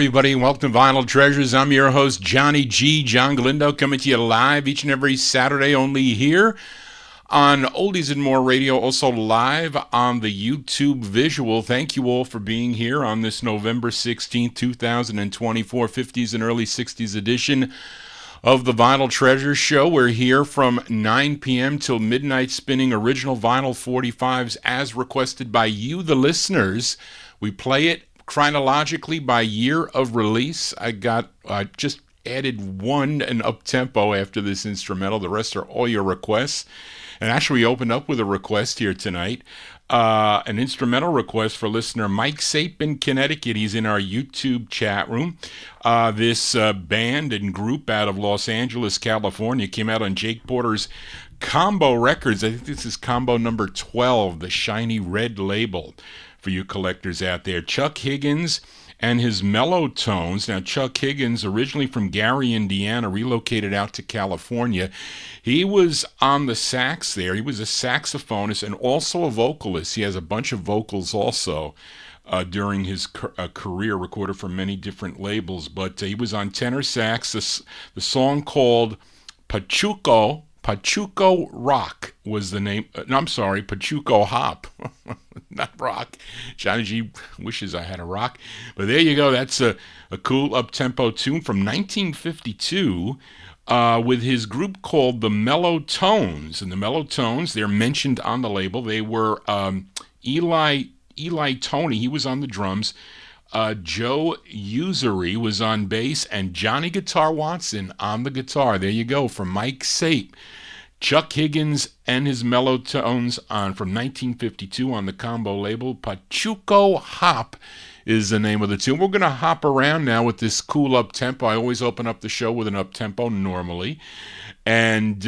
everybody. Welcome to Vinyl Treasures. I'm your host, Johnny G. John Galindo, coming to you live each and every Saturday, only here on Oldies and More Radio, also live on the YouTube visual. Thank you all for being here on this November 16th, 2024, 50s and early 60s edition of the Vinyl Treasures Show. We're here from 9 p.m. till midnight, spinning original vinyl 45s as requested by you, the listeners. We play it chronologically by year of release. I just added an up-tempo after this instrumental. The rest are all your requests. And actually, we opened up with a request here tonight. An instrumental request for listener Mike Sape in Connecticut. He's in our YouTube chat room. This band and group out of Los Angeles, California, came out on Jake Porter's Combo Records. I think this is combo number 12, the shiny red label for you collectors out there. Chuck Higgins and his Mellow Tones. Now, Chuck Higgins, originally from Gary, Indiana, relocated out to California. He was on the sax there. He was a saxophonist and also a vocalist. He has a bunch of vocals also during his career, recorded for many different labels. But he was on tenor sax. The song called Pachuco Rock was the name. No, I'm sorry, Pachuco Hop. Not rock. Johnny G wishes I had a rock. But there you go. That's a cool up-tempo tune from 1952 with his group called the Mellow Tones. And the Mellow Tones, they're mentioned on the label. They were Eli Toney. He was on the drums. Joe Usery was on bass, and Johnny Guitar Watson on the guitar. There you go, from Mike Sape. Chuck Higgins and his Mellow Tones from 1952 on the combo label. Pachuco Hop is the name of the tune. We're going to hop around now with this cool up-tempo. I always open up the show with an up-tempo normally. And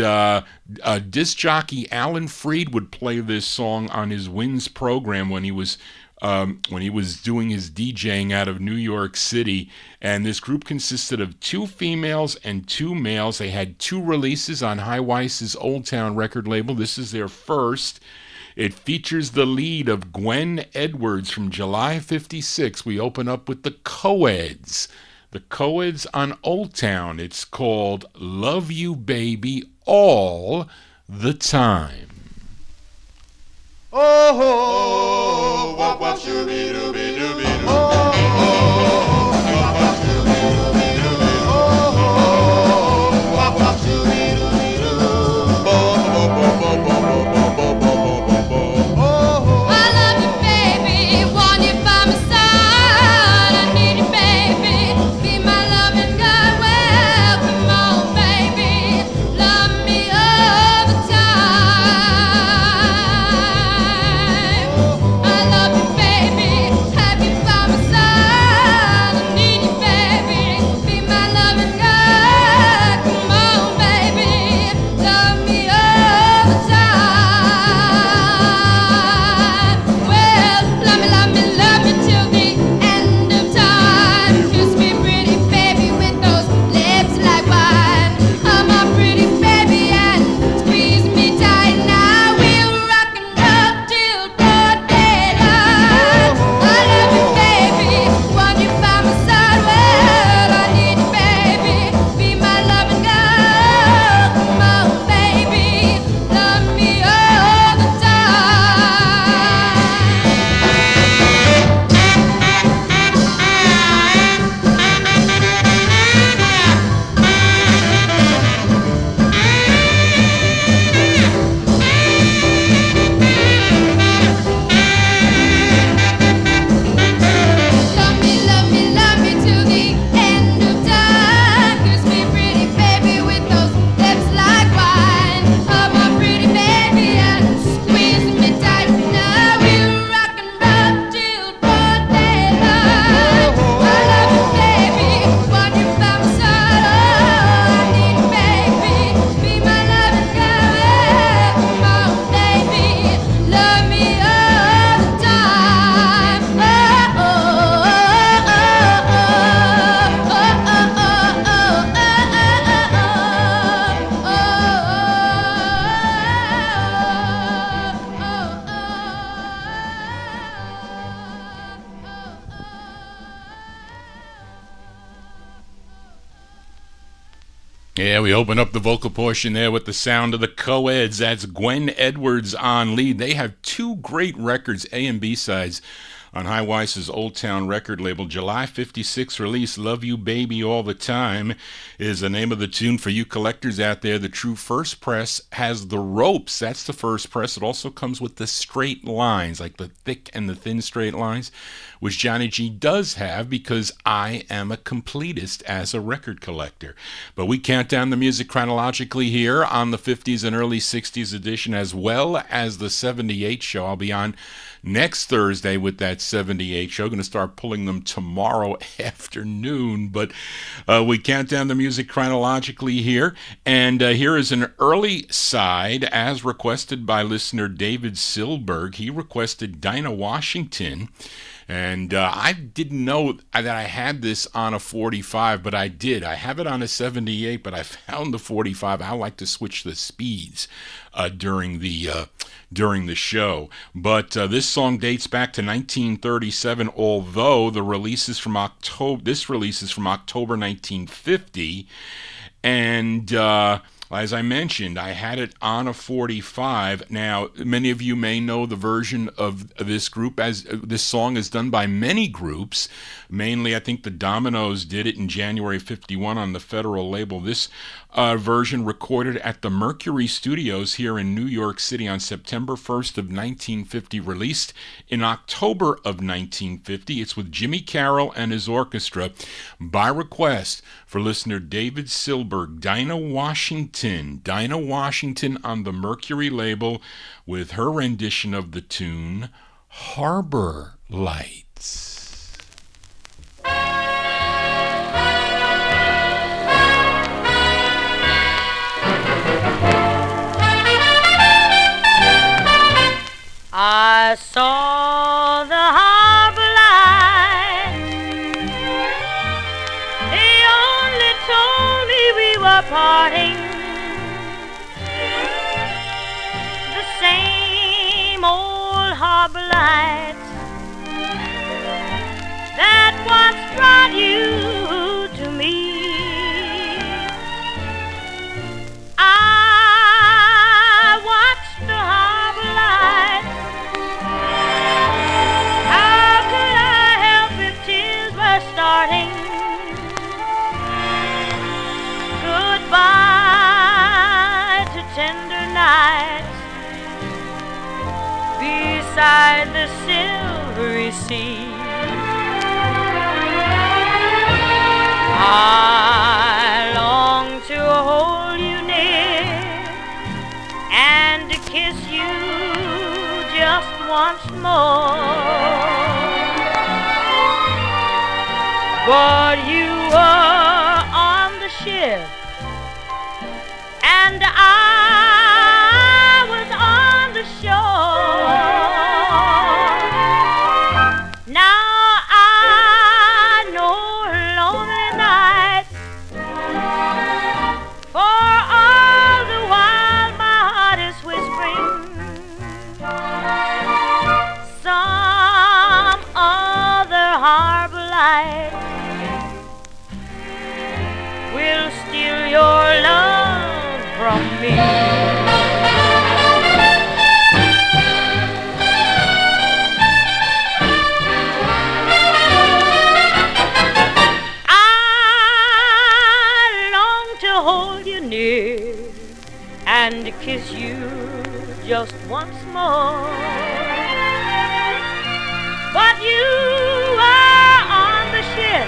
disc jockey Alan Freed would play this song on his Wins program when he was doing his DJing out of New York City. And this group consisted of 2 females and 2 males. They had 2 releases on High Weiss's Old Town record label. This is their first. It features the lead of Gwen Edwards from July 56. We open up with the Co-eds. The Co-eds on Old Town. It's called Love You Baby All the Time. Oh, wop wop shooby dooby dooby doo. Oh, wop wop shooby dooby dooby. Oh, wop wop shooby dooby doo. Bo bo bo bo bo bo bo bo bo bo. Oh, I love you, baby. Want you by my side. I need you, baby. Be my loving God. Well, come on, baby. Love me all the time. I love you, baby. Have you Yeah, we open up the vocal portion there with the sound of the Co-eds. That's Gwen Edwards on lead. They have two great records, A and B sides, on High Weiss's Old Town record label. July 56 release, Love You Baby All the Time, is the name of the tune. For you collectors out there, the true first press has the ropes. That's the first press. It also comes with the straight lines, like the thick and the thin straight lines, which Johnny G does have because I am a completist as a record collector. But we count down the music chronologically here on the 50s and early 60s edition, as well as the 78 show. I'll be on next Thursday with that 78 show. Going to start pulling them tomorrow afternoon, but we count down the music chronologically here, and here is an early side as requested by listener David Silberg. He requested Dinah Washington, and I didn't know that I had this on a 45, but I did. I have it on a 78, but I found the 45. I like to switch the speeds during the show. But this song dates back to 1937, although the release is from October. This release is from October 1950, and as I mentioned, I had it on a 45. Now, many of you may know the version of this group, as this song is done by many groups. Mainly, I think the Dominoes did it in January 51 on the Federal label. This version recorded at the Mercury Studios here in New York City on September 1st of 1950, released in October of 1950. It's with Jimmy Carroll and his orchestra by request for listener David Silberg. Dinah Washington on the Mercury label with her rendition of the tune Harbor Lights. I saw the harbor lights. They only told me we were parting. The same old harbor lights that once brought you to me. I watched the harbor lights. How could I help if tears were starting? Goodbye to tender nights beside the silvery sea. I long to hold you near and to kiss you just once more. But you were on the ship and I was on the shore. Now I know lonely nights, for all the while my heart is whispering some other harbor light will steal your love from me. Hold you near and kiss you just once more. But you were on the ship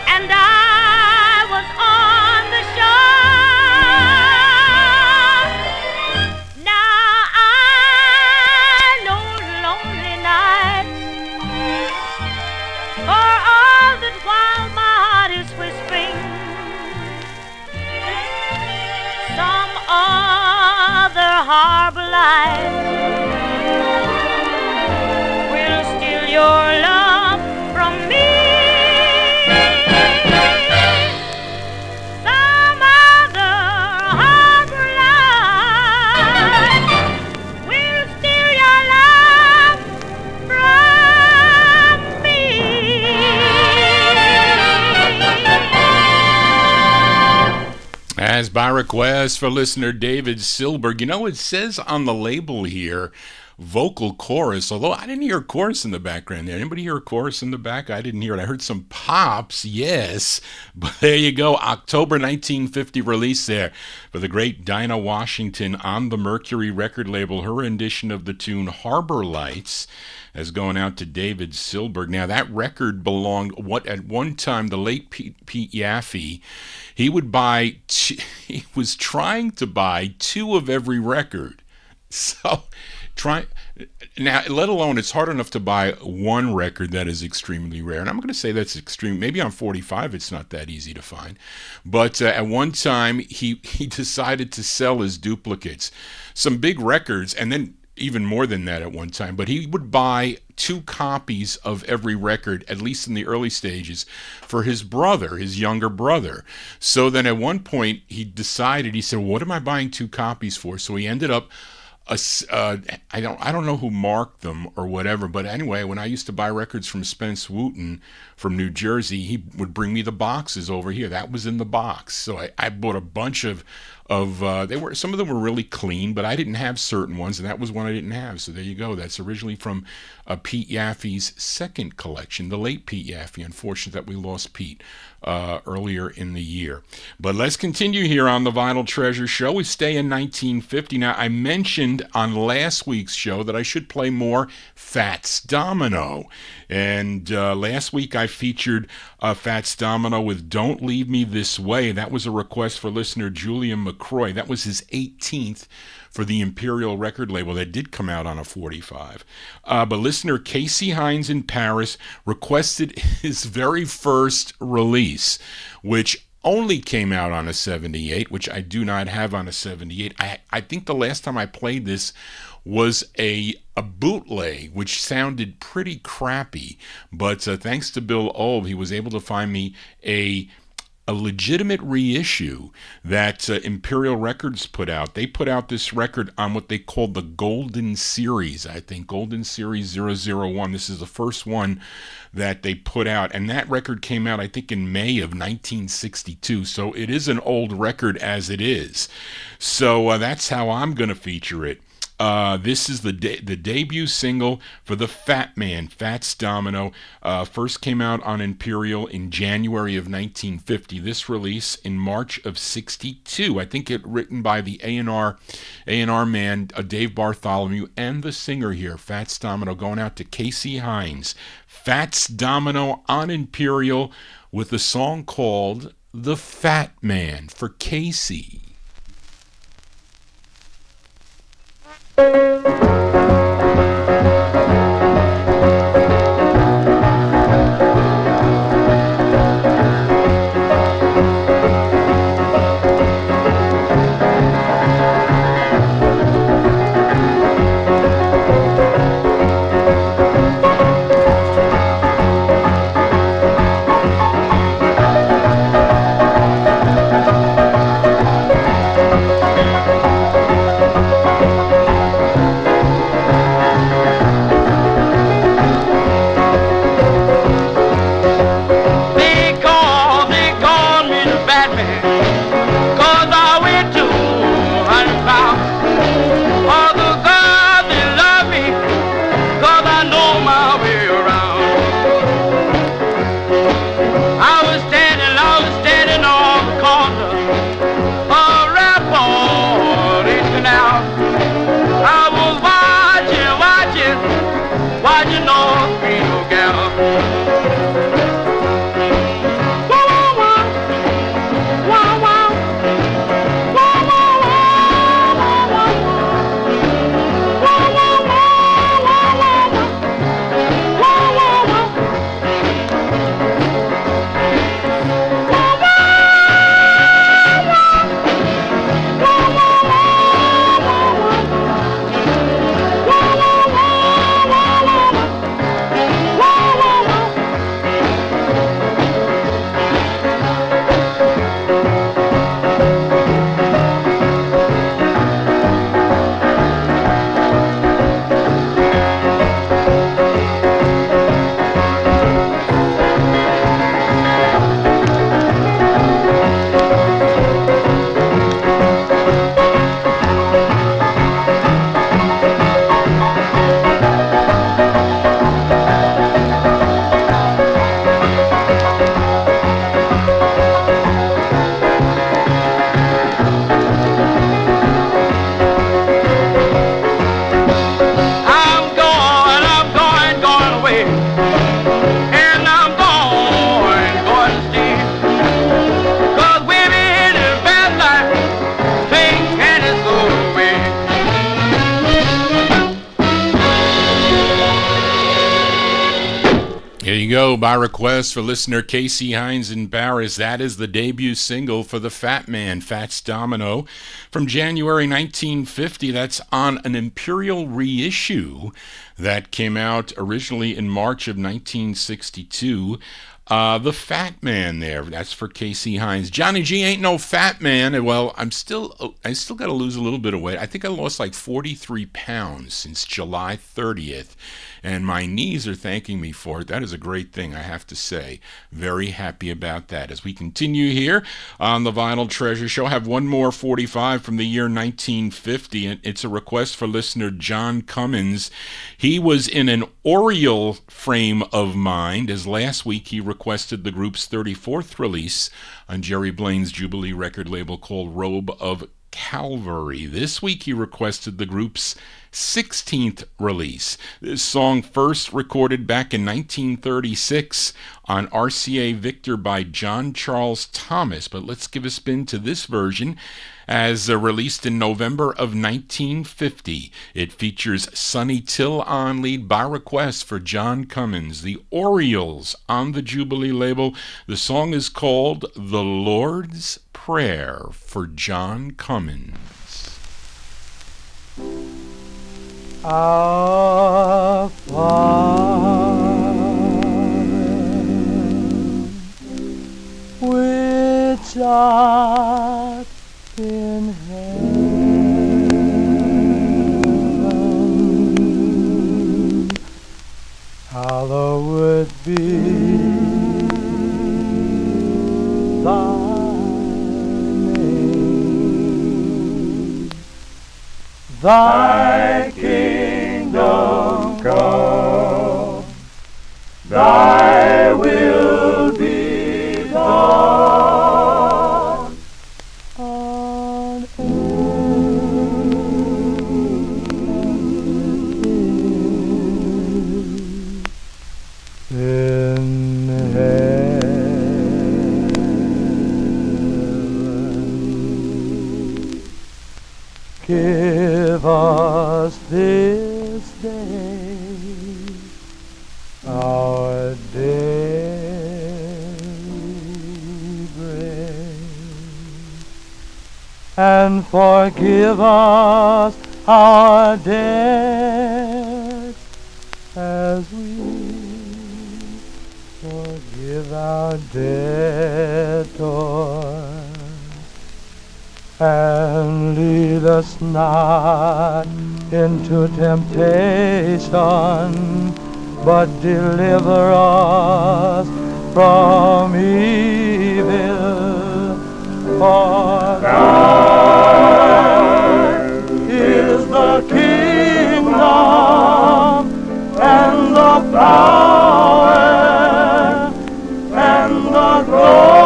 and I was on the shore. Now I know lonely nights, for all that while my heart is whispering some other harbor light will steal your love from me. Some other harbor light will steal your love from me. As by request for listener David Silberg. You know, it says on the label here, vocal chorus, although I didn't hear a chorus in the background there. Anybody hear a chorus in the back? I didn't hear it. I heard some pops, yes. But there you go, October 1950 release there for the great Dinah Washington on the Mercury record label. Her rendition of the tune Harbor Lights as going out to David Silberg. Now, that record belonged, at one time, the late Pete Yaffe, he would buy, he was trying to buy two of every record. So, now, let alone, it's hard enough to buy one record that is extremely rare. And I'm going to say that's extreme. Maybe on 45 it's not that easy to find. But at one time, he decided to sell his duplicates. Some big records, and then even more than that at one time, but he would buy two copies of every record, at least in the early stages, for his brother, his younger brother. So then at one point he decided, he said, what am I buying two copies for? So he ended up, I don't know who marked them or whatever, but anyway, when I used to buy records from Spence Wooten from New Jersey, he would bring me the boxes over here. That was in the box. So I bought a bunch of some of them were really clean, but I didn't have certain ones, and that was one I didn't have. So there you go. That's originally from Pete Yaffe's second collection, the late Pete Yaffe. Unfortunate that we lost Pete earlier in the year. But let's continue here on the Vinyl Treasure Show. We stay in 1950. Now, I mentioned on last week's show that I should play more Fats Domino. And last week I featured Fats Domino with Don't Leave Me This Way. That was a request for listener Julian McCroy. That was his 18th for the Imperial record label. That did come out on a 45. But listener Casey Hines in Paris requested his very first release, which only came out on a 78, which I do not have on a 78. I think the last time I played this was a bootleg, which sounded pretty crappy. But thanks to Bill Olb, he was able to find me a legitimate reissue that Imperial Records put out. They put out this record on what they called the Golden Series, I think, Golden Series 001. This is the first one that they put out, and that record came out, I think, in May of 1962, so it is an old record as it is. So that's how I'm going to feature it. This is the debut single for the Fat Man, Fats Domino. First came out on Imperial in January of 1950. This release in March of 62. I think it written by the A&R man, Dave Bartholomew, and the singer here, Fats Domino, going out to Casey Hines. Fats Domino on Imperial with a song called The Fat Man for Casey. go, by request for listener Casey Hines in Paris. That is the debut single for the Fat Man, Fats Domino, from January 1950. That's on an Imperial reissue that came out originally in March of 1962. The Fat Man there, that's for Casey Hines. Johnny G ain't no fat man. Well, I still got to lose a little bit of weight. I think I lost like 43 pounds since July 30th, and my knees are thanking me for it. That is a great thing, I have to say. Very happy about that. As we continue here on the Vinyl Treasure Show, I have one more 45 from the year 1950, and it's a request for listener John Cummins. He was in an Oriole frame of mind, as last week he requested the group's 34th release on Jerry Blaine's Jubilee record label called Robe of Calvary. This week he requested the group's 16th release. This song first recorded back in 1936 on RCA Victor by John Charles Thomas, but let's give a spin to this version as released in November of 1950. It features Sonny Till on lead by request for John Cummins, the Orioles on the Jubilee label. The song is called The Lord's Prayer for John Cummins. Our Father, which art in heaven, hallowed be thy name. Thy kingdom come, thy will be done on earth in heaven. Give us this day our daily bread, and forgive us our debts as we forgive our debtors. And lead us not into temptation, but deliver us from evil. For thine is the kingdom and the power and the glory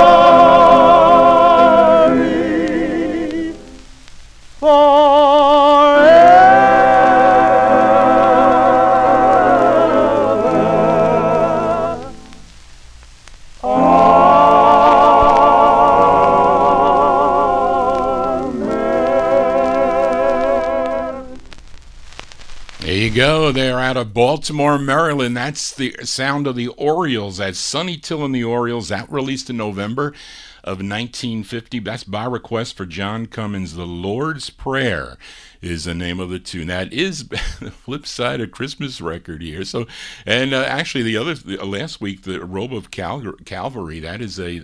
forever. There you go. They're out of Baltimore, Maryland. That's the sound of the Orioles. That's Sonny Till and the Orioles. That released in November of 1950. That's by request for John Cummins. The Lord's Prayer is the name of the tune. That is the flip side of Christmas record here. So, and actually, last week, the Robe of Calvary. That's a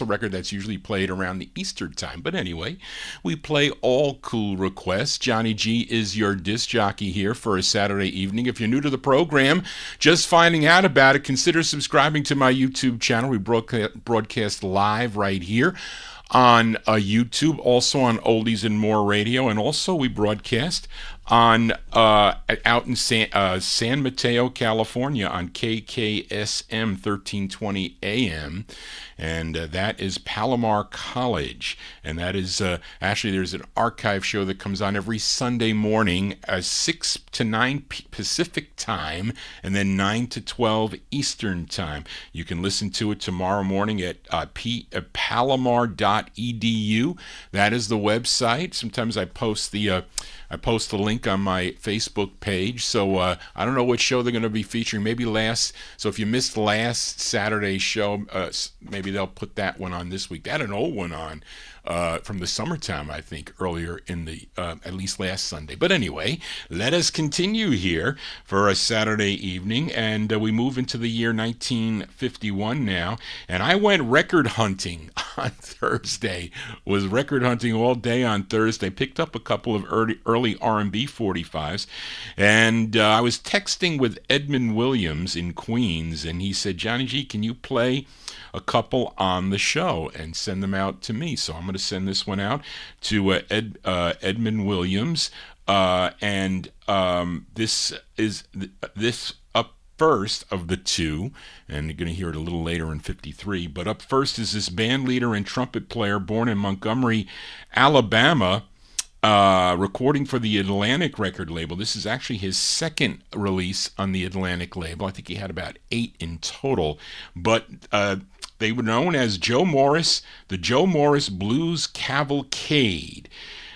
record that's usually played around the Easter time. But anyway, we play all cool requests. Johnny G is your disc jockey here for a Saturday evening. If you're new to the program, just finding out about it, consider subscribing to my YouTube channel. We broadcast live right here on YouTube, also on Oldies and More Radio, and also we broadcast on out in San Mateo, California, on KKSM 1320 AM, and that is Palomar College. And that is actually, there's an archive show that comes on every Sunday morning, 6 to 9 Pacific time, and then 9 to 12 Eastern time. You can listen to it tomorrow morning at palomar.edu. That is the website. Sometimes I post the link link on my Facebook page. So I don't know what show they're going to be featuring. Maybe so if you missed last Saturday's show, maybe they'll put that one on this week. They had an old one on from the summertime, I think, earlier in the, at least last Sunday. But anyway, let us continue here for a Saturday evening, and we move into the year 1951 now. And I went record hunting on Thursday, was record hunting all day on Thursday, picked up a couple of early R&B 45s, and I was texting with Edmund Williams in Queens, and he said, Johnny G, can you play a couple on the show and send them out to me? So I'm going to send this one out to Edmund Williams, and this is this up first of the two, and you're going to hear it a little later in 53, but up first is this band leader and trumpet player born in Montgomery, Alabama, recording for the Atlantic record label. This is actually his second release on the Atlantic label. I think he had about 8 in total, but they were known as Joe Morris, the Joe Morris Blues Cavalcade.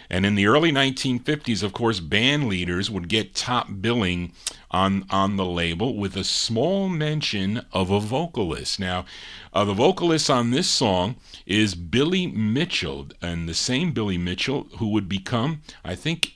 And in the early 1950s, of course, band leaders would get top billing on the label with a small mention of a vocalist. Now, the vocalist on this song is Billy Mitchell, and the same Billy Mitchell who would become, I think,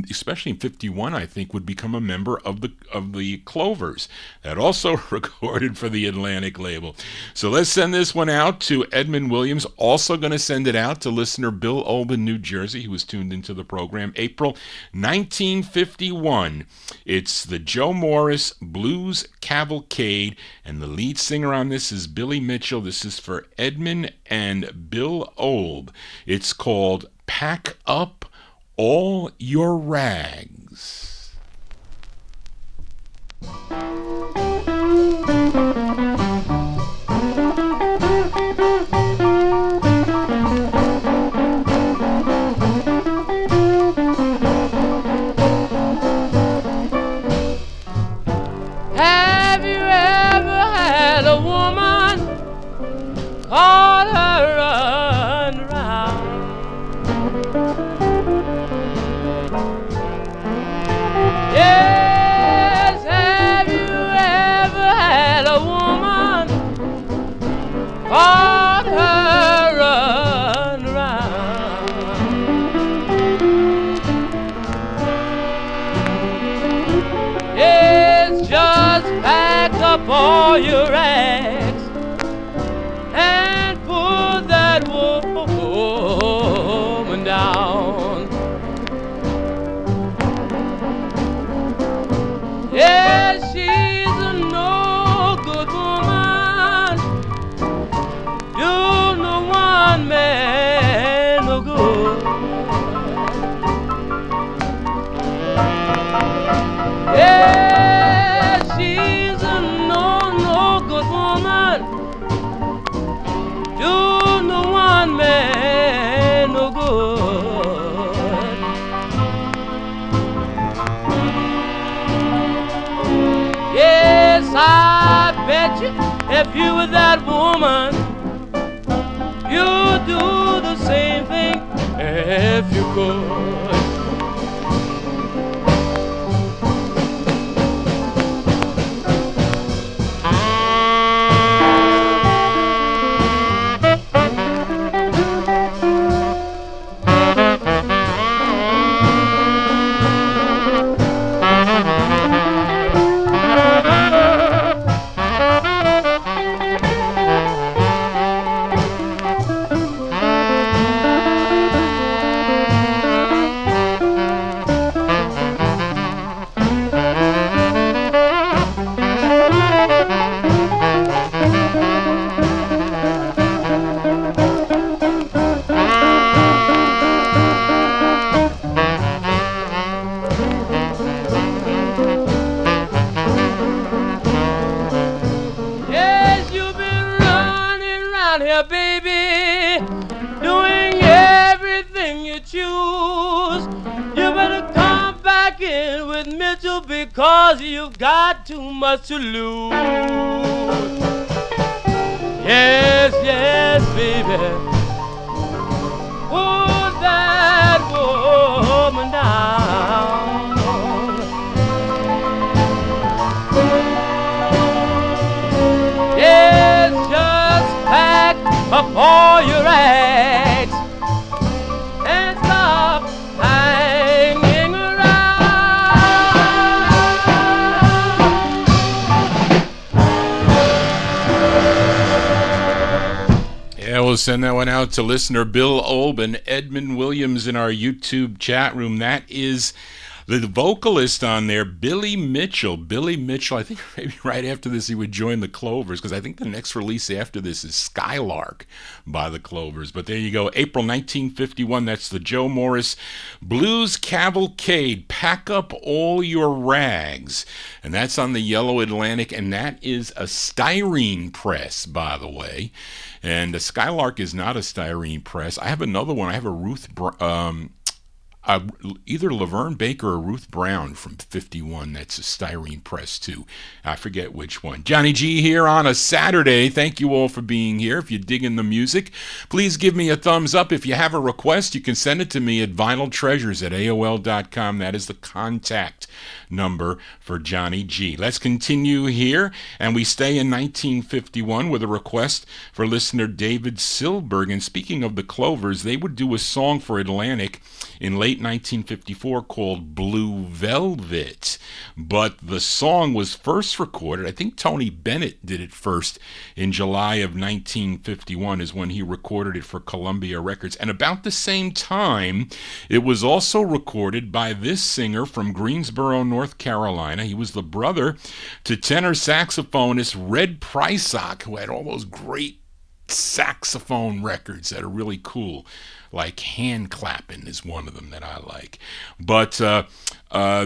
especially in 51, I think, would become a member of the Clovers that also recorded for the Atlantic label. So let's send this one out to Edmund Williams. Also going to send it out to listener Bill Olben, New Jersey, who was tuned into the program, April 1951. It's the Joe Morris Blues Cavalcade, and the lead singer on this is Billy Mitchell. This is for Edmund and Bill Olb. It's called Pack Up All Your Rags. Have you ever had a woman call her run round? Yes, have you ever had a woman call her run round? It's just pack up all your rags and put that woman down. Yes, she's a no good woman. You know one man no good. Yes, she's a no good woman. You know one man no good. Yes, I bet you if you were that woman, you'd do the same thing if you could. Because you've got too much to lose. Yes, yes, baby. Put that woman down. up all your rags and stop hanging around. Yeah, we'll send that one out to listener Bill Olb and Edmund Williams in our YouTube chat room. That is the vocalist on there, Billy Mitchell. Billy Mitchell, I think maybe right after this he would join the Clovers, because I think the next release after this is Skylark by the Clovers. But there you go, April 1951, that's the Joe Morris Blues Cavalcade, Pack Up All Your Rags. And that's on the Yellow Atlantic, and that is a styrene press, by the way. And the Skylark is not a styrene press. I have another one. I have a either Laverne Baker or Ruth Brown from 51. That's a styrene press too. I forget which one. Johnny G here on a Saturday. Thank you all for being here. If you're digging the music, please give me a thumbs up. If you have a request, you can send it to me at vinyltreasures@aol.com. That is the contact number for Johnny G. Let's continue here, and we stay in 1951 with a request for listener David Silberg. And speaking of the Clovers, they would do a song for Atlantic in late 1954 called Blue Velvet, but the song was first recorded, I think Tony Bennett did it first, in July of 1951 is when he recorded it for Columbia Records. And about the same time, it was also recorded by this singer from Greensboro, North Carolina. He was the brother to tenor saxophonist Red Prysock, who had all those great saxophone records that are really cool, like Hand Clappin' is one of them that I like. But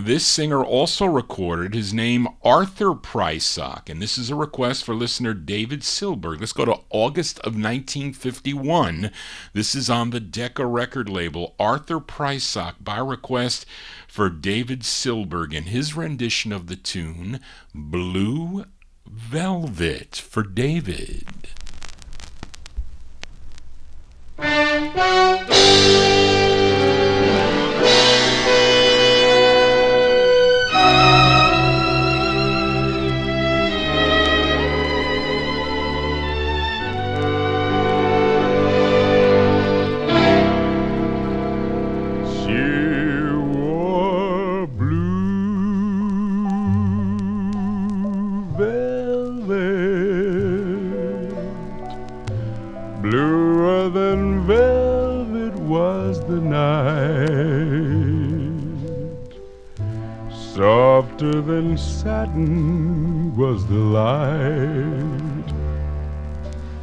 this singer also recorded his name Arthur Prysock, and this is a request for listener David Silberg. Let's go to August of 1951. This is on the Decca record label, Arthur Prysock, by request for David Silberg and his rendition of the tune Blue Velvet for David. Bluer than velvet was the night, softer than satin was the light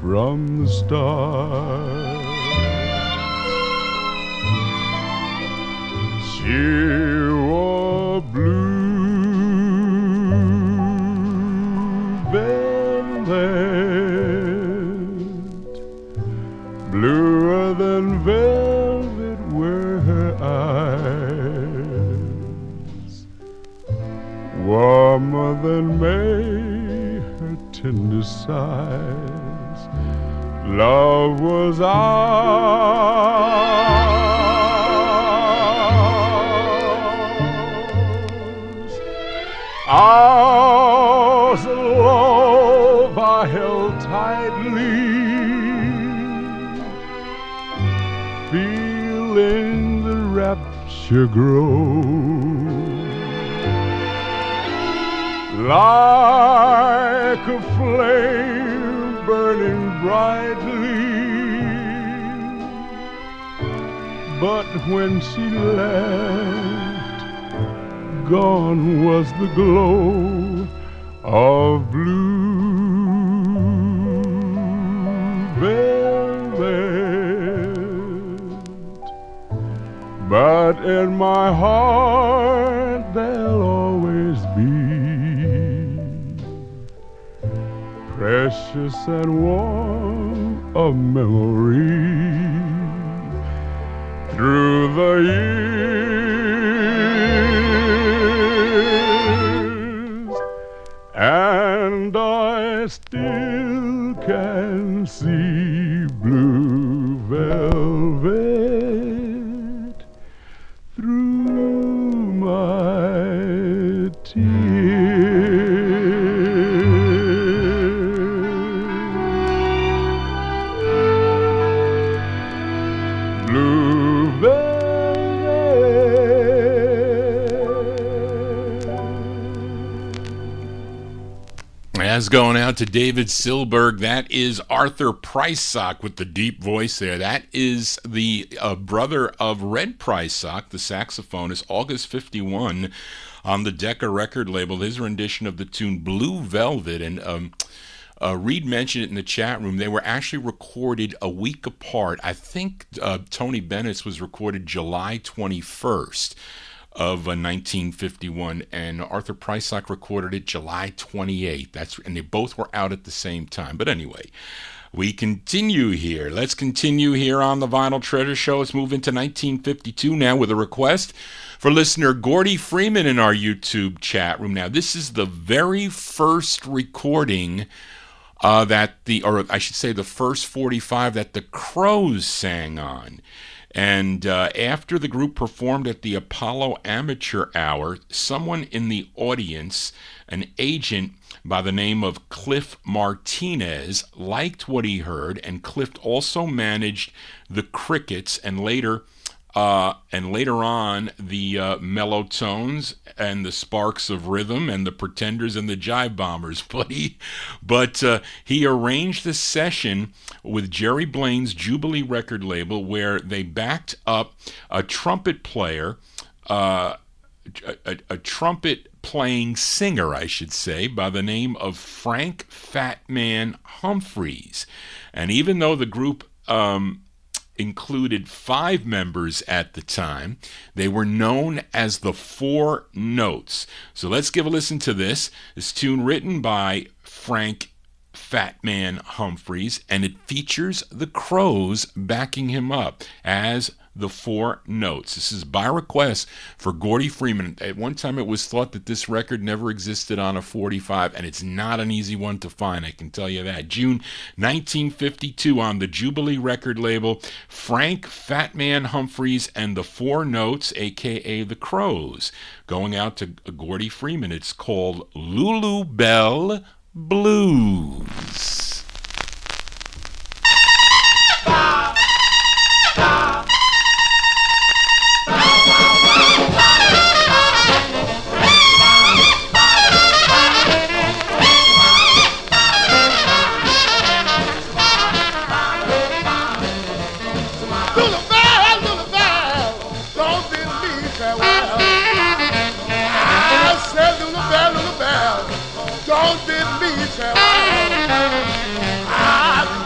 from the stars. She wore blue velvet, bluer than velvet were her eyes, warmer than May her tender sighs. Love was ours, love I held tightly, feeling the rapture grow, like a flame burning brightly. But when she left, gone was the glow of blue velvet. But in my heart there'll always be precious and warm a memory through the years, and I still can see blue velvet through my tears. That's going out to David Silberg. That is Arthur Prysock with the deep voice there. That is the brother of Red Prysock, the saxophonist, August 51, on the Decca record label, his rendition of the tune Blue Velvet. And Reed mentioned it in the chat room. They were actually recorded a week apart. I think Tony Bennett's was recorded July 21st. Of 1951, and Arthur Prysock recorded it July 28th. And they both were out at the same time. But anyway, we continue here. Let's continue here on the Vinyl Treasure Show. Let's move into 1952 now with a request for listener Gordy Freeman in our YouTube chat room. Now, this is the very first recording the first 45 that the Crows sang on. And after the group performed at the Apollo Amateur Hour, someone in the audience, an agent by the name of Cliff Martinez, liked what he heard, and Cliff also managed the Crickets and later on the Mellow Tones and the Sparks of Rhythm and the Pretenders and the Jive Bombers. But he arranged the session with Jerry Blaine's Jubilee record label, where they backed up a trumpet player, a trumpet playing singer, I should say, by the name of Frank Fatman Humphries. And even though the group included 5 members at the time, they were known as the Four Notes. So let's give a listen to this. This tune written by Frank Fatman Humphries, and it features the Crows backing him up as the Four Notes. This is by request for Gordy Freeman. At one time it was thought that this record never existed on a 45, and it's not an easy one to find, I can tell you that. June 1952 on the Jubilee record label, Frank Fatman Humphries and the Four Notes, a.k.a. the Crows. Going out to Gordy Freeman, it's called Lulu Bell Blues.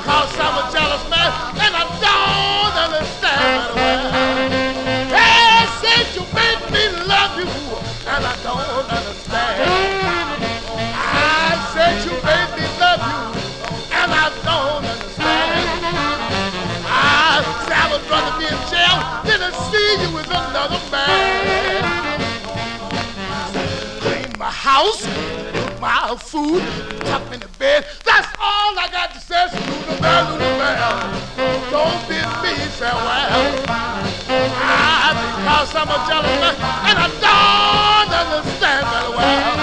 Because I'm a jealous man and I don't understand well. Hey, since you made me love you and I don't understand. I said you made me love you and I don't understand. I said I would rather be in jail than to see you with another man. Clean my house, my food, tuck me in the bed. That's all I got to say. So Lula Bell, don't be me farewell. Because I'm a jealous man and I don't understand very well.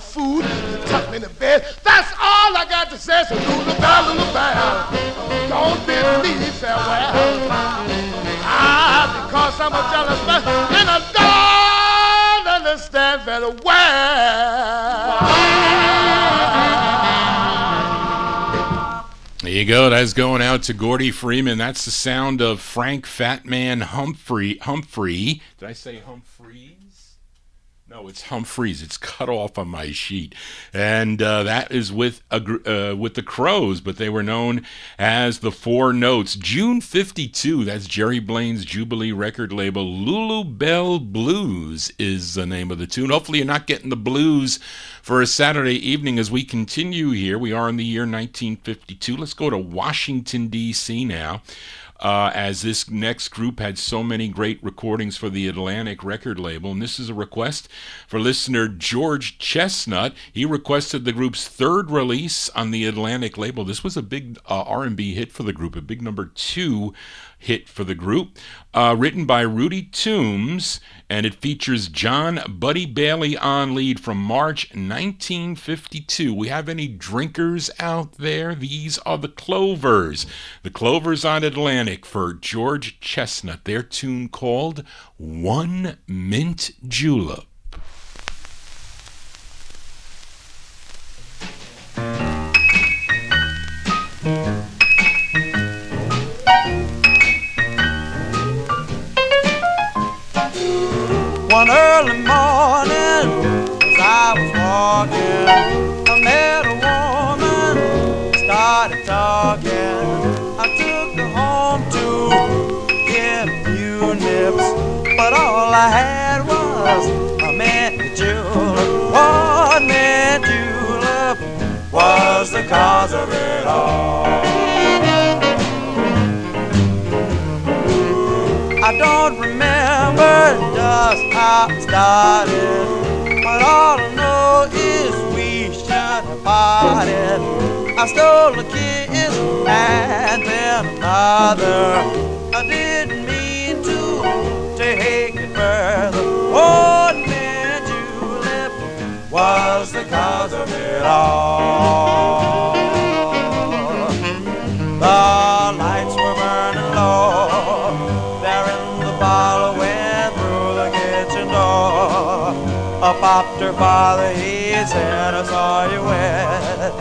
Food, tuck me in the bed. That's all I got to say. So Lula Bell, don't bid me farewell. Because I'm a jealous man and I don't understand very well. you go. That's going out to Gordy Freeman. That's the sound of Frank Fatman Humphrey. Did I say Humphries? No, it's Humphries. It's cut off on my sheet. And that is with the Crows, but they were known as the Four Notes. June 52, that's Jerry Blaine's Jubilee record label. Lulu Bell Blues is the name of the tune. Hopefully you're not getting the blues for a Saturday evening as we continue here. We are in the year 1952. Let's go to Washington, D.C. now. As this next group had so many great recordings for the Atlantic record label. And this is a request for listener George Chestnut. He requested the group's third release on the Atlantic label. This was a big R&B hit for the group, a big number 2 hit for the group, written by Rudy Toombs, and it features John Buddy Bailey on lead from March 1952. We have any drinkers out there? These are the Clovers. The Clovers on Atlantic for George Chestnut. Their tune called One Mint Julep. One early morning, as I was walking, I met a woman, started talking. I took her home to get a few nips, but all I had was a mint julep. One mint julep was the cause of it all. I don't remember just how it started, but all I know is we should have parted. I stole a kiss and then another. I didn't mean to take it further. One mint julep was the cause of it all. The lights were burning low there in the parlor, went through the kitchen door. I popped her father, he said, I saw you wet.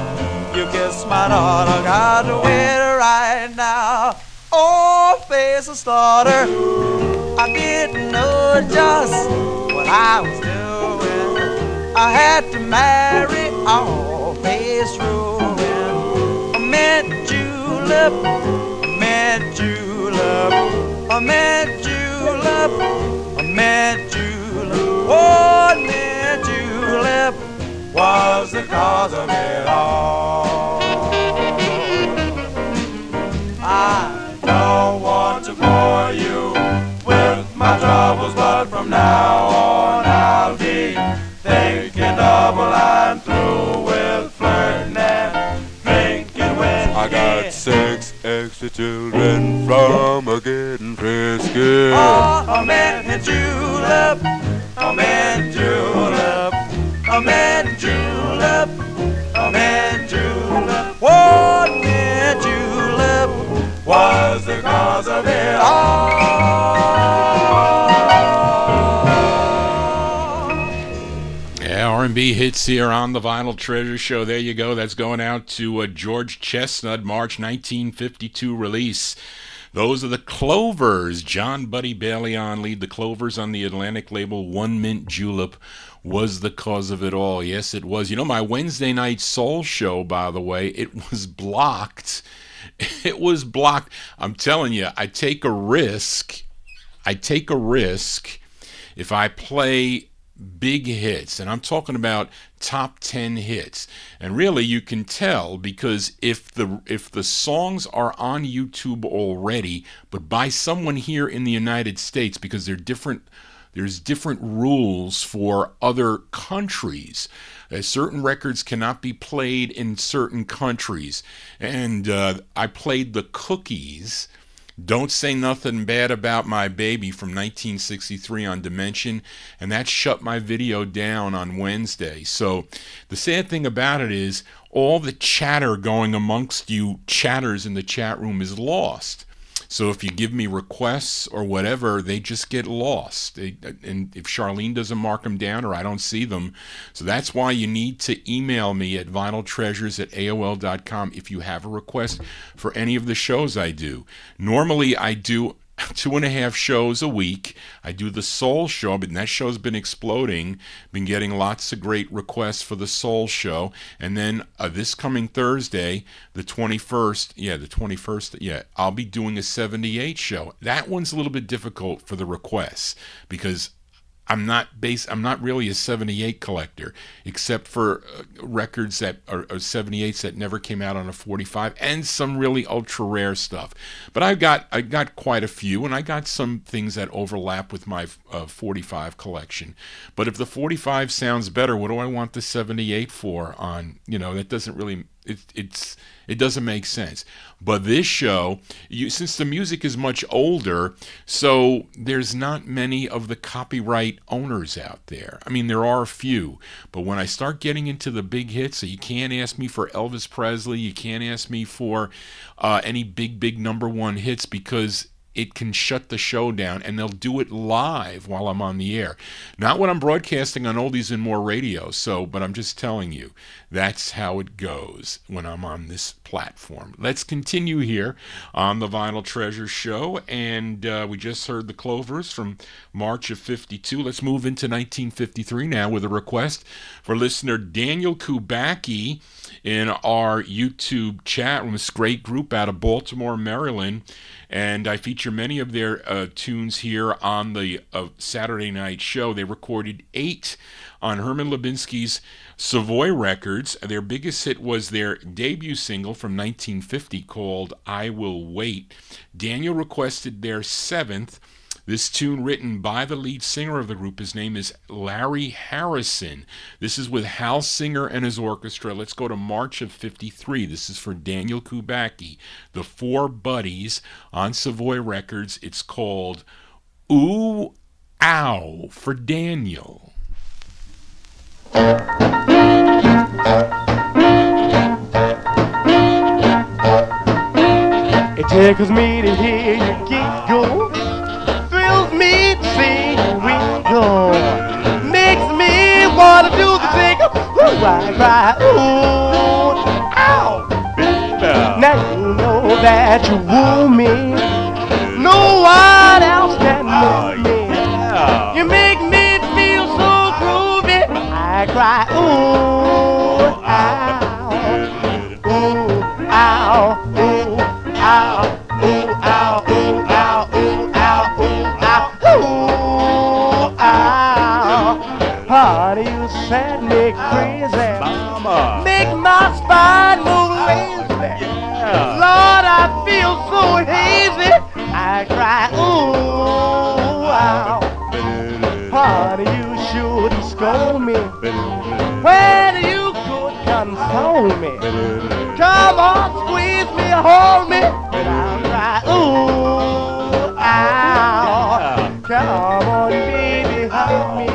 You kissed my daughter, got to wait right now. Oh, face of slaughter, I didn't know just what I was doing. I had to marry all face ruin. A mint julep, a mint julep, a mint julep, a mint julep. One mint julep was the cause of it all. I don't want to bore you with my troubles, but from now on I'll be thinking double. I'm through with flirting and drinking with I got 6 extra children from a getting frisky. Oh, a mint julep, a mint julep, a mint julep, a mint julep. One mint julep was the cause of it all. Yeah, R&B hits here on the Vinyl Treasure Show. There you go. That's going out to George Chestnut, March 1952 release. Those are the Clovers. John Buddy Bailey on lead. The Clovers on the Atlantic label. One Mint Julep was the cause of it all. Yes, it was. You know, my Wednesday night soul show, by the way, it was blocked. It was blocked. I'm telling you, I take a risk if I play big hits, and I'm talking about top 10 hits. And really you can tell, because if the songs are on YouTube already, but by someone here in the United States, because there's different rules for other countries. Certain records cannot be played in certain countries. And I played the Cookies, Don't Say Nothing Bad About My Baby from 1963 on Dimension, and that shut my video down on Wednesday. So the sad thing about it is all the chatter going amongst you chatters in the chat room is lost. So if you give me requests or whatever, they just get lost. And if Charlene doesn't mark them down or I don't see them. So that's why you need to email me at vinyltreasures@aol.com if you have a request for any of the shows I do. Normally I do 2.5 shows a week. I do the Soul Show, but that show's been exploding. Been getting lots of great requests for the Soul Show. And then this coming Thursday, the 21st, I'll be doing a 78 show. That one's a little bit difficult for the requests because I'm not really a 78 collector, except for records that are 78s that never came out on a 45, and some really ultra rare stuff. But I got quite a few, and I got some things that overlap with my 45 collection. But if the 45 sounds better, what do I want the 78 for? That doesn't really. It doesn't make sense. But this show, since the music is much older, so there's not many of the copyright owners out there. I mean, there are a few, but when I start getting into the big hits, so you can't ask me for Elvis Presley, you can't ask me for any big number one hits because it can shut the show down, and they'll do it live while I'm on the air. Not when I'm broadcasting on Oldies and More Radio, but I'm just telling you, that's how it goes when I'm on this platform. Let's continue here on the Vinyl Treasure Show, and we just heard the Clovers from March of 52. Let's move into 1953 now with a request for listener Daniel Kubacki in our YouTube chat room, this great group out of Baltimore, Maryland. And I feature many of their tunes here on the Saturday night show. They recorded 8 on Herman Lubinsky's Savoy Records. Their biggest hit was their debut single from 1950 called I Will Wait. Daniel requested their 7th. This tune written by the lead singer of the group. His name is Larry Harrison. This is with Hal Singer and his orchestra. Let's go to March of 53. This is for Daniel Kubacki, the Four Buddies on Savoy Records. It's called Ooh Ow for Daniel. It tickles me to hear you giggle, thrills me to see you wiggle, makes me wanna do the tickle. Ooh, I cry, ooh, ow. Now you know that you woo me, no one else can move me. You make me feel so groovy. I cry, ooh, ow, ooh, ow, ooh, ow, ooh, ow, ooh, ow, ooh, ow, ooh, ow, ooh, ow. Honey, you set me crazy, Mama. Make my spine move lazy. Yeah. Lord, I feel so hazy. I cry, ooh, ow. Honey, you shouldn't scold me when you could console me. Come on, squeeze me, hold me, and I'll cry, ooh, ow. Come on, baby, hug me.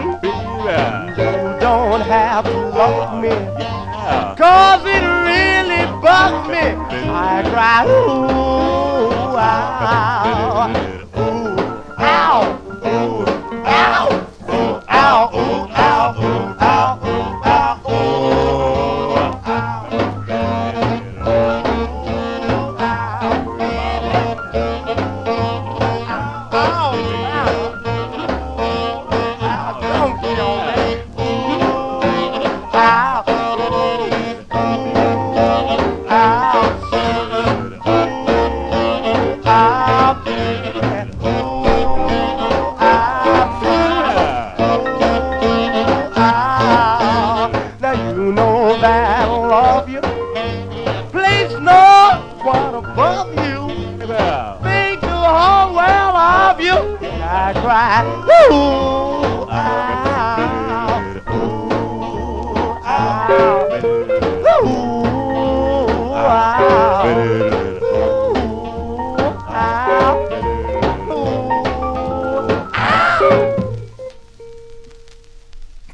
You don't have to love me, 'cause it really bugs me. I cry, ooh, ow, ooh, ow, ooh, ow, ooh, ow, ooh, ow, ooh, ow, ooh, ow,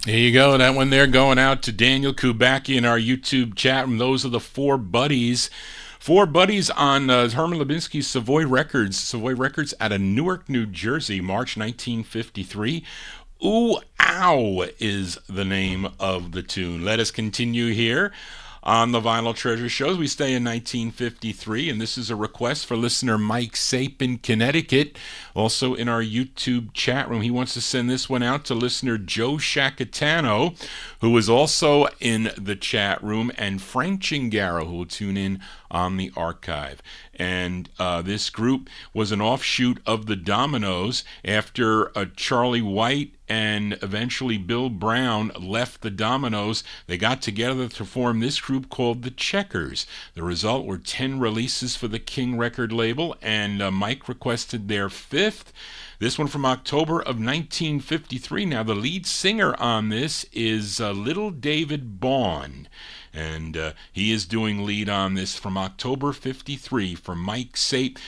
There you go. That one there going out to Daniel Kubacki in our YouTube chat room. Those are the Four Buddies Four buddies on Herman Lubinsky's Savoy Records out of Newark, New Jersey, March 1953. Ooh, Ow is the name of the tune. Let us continue here on the Vinyl Treasure Shows. We stay in 1953, and this is a request for listener Mike Sape in Connecticut, also in our YouTube chat room. He wants to send this one out to listener Joe Shacatano, who is also in the chat room, and Frank Chingaro, who will tune in on the archive. And this group was an offshoot of the Dominoes after Charlie White and eventually Bill Brown left the Dominoes. They got together to form this group called the Checkers. The result were 10 releases for the King record label, and Mike requested their fifth. This one from October of 1953. Now, the lead singer on this is Little David Bawn, and he is doing lead on this from October 53 for Mike Sape,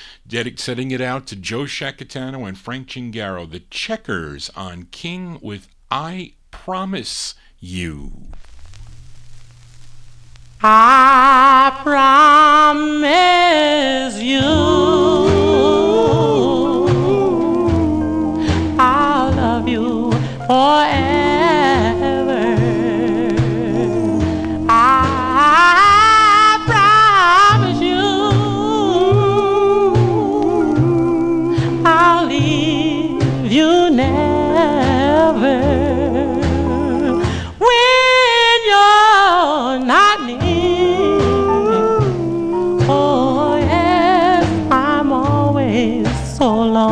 setting it out to Joe Shacatano and Frank Chingaro. The Checkers on King with I Promise You. I promise you I'll love you forever. I promise you I'll leave you never when you're not near. Oh yes, I'm always so lonely.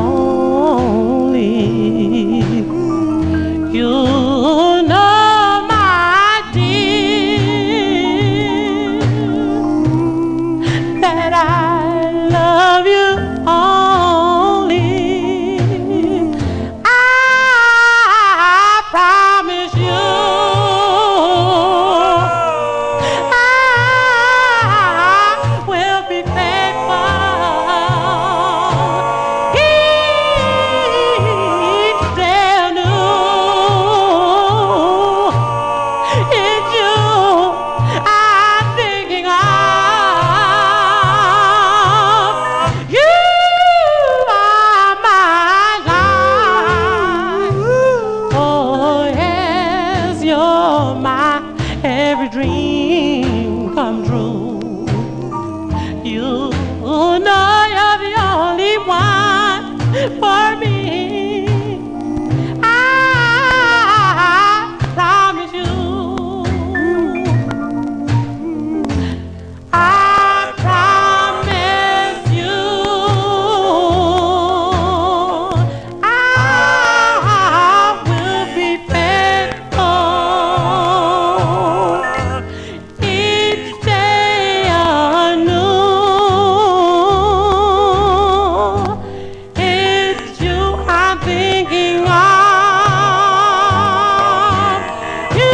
You know, my dear, that I love you only. I promise you I will be faithful each day anew. It's you I'm thinking of. You are my life. Oh yes, you're my every dream come true. You know you're the only one for me. I promise you. I promise you I will be faithful each day anew. It's you I'm thinking of. You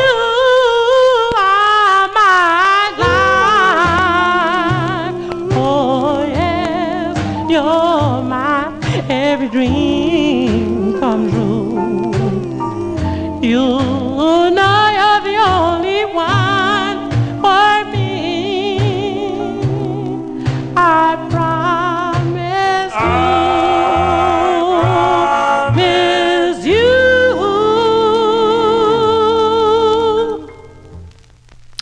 are my life. Oh yes, you're my every dream come true. You know you're the only one for me. I promise you.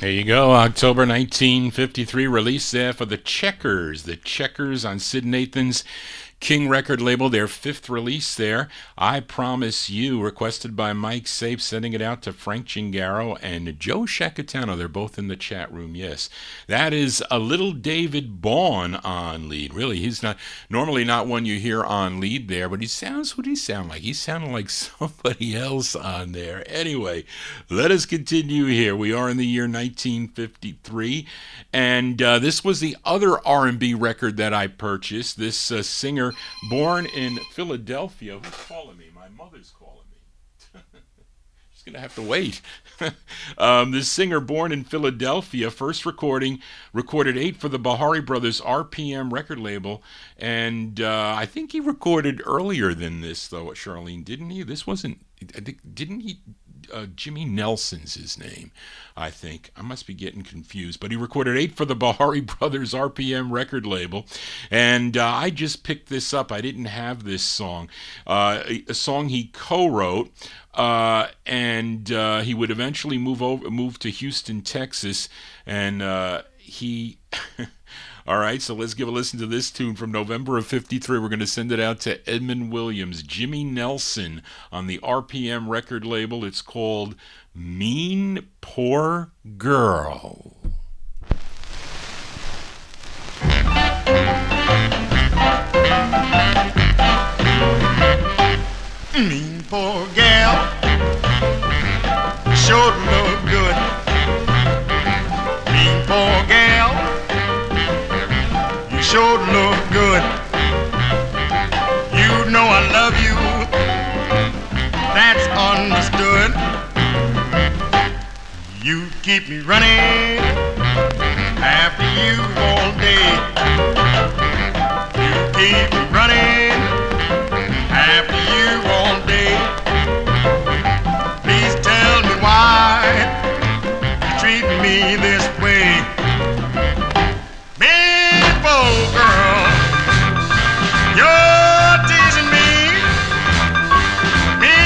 There you go, October 1953 release there for the Checkers. The Checkers on Sid Nathan's King record label, their fifth release there, I Promise You, requested by Mike Sape, sending it out to Frank Chingaro and Joe Shacatano. They're both in the chat room, yes. That is a Little David Bawn on lead. Really, he's not normally not one you hear on lead there, but he sounds, what he sound like? He sounded like somebody else on there. Anyway, let us continue here. We are in the year 1953, and this was the other R&B record that I purchased. This singer born in Philadelphia. Who's calling me? My mother's calling me. Just gonna have to wait. This singer born in Philadelphia, first recorded 8 for the Bahari Brothers RPM record label, and I think he recorded earlier than this, though, Charlene, didn't he? This wasn't, I think, didn't he Jimmy Nelson's his name, I think. I must be getting confused. But he recorded 8 for the Bahari Brothers RPM record label. And I just picked this up. I didn't have this song. A song he co-wrote. And he would eventually move to Houston, Texas. And he... All right, so let's give a listen to this tune from November of 53. We're going to send it out to Edmund Williams, Jimmy Nelson on the RPM record label. It's called Mean Poor Girl. Mean poor gal, sure look good. Mean poor gal, sure look good. You know I love you, that's understood. You keep me running after you all day. You keep me running after you all day. Please tell me why you treat me this way. Oh, girl, you're teasing me. Me,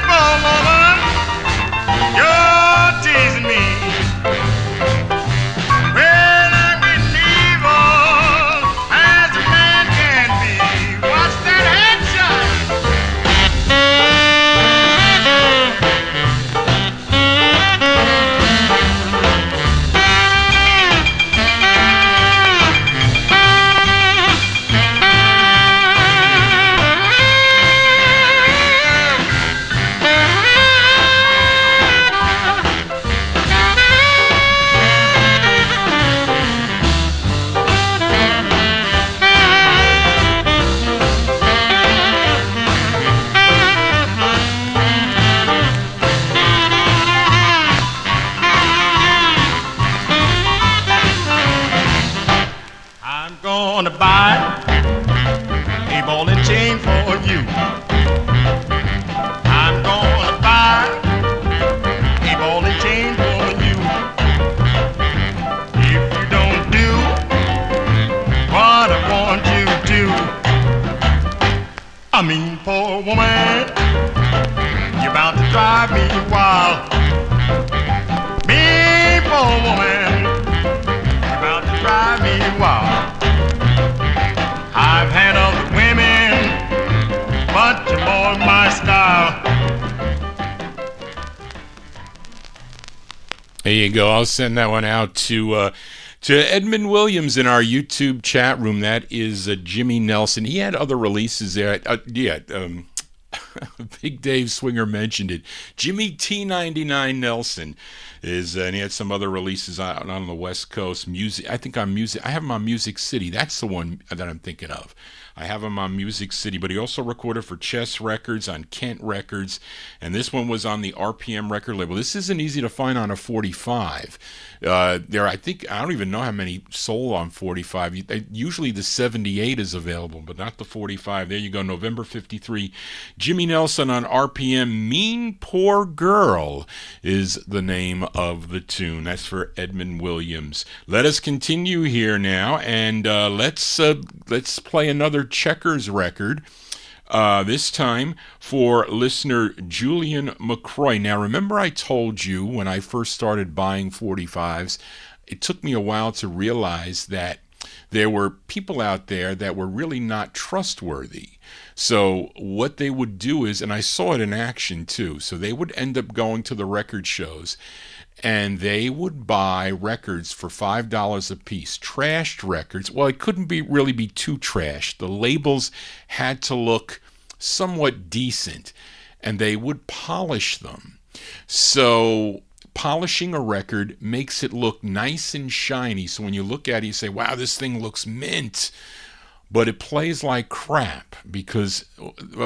poor woman, you're teasing me. Well, I'm getting evil as a man can be. Watch that gonna buy a ball and chain for you. I'm gonna buy a ball and chain for you. If you don't do what I want you to, I mean, poor woman, you're about to drive me wild. Me, poor woman, you're about to drive me wild. I've had other women, but you're more my style. There you go. I'll send that one out to Edmund Williams in our YouTube chat room. That is Jimmy Nelson. He had other releases there. Big Dave Swinger mentioned it. Jimmy T99 Nelson is, and he had some other releases out on the West Coast. Music, I think on Music. I have him on Music City. That's the one that I'm thinking of. I have him on Music City, but he also recorded for Chess Records, on Kent Records, and this one was on the RPM record label. This isn't easy to find on a 45. I don't even know how many sold on 45. Usually the 78 is available, but not the 45. There you go, November 53. Jimmy Nelson on RPM. Mean Poor Girl is the name of the tune. That's for Edmund Williams. Let us continue here now, and let's play another Checkers record. This time for listener Julian McCroy. Now, remember I told you when I first started buying 45s, it took me a while to realize that there were people out there that were really not trustworthy. So what they would do is, and I saw it in action too, so they would end up going to the record shows and they would buy records for $5 a piece, trashed records. Well, it couldn't really be too trashed. The labels had to look somewhat decent, and they would polish them. So polishing a record makes it look nice and shiny. So when you look at it, you say, wow, this thing looks mint. but it plays like crap because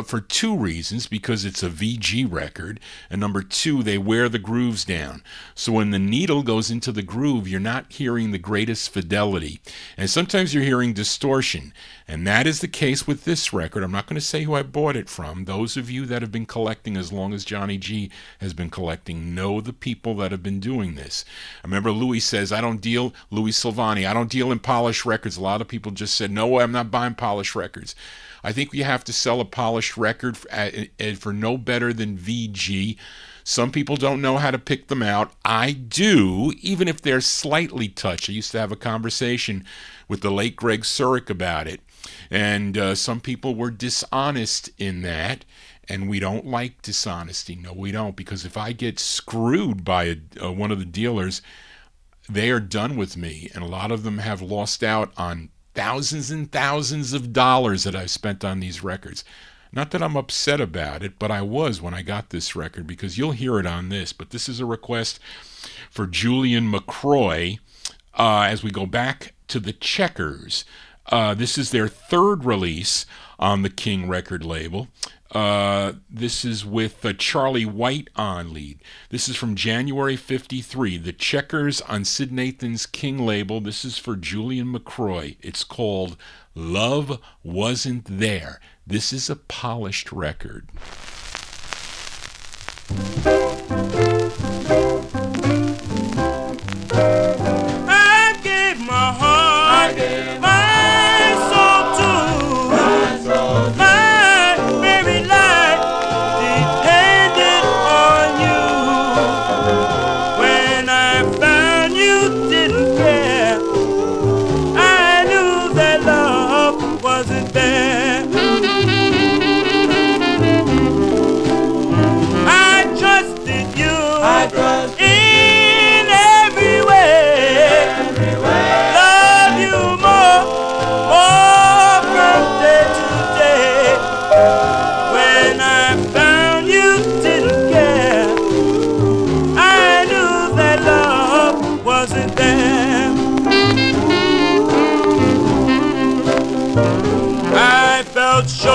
for two reasons: because it's a VG record, and number two, they wear the grooves down. So when the needle goes into the groove, you're not hearing the greatest fidelity, and sometimes you're hearing distortion. And that is the case with this record. I'm not going to say who I bought it from. Those of you that have been collecting as long as Johnny G has been collecting know the people that have been doing this. I remember Louis says, Louis Silvani, I don't deal in polished records. A lot of people just said, no, I'm not buying polished records. I think you have to sell a polished record for no better than VG. Some people don't know how to pick them out. I do, even if they're slightly touched. I used to have a conversation with the late Greg Surik about it. And some people were dishonest in that, and we don't like dishonesty. No, we don't, because if I get screwed by one of the dealers, they are done with me, and a lot of them have lost out on thousands and thousands of dollars that I've spent on these records. Not that I'm upset about it, but I was when I got this record, because you'll hear it on this. But this is a request for Julian McCroy as we go back to the Checkers. This is their third release on the King record label. This is with Charlie White on lead. This is from January 53. The Checkers on Sid Nathan's King label. This is for Julian McCroy. It's called Love Wasn't There. This is a polished record. I gave my heart, my soul to my very life depended on you. When I found you didn't care, I knew that love wasn't there. I trusted you. In every way. Love you more from day to day. When I found you didn't care, I knew that love wasn't there. I felt sure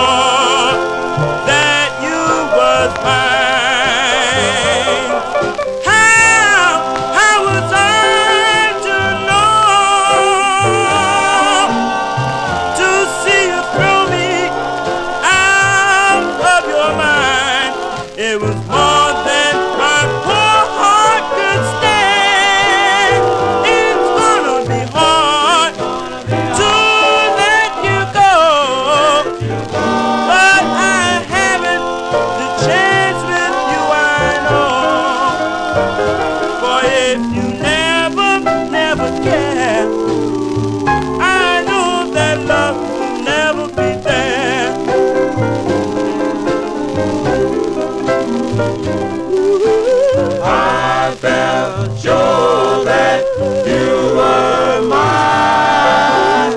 that you was mine. How was I to know to see you throw me out of your mind? It was more than my poor heart could stand. It's gonna be hard to let you go, but I haven't the chance with you, I know. For if you never care, I know that love will never be there. I felt sure that you were mine.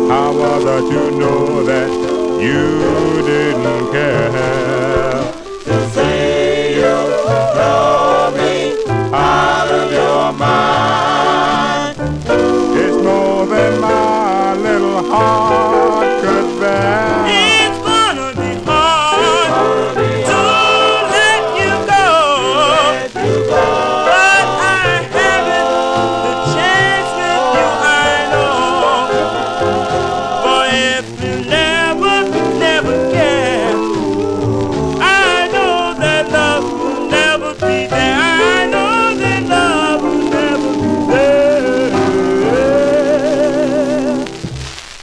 How was I to know that you didn't care? To see you throw me out of your mind. It's more than my little heart could bear. It's gonna be hard to let you go, but I haven't the chance with you, I know. For if you never care, I know that love will never be there. I know that love will never be there.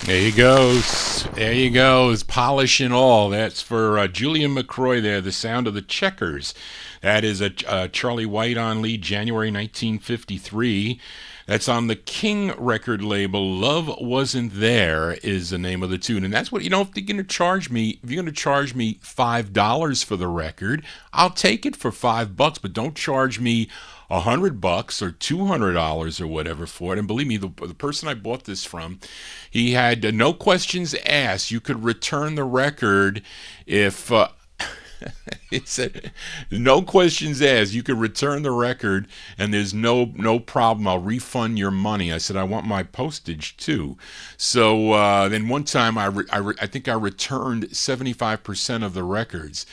There you goes. There you go. It's polish and all. That's for Julian McCroy there, The Sound of the Checkers. That is a Charlie White on lead, January 1953. That's on the King record label. Love Wasn't There is the name of the tune. And that's what, if you're going to charge me, $5 for the record, I'll take it for $5, but don't charge me $100 or $200 or whatever for it. And believe me, the person I bought this from, he had no questions asked. You could return the record if It said, no questions asked. You can return the record, and there's no problem. I'll refund your money. I said, I want my postage too. So then one time, I think I returned 75% of the records,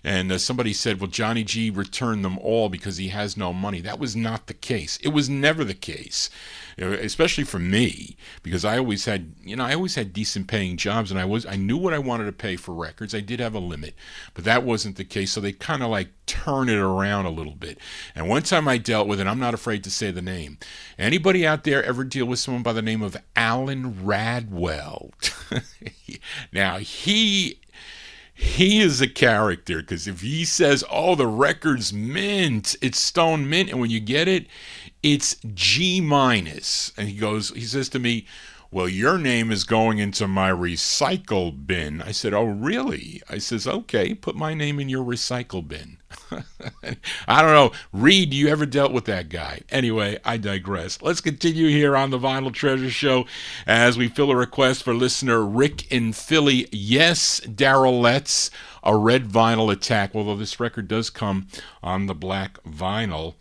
and somebody said, well, Johnny G returned them all because he has no money. That was not the case. It was never the case. Especially for me, because I always had decent paying jobs, and I knew what I wanted to pay for records. I did have a limit, but that wasn't the case. So they kind of like turn it around a little bit. And one time I dealt with, and I'm not afraid to say the name. Anybody out there ever deal with someone by the name of Alan Radwell? Now he is a character, because if he says, oh, the record's mint, it's stone mint, and when you get it, it's G minus. And he says to me, well, your name is going into my recycle bin. I said, oh, really? I says, okay, put my name in your recycle bin. I don't know. Reed, you ever dealt with that guy? Anyway, I digress. Let's continue here on the Vinyl Treasure Show as we fill a request for listener Rick in Philly. Yes, Daryl Letts, a red vinyl attack, although this record does come on the black vinyl.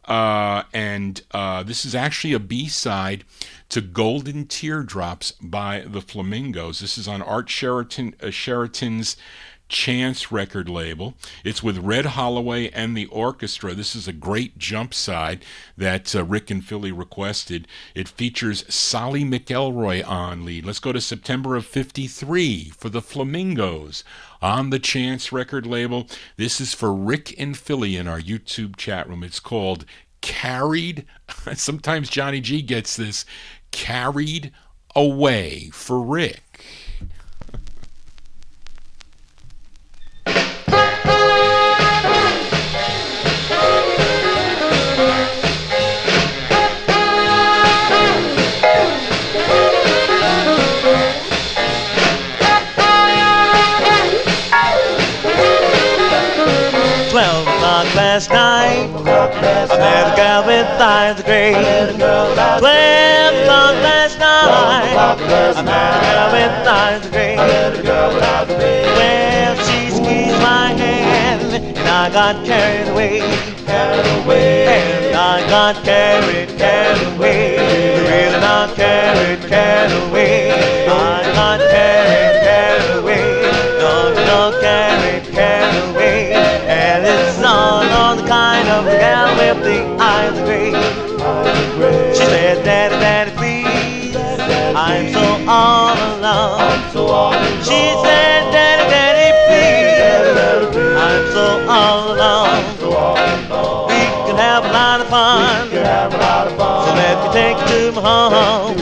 And this is actually a B-side to Golden Teardrops by the Flamingos. This is on Art Sheraton's Chance record label. It's with Red Holloway and the orchestra. This is a great jump side that Rick and Philly requested. It features Solly McElroy on lead. Let's go to September of 53 for the Flamingos on the Chance record label. This is for Rick and Philly in our YouTube chat room. It's called Carried. Sometimes Johnny G gets this. Carried Away for Rick. 12 o'clock last night, I met a girl with eyes of gray. 12 o'clock last night, I met a girl with eyes of gray. Well, she squeezed my hand, and I got carried away. And I got carried away. Really not carried away. I got carried away. No, carried away. And it's on the kind of the gal with the eyes of gray. She said, Daddy, Daddy, please, I'm so all alone. She said, Daddy, Daddy, please, I'm so all alone. We can have a lot of fun, so let me take you to my home.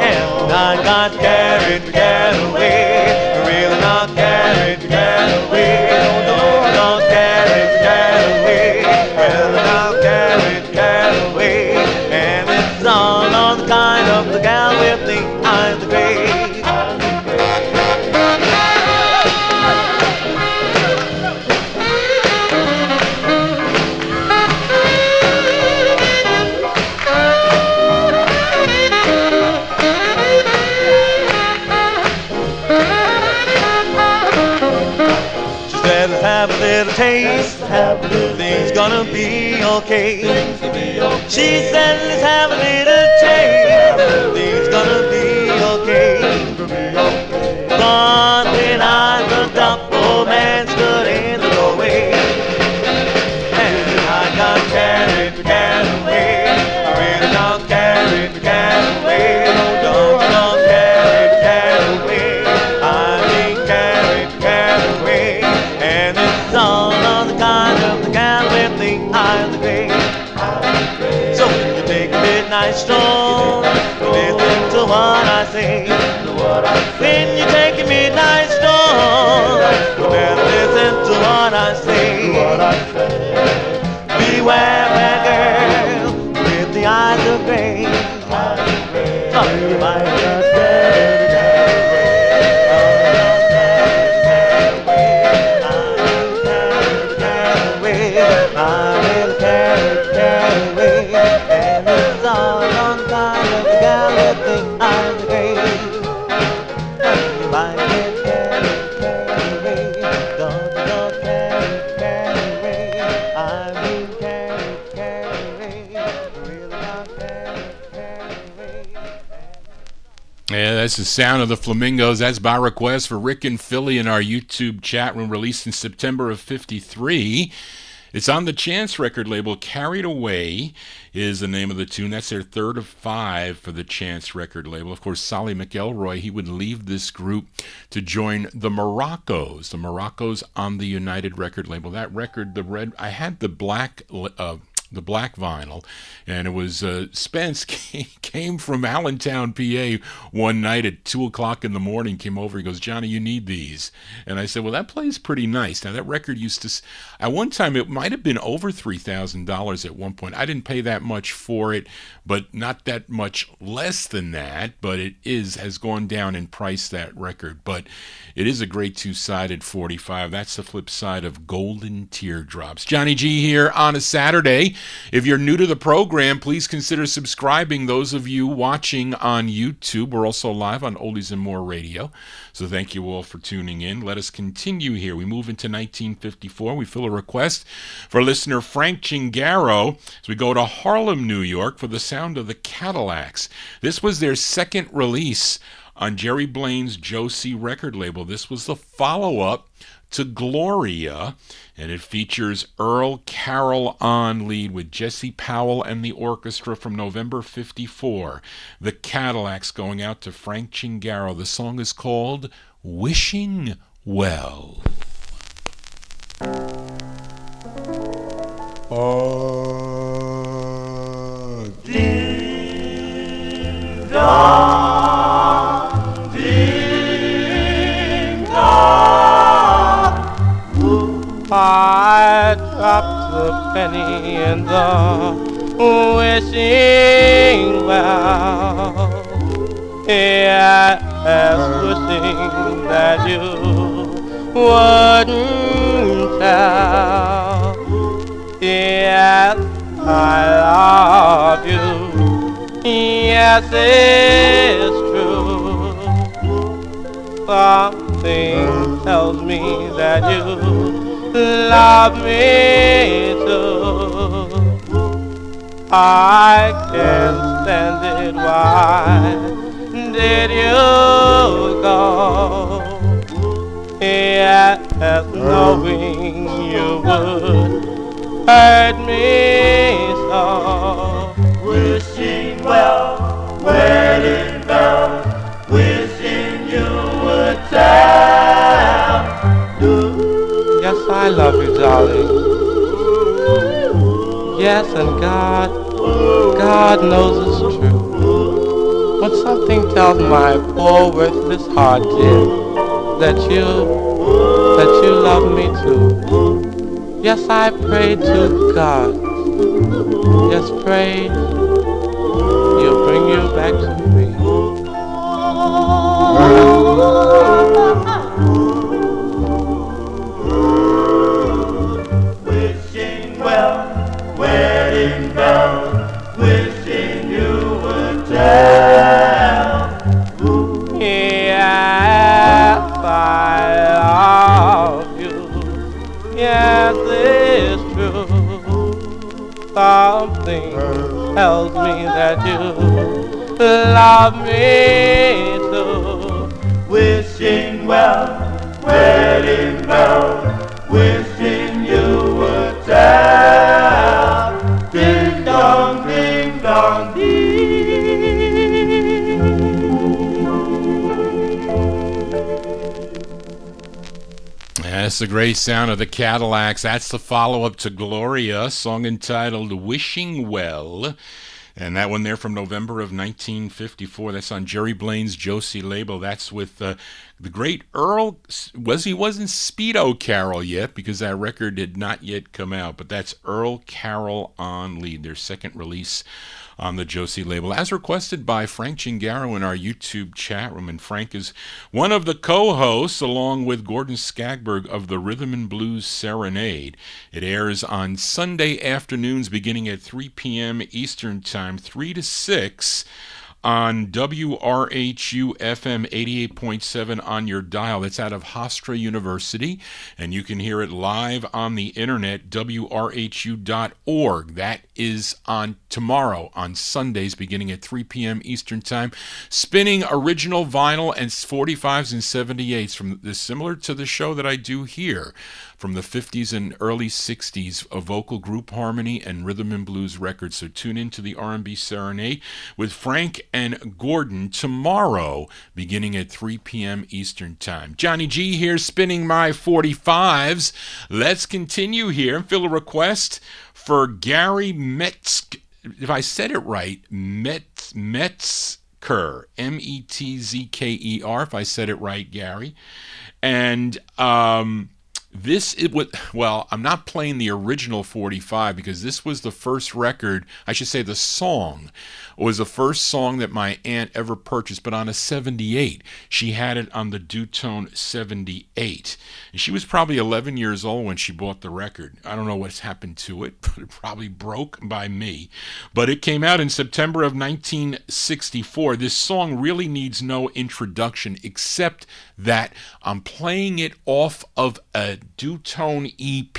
And I got carried away, really not carried away. No, carried away, really not carried away. And it's all on the kind of the gal with the eyes of gray. Have a little taste, things gonna be okay. She said, let's have a little taste, things gonna be okay. But when I looked up, old man stood in the doorway. And I got carried away, I really not carried away. Don't carried away, I mean carried away. And it's all on the kind of the gal with the eye of the gray. So when you take a midnight stroll, listen to what I say. When you take a midnight stroll, you better listen to what I say. Beware that girl with the eyes of gray. Oh, you might just get I will carry away, and it's all on the kind of the gal with the eyes of gray. You might get That's the sound of the Flamingos. That's by request for Rick and Philly in our YouTube chat room, released in September of '53. It's on the Chance record label. Carried Away is the name of the tune. That's their third of 5 for the Chance record label. Of course, Solly McElroy, he would leave this group to join the Moroccos. The Moroccos on the United record label. That record, the red, I had the black vinyl, and it was Spence came from Allentown, PA one night at 2 o'clock in the morning, came over, he goes, Johnny, you need these. And I said, well, that plays pretty nice. Now, that record used to, at one time, it might have been over $3,000 at one point. I didn't pay that much for it, but not that much less than that, but it has gone down in price, that record. But it is a great two-sided 45. That's the flip side of Golden Teardrops. Johnny G here on a Saturday. If you're new to the program, please consider subscribing. Those of you watching on YouTube, we're also live on Oldies and More Radio. So thank you all for tuning in. Let us continue here. We move into 1954. We fill a request for listener Frank Chingaro as we go to Harlem, New York for the sound of the Cadillacs. This was their second release on Jerry Blaine's Josie record label. This was the follow-up to Gloria, and it features Earl Carroll on lead with Jesse Powell and the orchestra from November '54. The Cadillacs going out to Frank Chingaro. The song is called Wishing Well. Oh, ding dong, ding dong. I dropped a penny in the wishing well. Yes, wishing that you wouldn't tell. Yes, I love you. Yes, it's true. Something tells me that you love me too. I can't stand it. Why did you go? Yes, knowing you would hurt me so. Wishing well, wedding bells, wishing you would tell. Yes, I love you, darling. Yes, and God knows it's true. But something tells my poor worthless heart, dear, that you love me too. Yes, I pray to God. Yes, pray He'll bring you back to me. Wishing well, wedding bells, wishing you would tell. Yes, I love you. Yes, it's true. Something tells me that you love me too. Wishing well, wedding bells, wishing you would tell. Ding dong, ding dong, ding. That's the great sound of the Cadillacs. That's the follow-up to Gloria, song entitled Wishing Well. And that one there from November of 1954. That's on Jerry Blaine's Josie label. That's with the great Earl. He wasn't Speedo Carroll yet because that record did not yet come out. But that's Earl Carroll on lead, their second release on the Josie label, as requested by Frank Chingaro in our YouTube chat room. And Frank is one of the co-hosts, along with Gordon Skagberg, of the Rhythm and Blues Serenade. It airs on Sunday afternoons beginning at 3 p.m. Eastern Time, 3 to 6, on WRHU FM 88.7 on your dial. That's out of Hofstra University, and you can hear it live on the internet, WRHU.org. That is on tomorrow, on Sundays, beginning at 3 p.m. Eastern Time, spinning original vinyl and 45's and 78's from this, similar to the show that I do here, from the 50's and early 60's, a vocal group harmony and rhythm and blues records. So tune into the R&B Serenade with Frank and Gordon tomorrow, beginning at 3 p.m. Eastern Time. Johnny G here, spinning my 45's. Let's continue here and fill a request for Gary Metzger. If I said it right, Metzger, Metzker, if I said it right, Gary. And I'm not playing the original 45 because this was the first record, I should say the song was the first song that my aunt ever purchased, but on a 78. She had it on the Dutone 78. And she was probably 11 years old when she bought the record. I don't know what's happened to it, but it probably broke by me. But it came out in September of 1964. This song really needs no introduction except that I'm playing it off of a Dutone EP.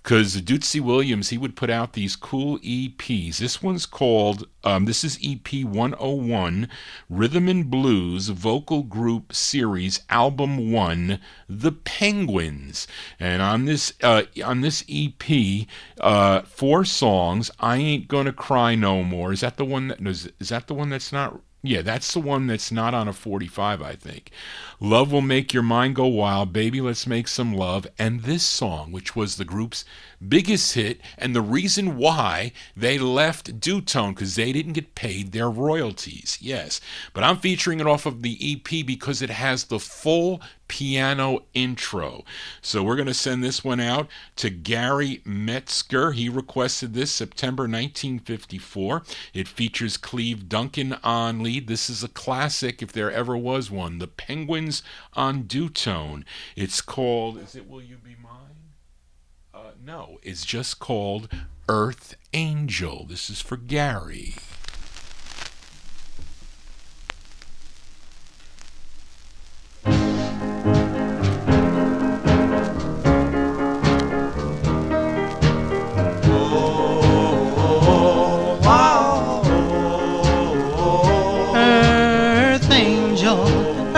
Because Dootsy Williams, he would put out these cool EPs. This one's called, this is EP 101, Rhythm and Blues Vocal Group Series, Album 1, The Penguins. And on this EP, 4 songs, I Ain't Gonna Cry No More. Is that the one that's not? Yeah, that's the one that's not on a 45, I think. Love Will Make Your Mind Go Wild, Baby Let's Make Some Love, and this song, which was the group's biggest hit and the reason why they left Dutone, because they didn't get paid their royalties. Yes, but I'm featuring it off of the EP because it has the full piano intro. So we're going to send this one out to Gary Metzger. He requested this September 1954. It features Cleve Duncan on lead. This is a classic if there ever was one. The Penguins on Dutone. It's called, is it Will You Be Mine? No, it's just called Earth Angel. This is for Gary.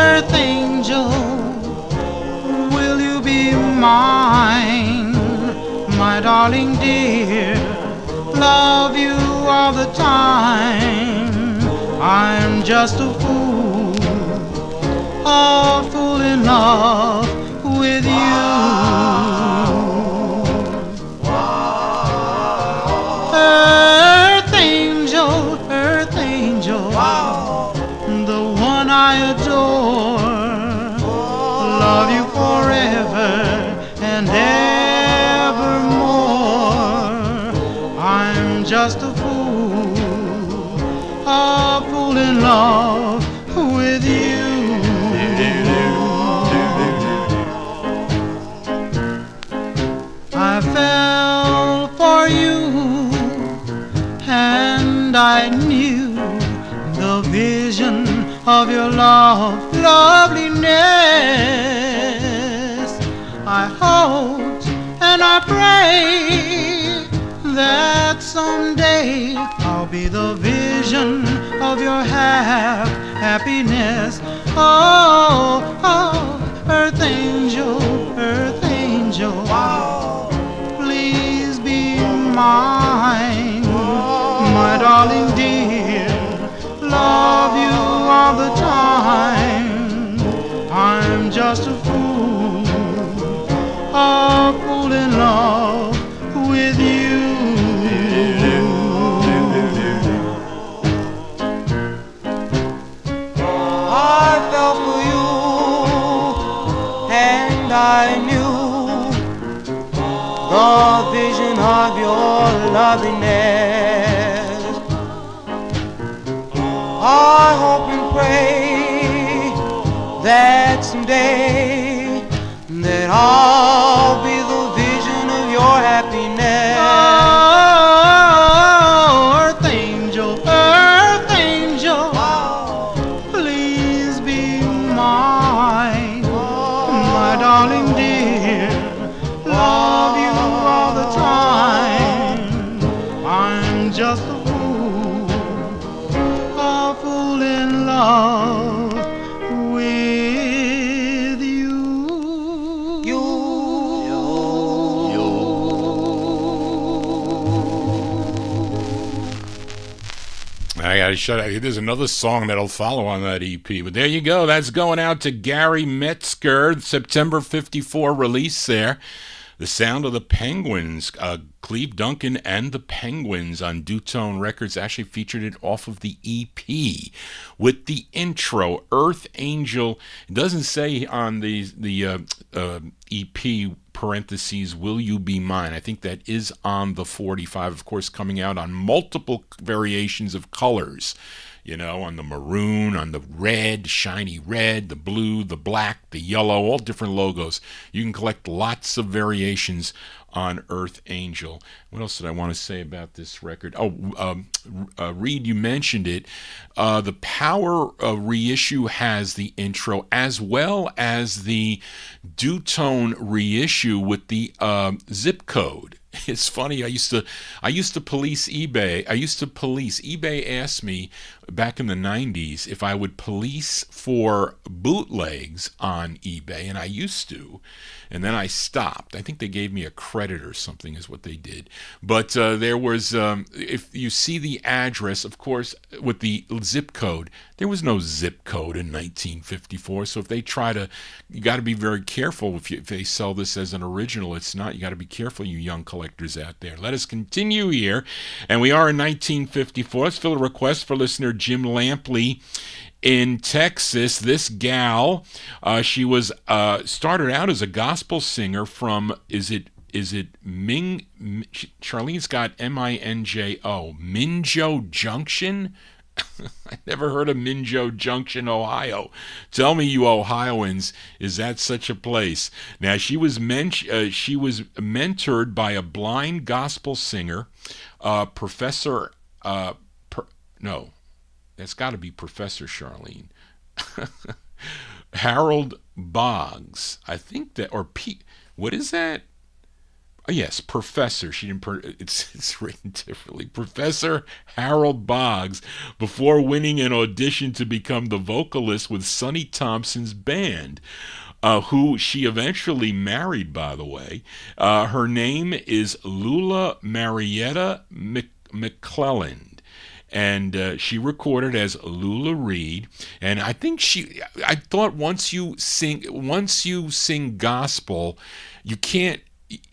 Earth angel, will you be mine, my darling dear, love you all the time. I'm just a fool in love with you. Earth angel, the one I adore, love you forever and evermore. I'm just a fool in love with you. I fell for you and I knew the vision of your loveliness. I hoped and I pray that someday I'll be the vision of your happiness. Oh, earth angel, please be mine, my darling dear, love you all the time. I'm just a fool in love with you. I fell for you and I knew the vision of your loveliness. I hope and pray that someday that I'll be the vision of your happiness. Oh, earth angel, dear, love you all the time. I'm just a fool in love with you. I gotta shut up. There's another song that'll follow on that EP, but there you go. That's going out to Gary Metzger, September '54 release there. The Sound of the Penguins, Cleve Duncan and the Penguins on Dutone Records actually featured it off of the EP with the intro, Earth Angel. It doesn't say on the EP parentheses, Will You Be Mine. I think that is on the 45, of course, coming out on multiple variations of colors. You know, on the maroon, on the red, shiny red, the blue, the black, the yellow, all different logos. You can collect lots of variations on Earth Angel. What else did I want to say about this record? Reed, you mentioned it. The Power reissue has the intro as well as the Dutone reissue with the zip code. It's funny. I used to police eBay. eBay asked me back in the 90s if I would police for bootlegs on eBay, and I used to, and then I stopped. I think they gave me a credit or something is what they did. But there was, if you see the address, of course, with the zip code, there was no zip code in 1954. So if they try to, you got to be very careful if they sell this as an original. It's not. You got to be careful, you young collectors out there. Let us continue here. And we are in 1954. Let's fill a request for listener Jim Lampley in Texas. This gal, she was started out as a gospel singer from, is it Ming? Charlene's got Minjo, Minjo Junction. I never heard of Minjo Junction, Ohio. Tell me, you Ohioans, is that such a place? Now, she was mentored by a blind gospel singer, Professor. No, that's got to be Professor Charlene. Harold Boggs, I think that, or Pete. What is that? Oh, yes, Professor. She didn't. It's written differently. Professor Harold Boggs, before winning an audition to become the vocalist with Sonny Thompson's band, who she eventually married, by the way. Her name is Lula Marietta McClelland. And she recorded as Lula Reed, and I thought once you sing gospel, you can't,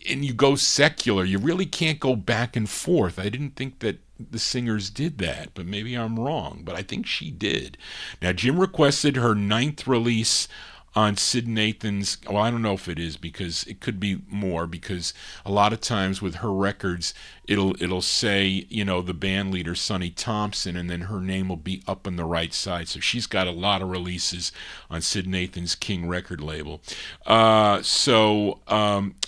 and you go secular, you really can't go back and forth. I didn't think that the singers did that, but maybe I'm wrong, but I think she did. Now, Jim requested her 9th release on Sid Nathan's, well, I don't know if it is, because it could be more, because a lot of times with her records, it'll say, you know, the band leader, Sonny Thompson, and then her name will be up on the right side. So she's got a lot of releases on Sid Nathan's King record label. So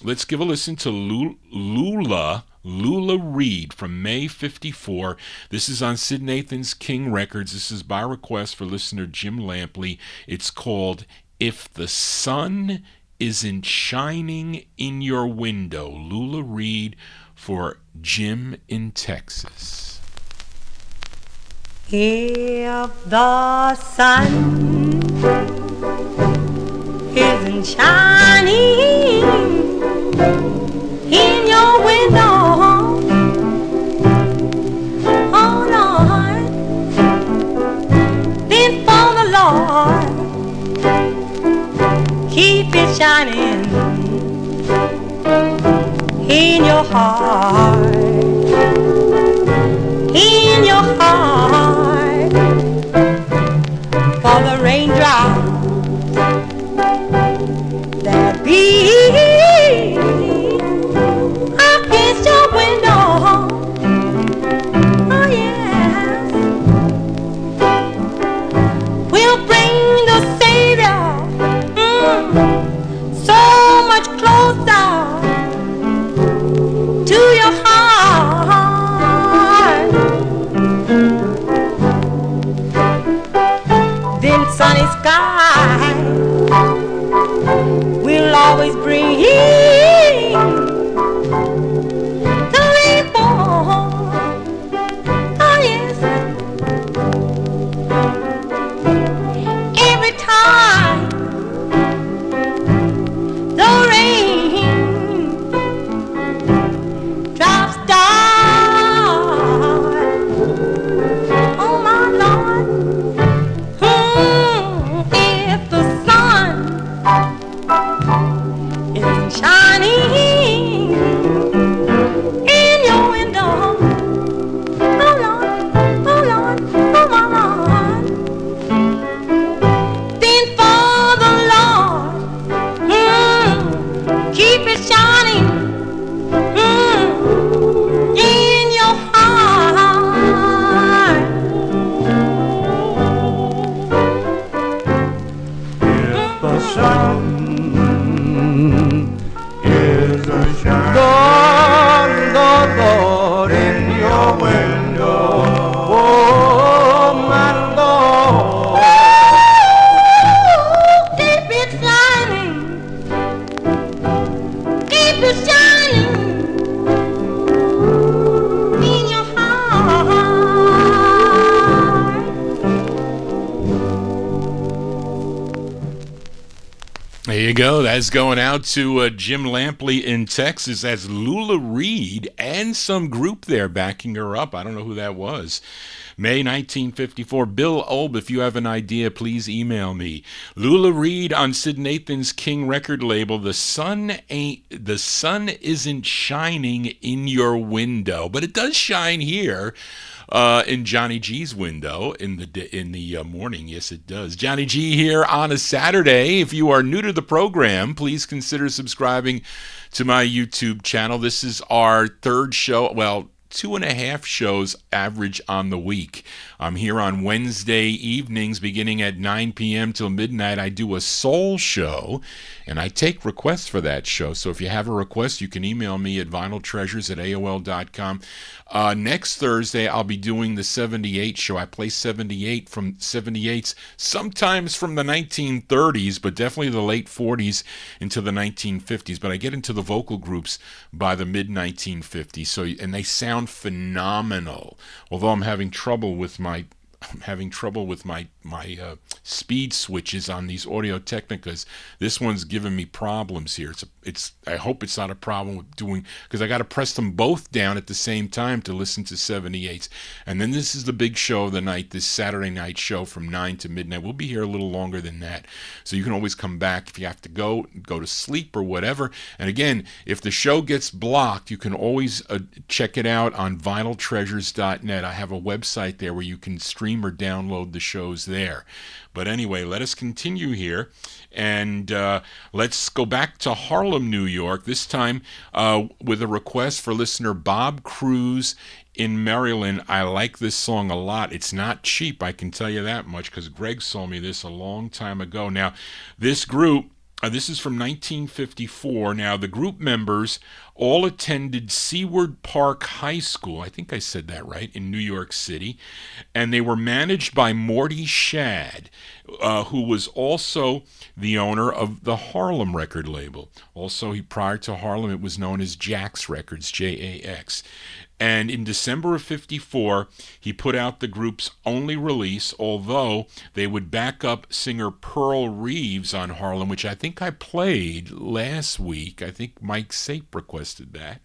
let's give a listen to Lula Reed from May 54. This is on Sid Nathan's King Records. This is by request for listener Jim Lampley. It's called If the Sun Isn't Shining in Your Window. Lula Reed for Jim in Texas. If the sun isn't shining in your window, oh Lord, then for the Lord, keep it shining in your heart, in your heart, for the raindrops that beat against your window, oh yes, will bring the Savior so much closer to your heart. Then sunny sky will always free to live for. Oh yes, every time the rain drops down, oh my Lord, if the sun isn't shining in your window, oh Lord, oh Lord, oh my Lord, then for the Lord, keep it shining in your heart. If the sun is a shining, Lord, in your window, oh my Lord. Keep it shining, keep it shining in your heart. There you go. That's going out to Jim Lampley in Texas. That's Lula Reed and some group there backing her up. I don't know who that was. May 1954. Bill Olb, if you have an idea, please email me. Lula Reed on Sid Nathan's King record label. The sun isn't shining in your window, but it does shine here. In Johnny G's window in the morning. Yes, it does. Johnny G here on a Saturday. If you are new to the program, please consider subscribing to my YouTube channel. This is our third show. Well, 2.5 shows average on the week. I'm here on Wednesday evenings beginning at 9 p.m. till midnight. I do a soul show, and I take requests for that show. So if you have a request, you can email me at vinyltreasures@aol.com. Next Thursday, I'll be doing the 78 show. I play 78s, sometimes from the 1930s, but definitely the late 40s into the 1950s. But I get into the vocal groups by the mid-1950s, and they sound phenomenal. Although I'm having trouble with my speed switches on these Audio Technicas. This one's giving me problems here. I hope it's not a problem with doing, because I got to press them both down at the same time to listen to 78s. And then this is the big show of the night, this Saturday night show from 9 to midnight. We'll be here a little longer than that. So you can always come back if you have to go to sleep or whatever. And again, if the show gets blocked, you can always check it out on vinyltreasures.net. I have a website there where you can stream or download the shows there. But anyway, let us continue here, and let's go back to Harlem, New York, this time with a request for listener Bob Cruz in Maryland. I like this song a lot. It's not cheap, I can tell you that much, because Greg sold me this a long time ago. Now, this group, this is from 1954. Now, the group members all attended Seward Park High School, I think I said that right, in New York City, and they were managed by Morty Shad, who was also the owner of the Harlem record label. Also, prior to Harlem, it was known as Jax Records, J-A-X. And in December of 54, he put out the group's only release, although they would back up singer Pearl Reeves on Harlem, which I think I played last week. I think Mike Sape requested that.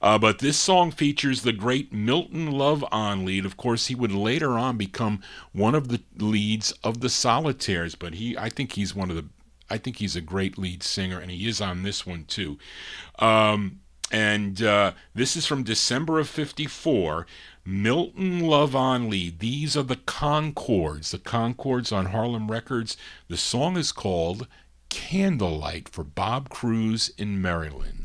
But this song features the great Milton Love on lead. Of course, he would later on become one of the leads of the Solitaires, but I think he's a great lead singer, and he is on this one too. And this is from December of 54. Milton Love on lead. These are the Concords on Harlem Records. The song is called Candlelight for Bob Cruz in Maryland.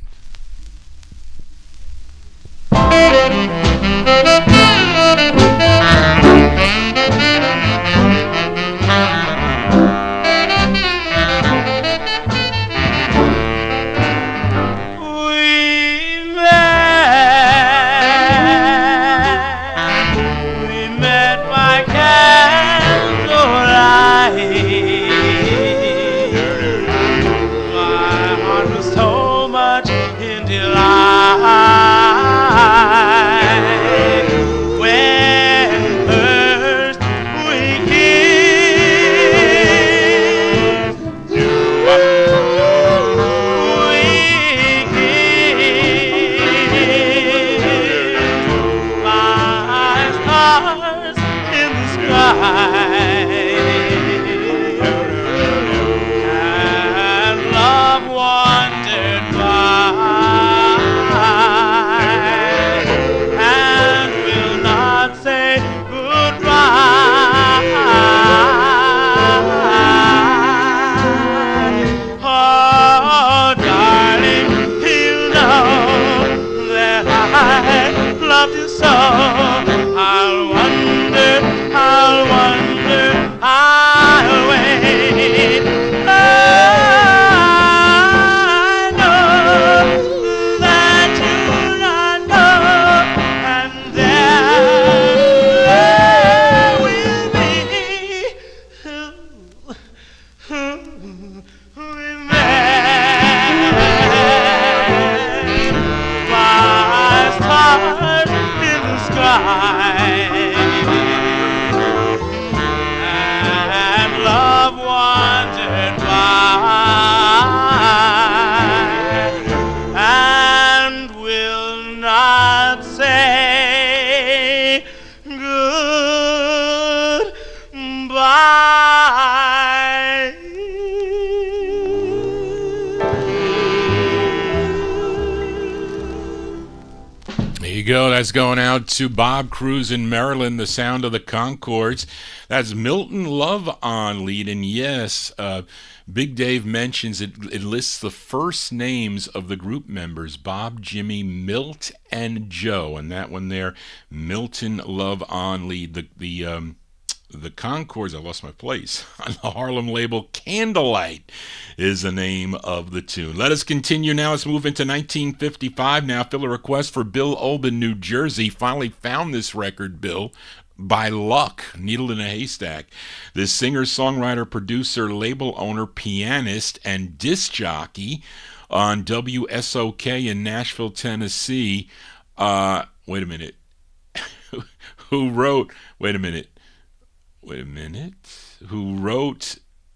My heart was so. I'll wonder, I'll wonder, I'll wait. I know that you'll not know, and there will be by stars in the sky, and love wondered why, and will not say goodbye. There you go. That's going out to Bob Cruz in Maryland, the sound of the Concords. That's Milton Love on lead. And yes, Big Dave mentions it lists the first names of the group members, Bob, Jimmy, Milt, and Joe. And that one there, Milton Love on lead. The Concords, I lost my place, on the Harlem label, Candlelight is the name of the tune. Let us continue now. Let's move into 1955 now. Fill a request for Bill Oben, New Jersey. Finally found this record, Bill, by luck, needle in a haystack. This singer, songwriter, producer, label owner, pianist, and disc jockey on WSOK in Nashville, Tennessee. Wait a minute. Who wrote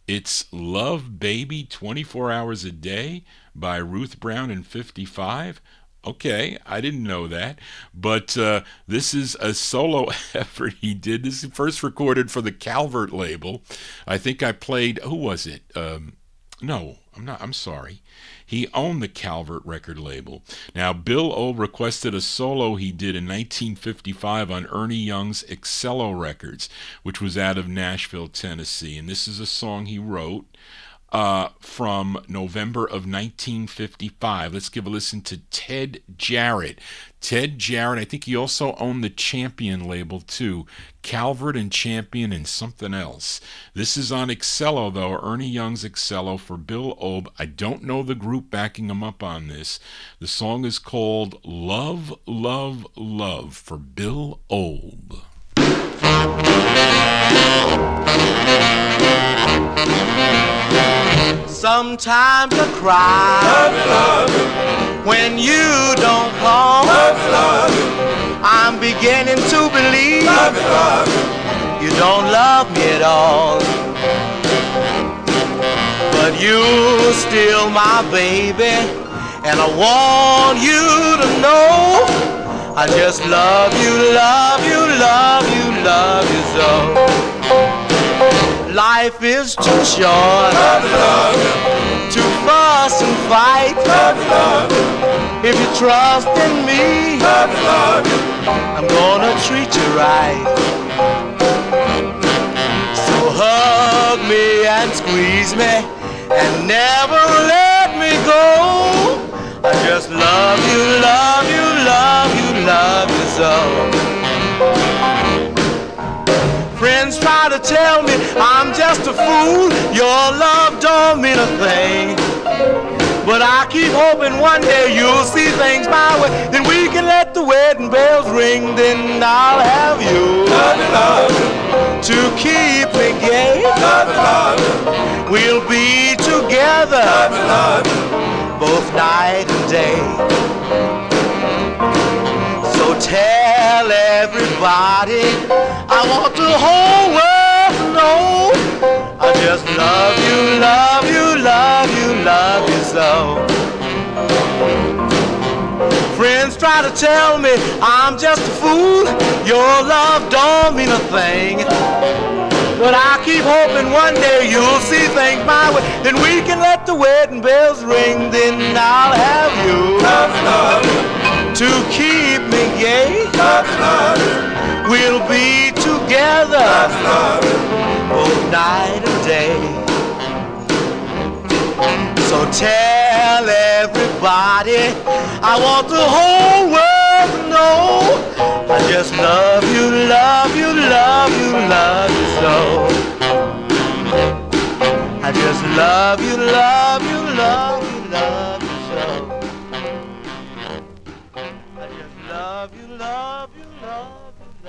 It's Love Baby 24 Hours a Day by Ruth Brown in 55? Okay, I didn't know that. But this is a solo effort he did. This is first recorded for the Calvert label. I think I played, who was it? No, I'm sorry. He owned the Calvert record label. Now, Bill O requested a solo he did in 1955 on Ernie Young's Excello Records, which was out of Nashville, Tennessee. And this is a song he wrote from November of 1955. Let's give a listen to Ted Jarrett. Ted Jarrett, I think he also owned the Champion label too. Calvert and Champion and something else. This is on Excello though, Ernie Young's Excello for Bill Obe. I don't know the group backing him up on this. The song is called Love, Love, Love for Bill Obe. Sometimes I cry when you don't call. I'm beginning to believe you don't love me at all. But you're still my baby, and I want you to know I just love you, love you, love you, love you so. Life is too short to fuss and fight. If you trust in me, I'm gonna treat you right. So hug me and squeeze me and never let me go. I just love you, love you, love you, love you so. Friends try to tell me I'm just a fool, your love don't mean a thing. But I keep hoping one day you'll see things my way. Then we can let the wedding bells ring. Then I'll have you to keep me gay. We'll be together both night and day. So tell everybody I want the whole world to know I just love you, love you, love you, love you so. Friends try to tell me I'm just a fool, your love don't mean a thing. But I keep hoping one day you'll see things my way. Then we can let the wedding bells ring. Then I'll have you to keep me gay. We'll be together both night and day. So tell everybody I want the whole world to know. I just love you, love you, love you, love you so. I just love you, love you, love you, love you so. I just love you, love you, love you, love you.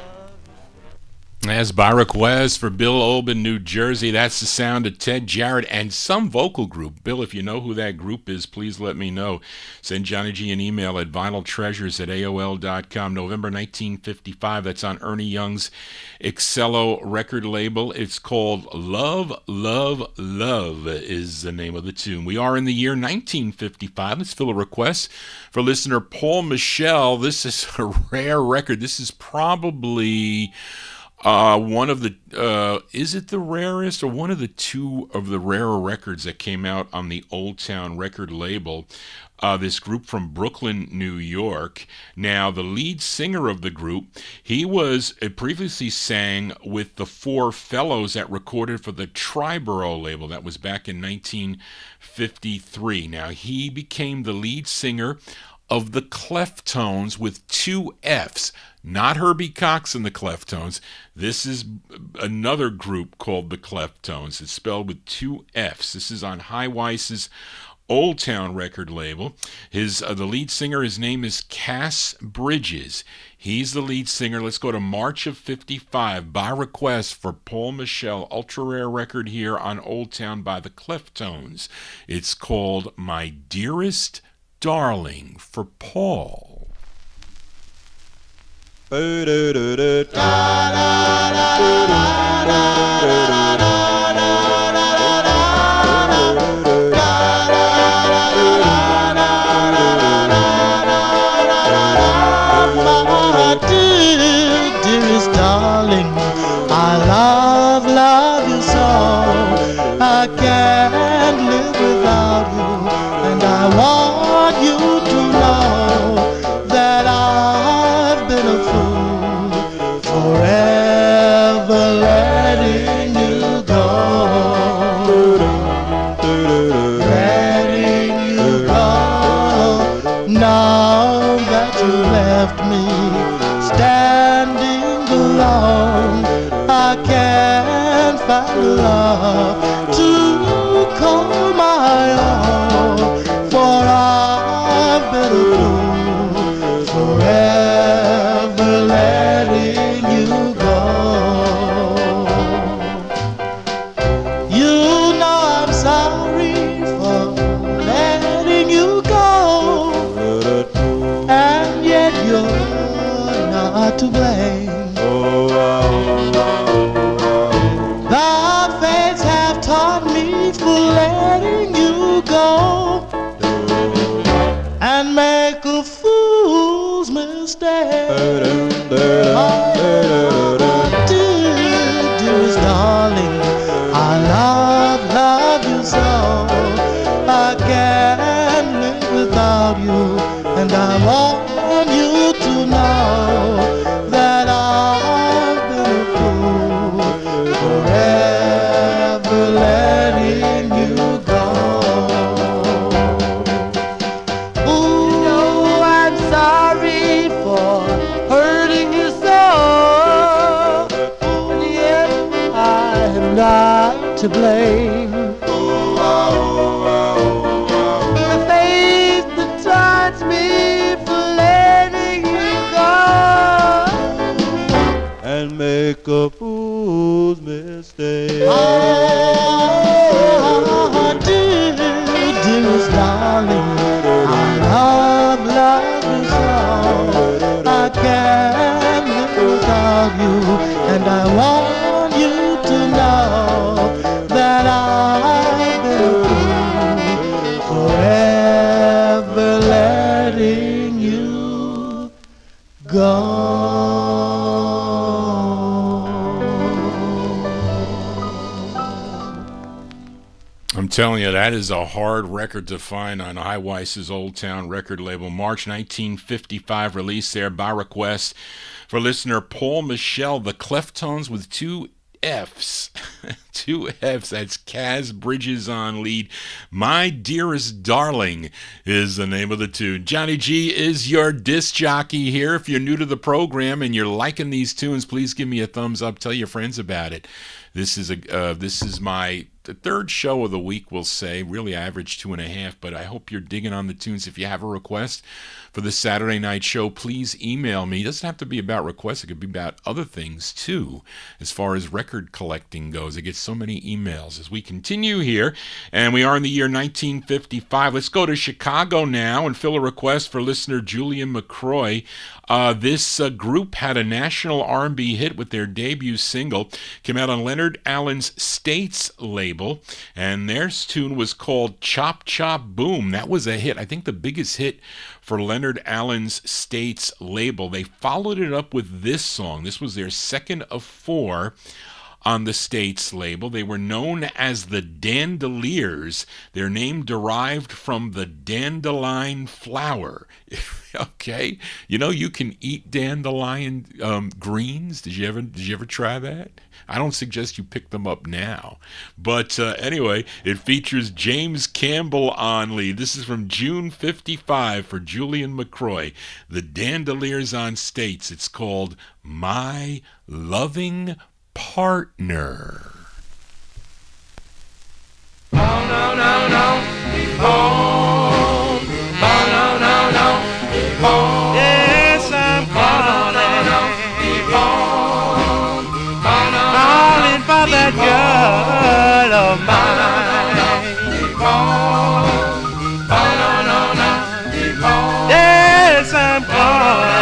As by request for Bill Olben, New Jersey, that's the sound of Ted Jarrett and some vocal group. Bill, if you know who that group is, please let me know. Send Johnny G an email at vinyltreasures@aol.com. November 1955, that's on Ernie Young's Excello record label. It's called Love, Love, Love is the name of the tune. We are in the year 1955. Let's fill a request for listener Paul Michel. This is a rare record. This is probably... one of the, is it the rarest or one of the two of the rarer records that came out on the Old Town record label? This group from Brooklyn, New York. Now, the lead singer of the group, he was previously sang with the Four Fellows that recorded for the Triborough label. That was back in 1953. Now, he became the lead singer of the Cleftones with two F's. Not Herbie Cox and the Cleftones. This is another group called the Cleftones. It's spelled with two F's. This is on High Weiss's Old Town record label. The lead singer, his name is Cass Bridges. He's the lead singer. Let's go to March of 55 by request for Paul Michel, ultra rare record here on Old Town by the Cleftones. It's called My Dearest Darling for Paul. Dearest darling, I love you so. I can't live without you, and I want you to know that I've been a fool, forever letting you go, letting you go. Now that you left me standing alone, I can't find love to call my own, for I've been a fool, forever letting you go. You know I'm sorry for letting you go, and yet you're not to blame. The fates have taught me for letting you go and make a fool's mistake. Oh, dearest darling, I love you so. I can't live without you, and I want you to know that I've been a fool, forever letting you go. Ooh, I'm sorry for hurting you so, and yet I'm not to blame. The faith that taught me for letting you go and make a fool's mistake. Oh, dearest darling, I love you so. I can't live without you, and I want you to know that I've been a fool, forever letting you go. I'm telling you, that is a hard record to find on High Weiss's Old Town record label. March 1955 release there by request for listener Paul Michel, the Cleftones with two F's. Two F's. That's Kaz Bridges on lead. My Dearest Darling is the name of the tune. Johnny G is your disc jockey here. If you're new to the program and you're liking these tunes, please give me a thumbs up. Tell your friends about it. This is my third show of the week, we'll say. Really, I average 2.5, but I hope you're digging on the tunes. If you have a request for the Saturday night show, please email me. It doesn't have to be about requests. It could be about other things, too, as far as record collecting goes. I get so many emails as we continue here, and we are in the year 1955. Let's go to Chicago now and fill a request for listener Julian McCroy. This group had a national R&B hit with their debut single. Came out on Leonard Allen's States label, and their tune was called Chop Chop Boom. That was a hit. I think the biggest hit for Leonard Allen's States label. They followed it up with this song. This was their second of 4 on the States label. They were known as the Dandeliers. Their name derived from the dandelion flower. Okay, you know you can eat dandelion greens. Did you ever try that? I don't suggest you pick them up now. But anyway, it features James Campbell on lead. This is from June 55 for Julian McCroy. The Dandeliers on States. It's called My Loving Partner. Oh, no, no, no, keep home. Oh, no, no, no, keep home. Yes, I'm calling. Keep home. Oh, no, Calling for that girl of mine. keep home. Oh, no, no, no, keep home. Yes, I'm calling.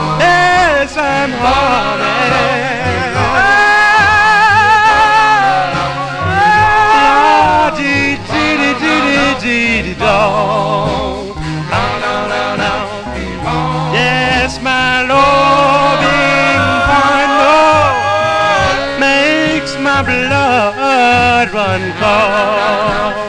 Yes, I'm horny. Yes, my loving partner makes my blood run cold.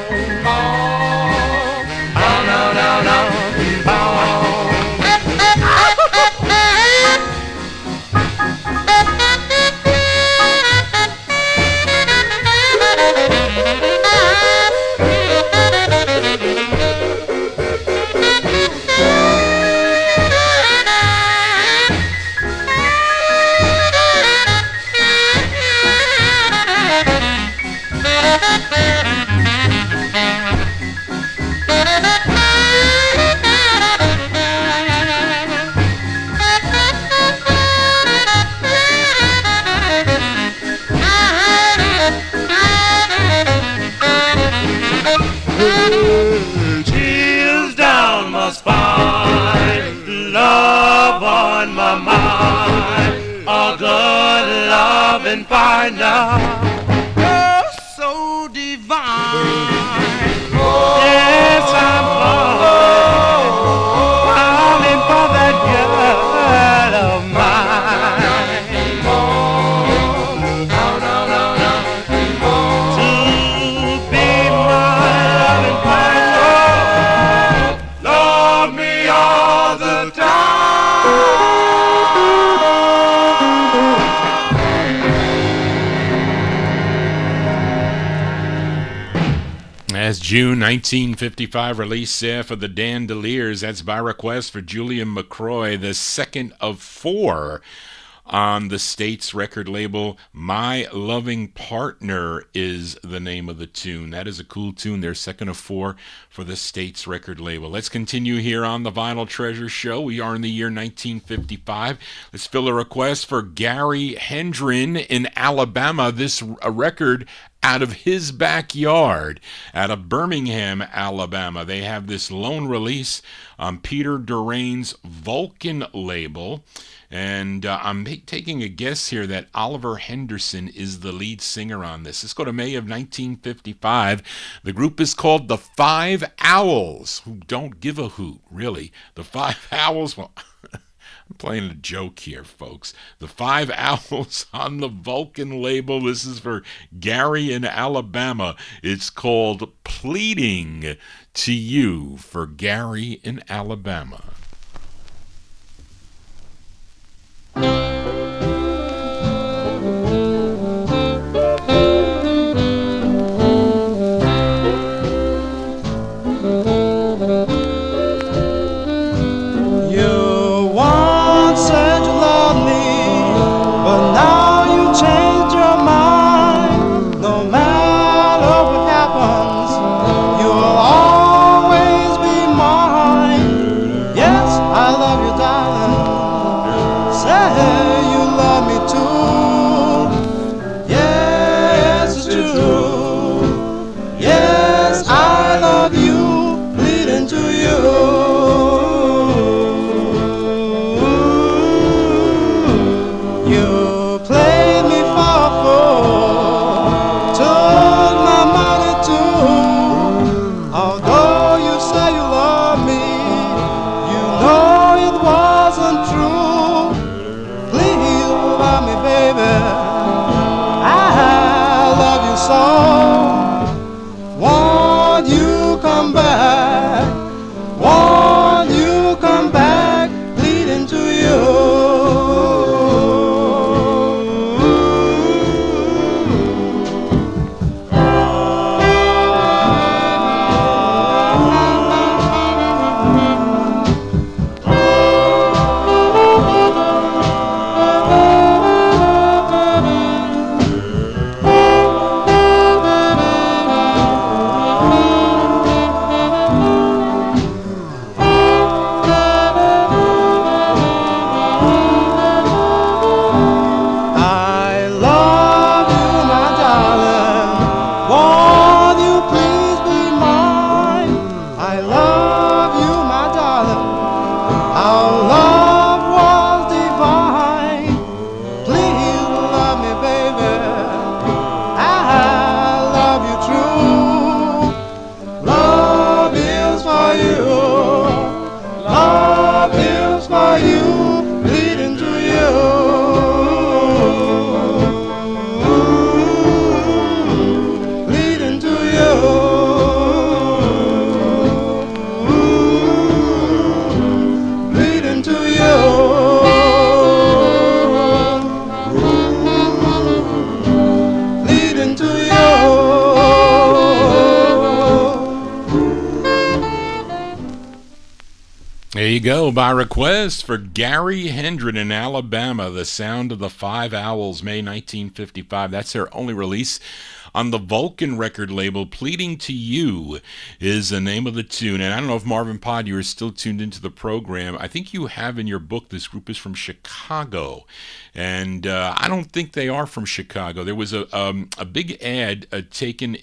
Chills down my spine, love on my mind, a good loving partner, oh so divine. Yes, I'm falling for that girl of mine. To be my loving partner, love me all the time. As June 1955 release for the Dandeliers, that's by request for Julian McCroy, the second of 4 on the States record label. My Loving Partner is the name of the tune. That is a cool tune. They're second of 4 for the States record label. Let's continue here on the Vinyl Treasure Show. We are in the year 1955. Let's fill a request for Gary Hendren in Alabama. This record out of his backyard, out of Birmingham, Alabama. They have this lone release on Peter Durain's Vulcan label. And I'm taking a guess here that Oliver Henderson is the lead singer on this. Let's go to May of 1955. The group is called the Five Owls, who don't give a hoot, really. The Five Owls, well, I'm playing a joke here, folks. The Five Owls on the Vulcan label. This is for Gary in Alabama. It's called Pleading to You for Gary in Alabama. There you go, by request for Gary Hendren in Alabama, The Sound of the Five Owls, May 1955. That's their only release on the Vulcan record label. Pleading to You is the name of the tune. And I don't know if Marvin Pod, you are still tuned into the program. I think you have in your book, this group is from Chicago. And I don't think they are from Chicago. There was a big ad taken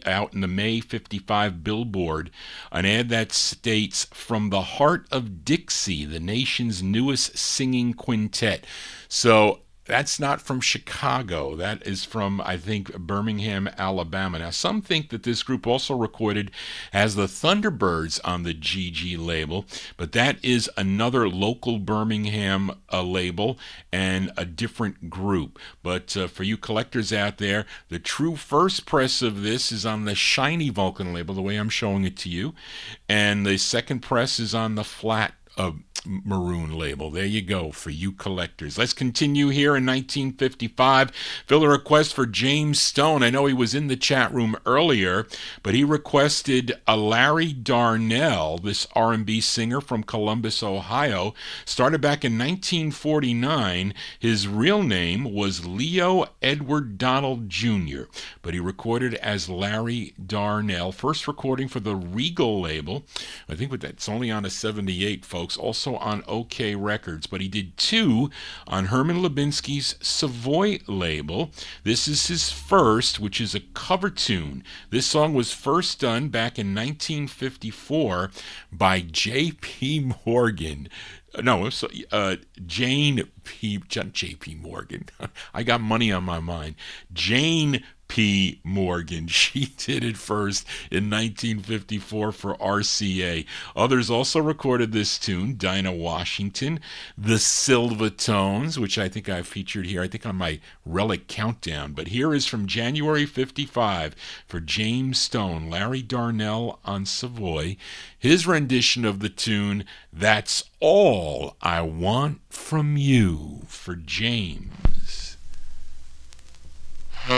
out in the May 55 Billboard, an ad that states, "From the Heart of Dixie, the nation's newest singing quintet." So that's not from Chicago. That is from, I think, Birmingham, Alabama. Now, some think that this group also recorded as the Thunderbirds on the GG label, but that is another local Birmingham label and a different group. But for you collectors out there, the true first press of this is on the shiny Vulcan label, the way I'm showing it to you, and the second press is on the flat maroon label. There you go, for you collectors. Let's continue here in 1955. Fill a request for James Stone. I know he was in the chat room earlier, but he requested a Larry Darnell, this R&B singer from Columbus, Ohio. Started back in 1949. His real name was Leo Edward Donald Jr., but he recorded as Larry Darnell. First recording for the Regal label. I think that's only on a 78, folks. Also also on OK Records, but he did 2 on Herman Lubinsky's Savoy label. This is his first, which is a cover tune. This song was first done back in 1954 by J.P. Morgan. No, J.P. Morgan. I got money on my mind. Jane P. Morgan. She did it first in 1954 for RCA. Others also recorded this tune. Dinah Washington, the Silvertones, which I think I featured here, I think on my Relic Countdown. But here is from January 55 for James Stone, Larry Darnell on Savoy, his rendition of the tune, That's All I Want From You, for James. A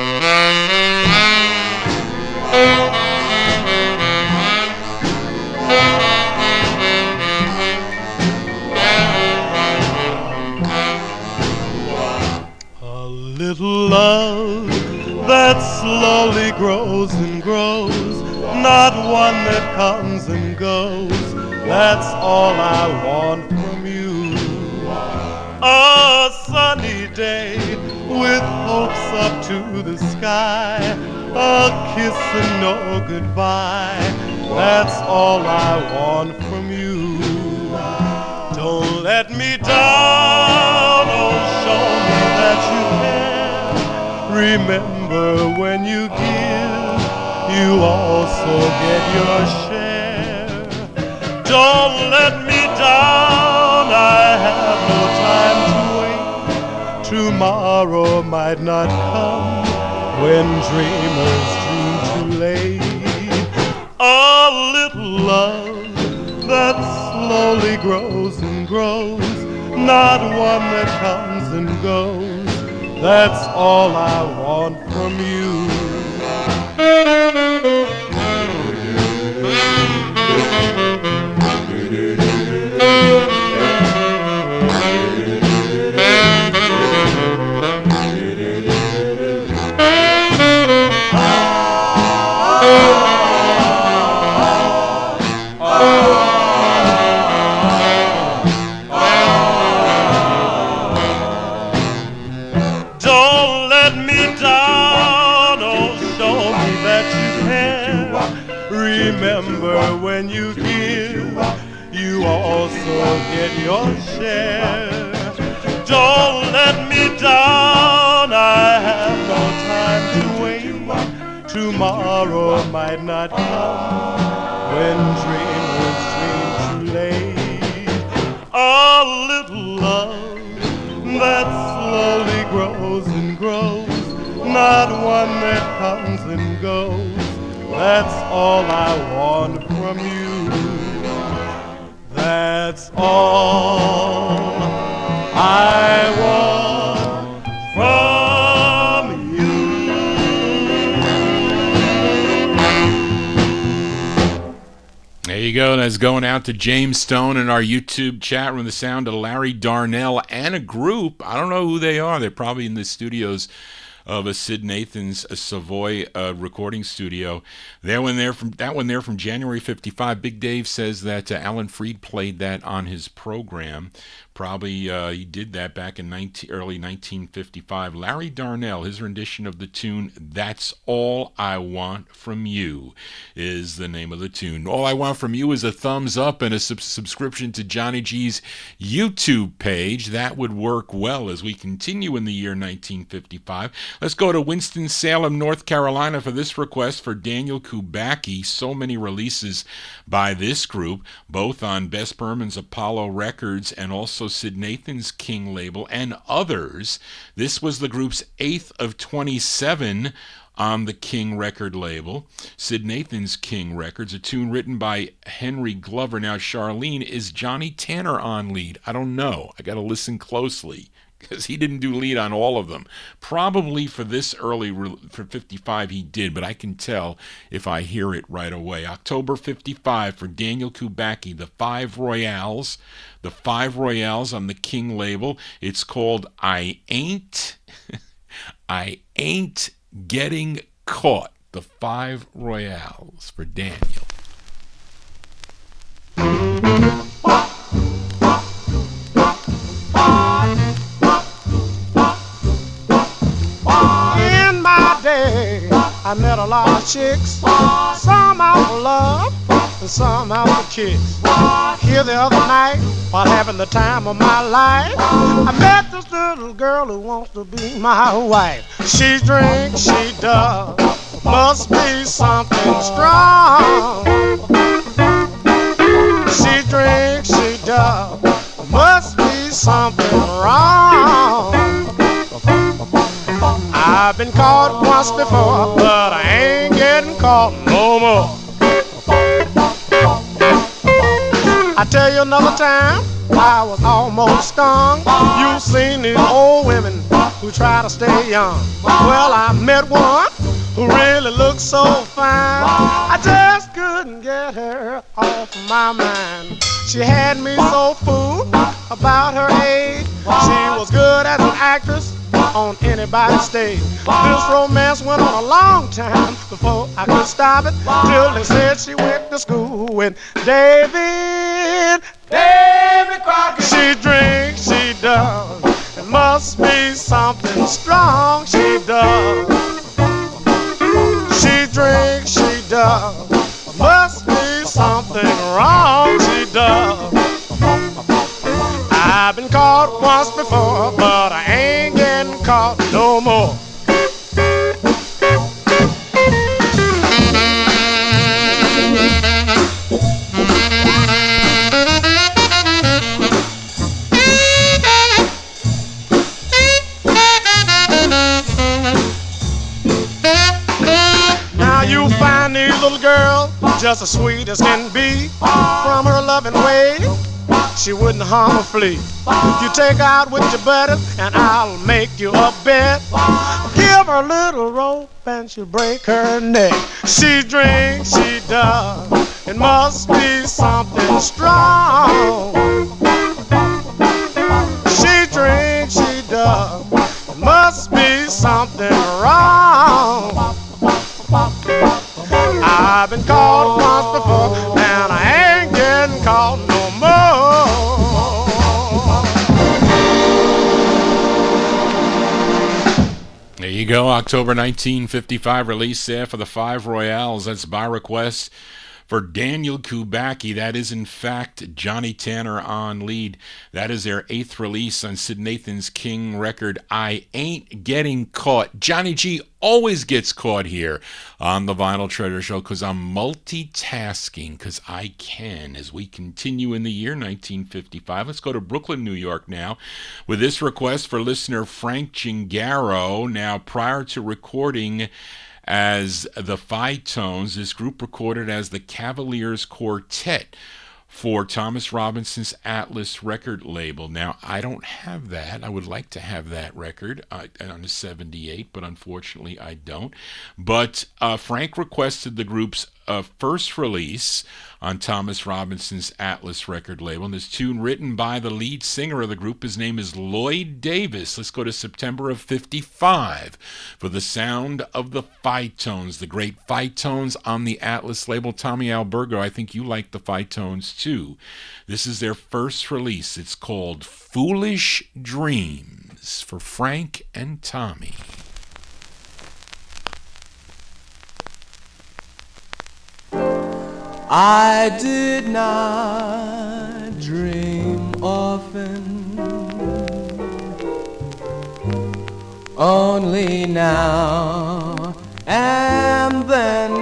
little love that slowly grows and grows, not one that comes and goes. That's all I want from you. A sunny day with hopes up to the sky, a kiss and no goodbye. That's all I want from you. Don't let me down, oh, show me that you care. Remember, when you give, you also get your share. Don't let me down, I have no time to wait. Tomorrow might not come when dreamers dream too late. A little love that slowly grows and grows, not one that comes and goes. That's all I want from you. Remember, when you give, you also get your share. Don't let me down, I have no time to wait. Tomorrow might not come when dreamers dream too late. A little love that slowly grows and grows, not one that comes and goes. That's all I want from you. That's all I want from you. There you go. That's going out to James Stone in our YouTube chat room. The sound of Larry Darnell and a group. I don't know who they are. They're probably in the studios of a Sid Nathan's Savoy recording studio. That one there from January 55. Big Dave says that Alan Freed played that on his program. Probably he did that back in early 1955. Larry Darnell, his rendition of the tune That's All I Want From You is the name of the tune. All I Want From You is a thumbs up and a subscription to Johnny G's YouTube page. That would work well as we continue in the year 1955. Let's go to Winston-Salem, North Carolina for this request for Daniel Kubacki. So many releases by this group, both on Bess Berman's Apollo Records and also Sid Nathan's King label and others. This was the group's 8th of 27 on the King record label. Sid Nathan's King Records, a tune written by Henry Glover. Now, Charlene, is Johnny Tanner on lead? I don't know. I got to listen closely, because he didn't do lead on all of them. Probably for this early, for 55, he did, but I can tell if I hear it right away. October 55 for Daniel Kubacki, the Five Royales on the King label. It's called I Ain't Getting Caught. The Five Royales for Daniel. way. I met a lot of chicks, some out for love and some out for kicks. Here the other night, while having the time of my life, I met this little girl who wants to be my wife. She drinks, she does, must be something strong. She drinks, she does, must be something wrong. I've been caught once before, but I ain't getting caught no more. I tell you another time, I was almost stung. You've seen these old women who try to stay young. Well, I met one who really looked so fine. I just couldn't get her off my mind. She had me so fooled about her age. She was good as an actress on anybody's stage. This romance went on a long time before I could stop it, till they said she went to school with David Crockett. She drinks, she does, it must be something strong. She does. She drinks, she does, must be something wrong. She does. I've been caught once before, but I ain't getting caught no more. Now you find these little girls just as sweet as can be. From her loving ways, she wouldn't harm or flee. You take her out with your buddy, and I'll make you a bet. Give her a little rope, and she'll break her neck. She drinks, she does, it must be something strong. She drinks, she does, it must be something wrong. I've been caught once before, and I ain't getting caught no more. There you go, October 1955 release there for the Five Royales. That's by request for Daniel Kubacki. That is, in fact, Johnny Tanner on lead. That is their 8th release on Sid Nathan's King record, I Ain't Getting Caught. Johnny G always gets caught here on the Vinyl Treasure Show because I'm multitasking, because I can, as we continue in the year 1955. Let's go to Brooklyn, New York now with this request for listener Frank Gingaro. Now, prior to recording as the Cleftones, this group recorded as the Cavaliers Quartet for Thomas Robinson's Atlas record label. Now, I don't have that. I would like to have that record on a 78, but unfortunately I don't. But Frank requested the group's first release on Thomas Robinson's Atlas record label. And this tune written by the lead singer of the group. His name is Lloyd Davis. Let's go to September of 55 for the sound of the Cleftones, the great Cleftones on the Atlas label. Tommy Albergo, I think you like the Cleftones too. This is their first release. It's called Foolish Dreams for Frank and Tommy. I did not dream often, only now and then,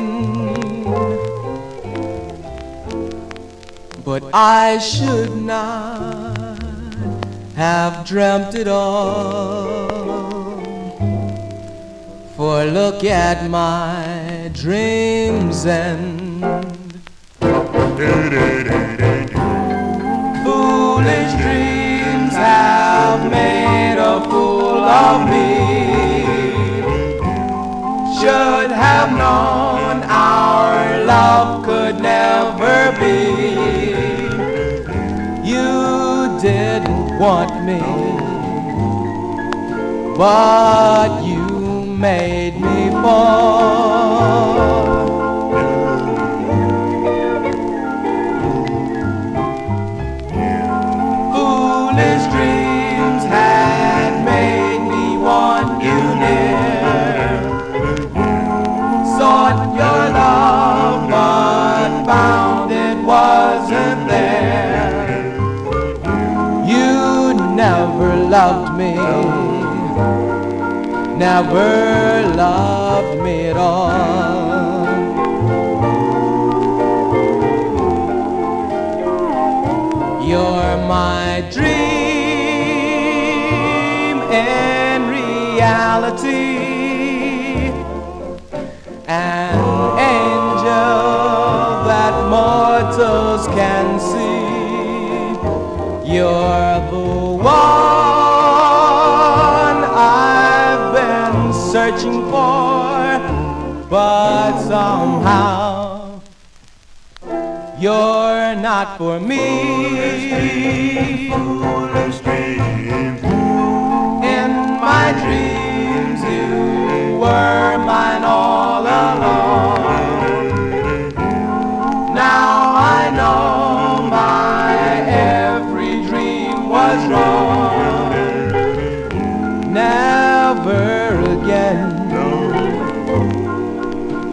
but I should not have dreamt it all, for look at my dreams and foolish dreams have made a fool of me. Should have known our love could never be. You didn't want me, but you made me fall. Foolish dreams had made me want you near. never loved me at all. You're my dream and reality, an angel that mortals can see. You're the one I've been searching for, but somehow you're not for me. In my dreams you were mine all along. Now I know my every dream was wrong. Never again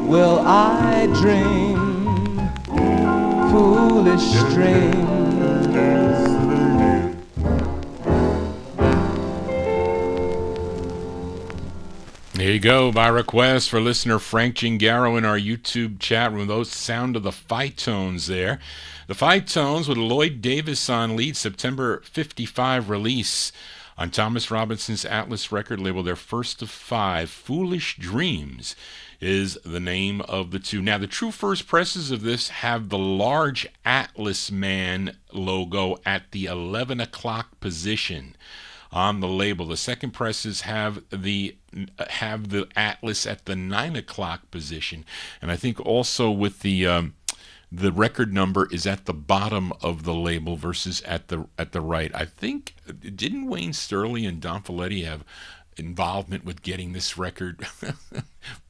will I dream foolish dreams. There you go, by request for listener Frank Gingaro in our YouTube chat room. Those sound of the Fietones there. The Fietones with Lloyd Davis on lead, September 55 release on Thomas Robinson's Atlas record label, their first of 5. Foolish Dreams is the name of the two. Now, the true first presses of this have the large Atlas Man logo at the 11 o'clock position on the label. The second presses have the Atlas at the 9 o'clock position, and I think also with the record number is at the bottom of the label versus at the right. I think, didn't Wayne Sterling and Don Folletti have involvement with getting this record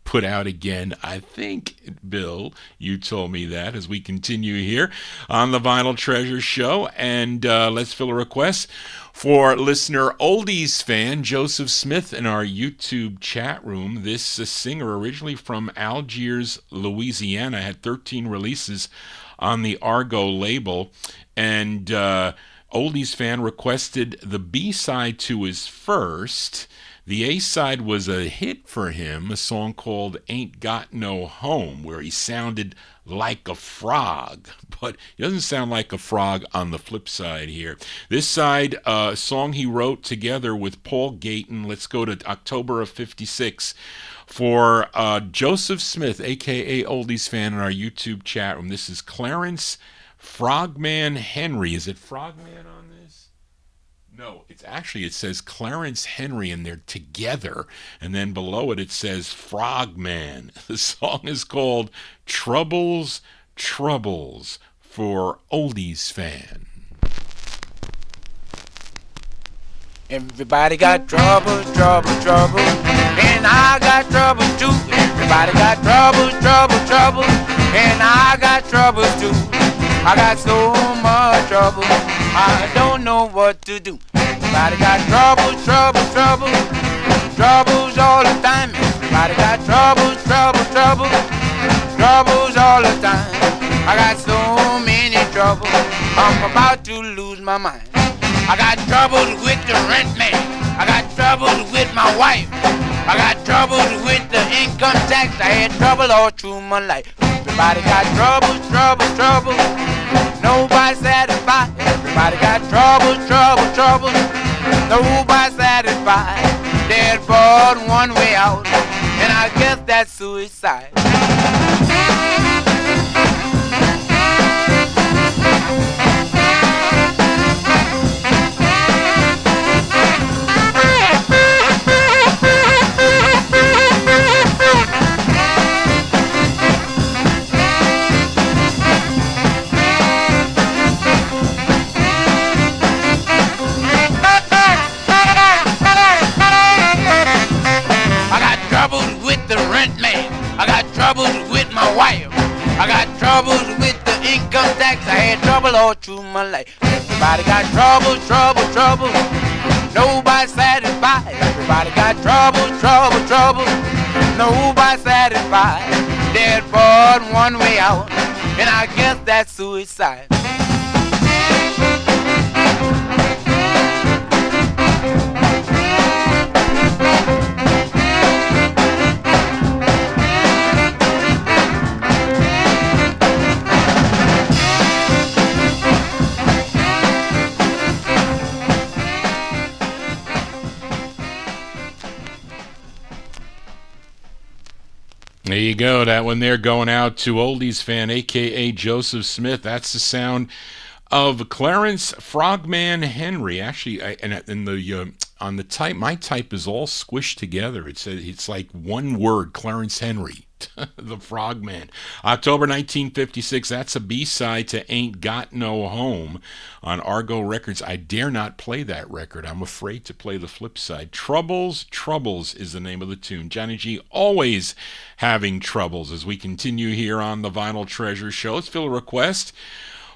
put out again? I think, Bill, you told me that as we continue here on the Vinyl Treasure Show. And let's fill a request for listener Oldies fan Joseph Smith in our YouTube chat room. This singer, originally from Algiers, Louisiana, had 13 releases on the Argo label, and Oldies fan requested the B-side to his first. The A-side was a hit for him, a song called Ain't Got No Home, where he sounded like a frog, but he doesn't sound like a frog on the flip side here. This side, a song he wrote together with Paul Gayton. Let's go to October of 56 for Joseph Smith, a.k.a. Oldies fan, in our YouTube chat room. This is Clarence Frogman Henry. Is it Frogman on this? No, it says Clarence Henry, and they're together. And then below it says Frogman. The song is called Troubles, Troubles for Oldies fan. Everybody got troubles, trouble, trouble, and I got troubles too. Everybody got troubles, trouble, trouble, and I got troubles too. I got so much trouble, I don't know what to do. Everybody got troubles, trouble, trouble, troubles all the time. Everybody got troubles, trouble, trouble, troubles all the time. I got so many troubles, I'm about to lose my mind. I got troubles with the rent man, I got troubles with my wife, I got troubles with the income tax, I had trouble all through my life. Everybody got troubles, trouble, trouble, nobody satisfied. Everybody got troubles, trouble, trouble, nobody satisfied. There's but one way out, and I guess that's suicide. I got troubles with my wife, I got troubles with the income tax, I had trouble all through my life. Everybody got trouble, trouble, trouble, nobody satisfied. Everybody got trouble, trouble, trouble, nobody satisfied. There's but one way out, and I guess that's suicide. There you go. That one there going out to Oldies fan, a.k.a. Joseph Smith. That's the sound of Clarence Frogman Henry. Actually, on the type, my type is all squished together. It's like one word, Clarence Henry, the Frogman. October 1956. That's a B-side to "Ain't Got No Home" on Argo Records. I dare not play that record. I'm afraid to play the flip side. Troubles is the name of the tune. Johnny G always having troubles as we continue here on the Vinyl Treasure Show. Let's fill a request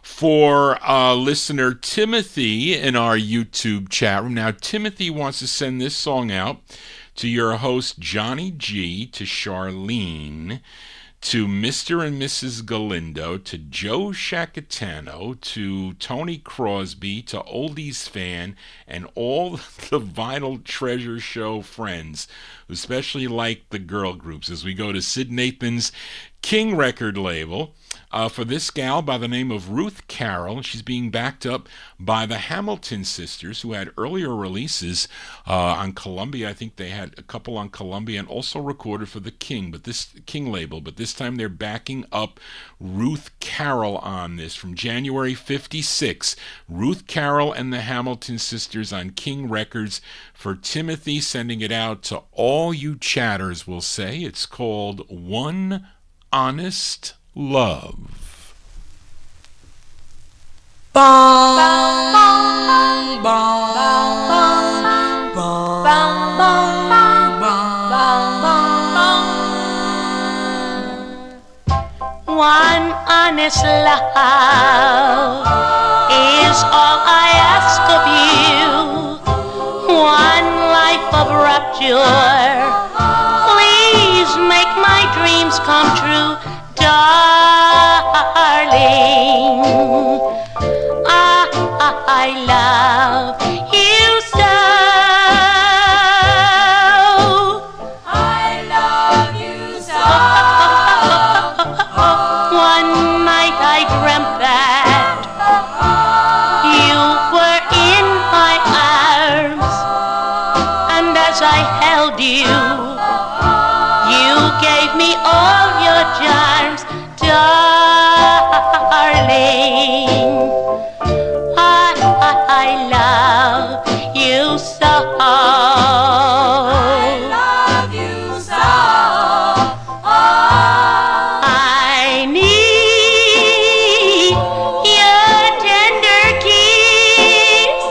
for listener Timothy in our YouTube chat room. Now, Timothy wants to send this song out to your host, Johnny G, to Charlene, to Mr. and Mrs. Galindo, to Joe Shacatano, to Tony Crosby, to Oldies Fan, and all the Vinyl Treasure Show friends, especially like the girl groups, as we go to Sid Nathan's King record label. For this gal by the name of Ruth Carol. She's being backed up by the Hamilton sisters, who had earlier releases on Columbia. I think they had a couple on Columbia and also recorded for the King label. But this time they're backing up Ruth Carol on this from January 56. Ruth Carol and the Hamilton sisters on King Records. For Timothy, sending it out to all you chatters, will say. It's called One Honest Love. Bong, bong, bong, bong, bong. One honest love is all I ask of you. One life of rapture. Please make my dreams come true. Darling, I love you so. I love you so. One night I dreamt that you were in my arms, and as I held you, you gave me all your charms. Darling, I love you so. I love you so. I need your tender kiss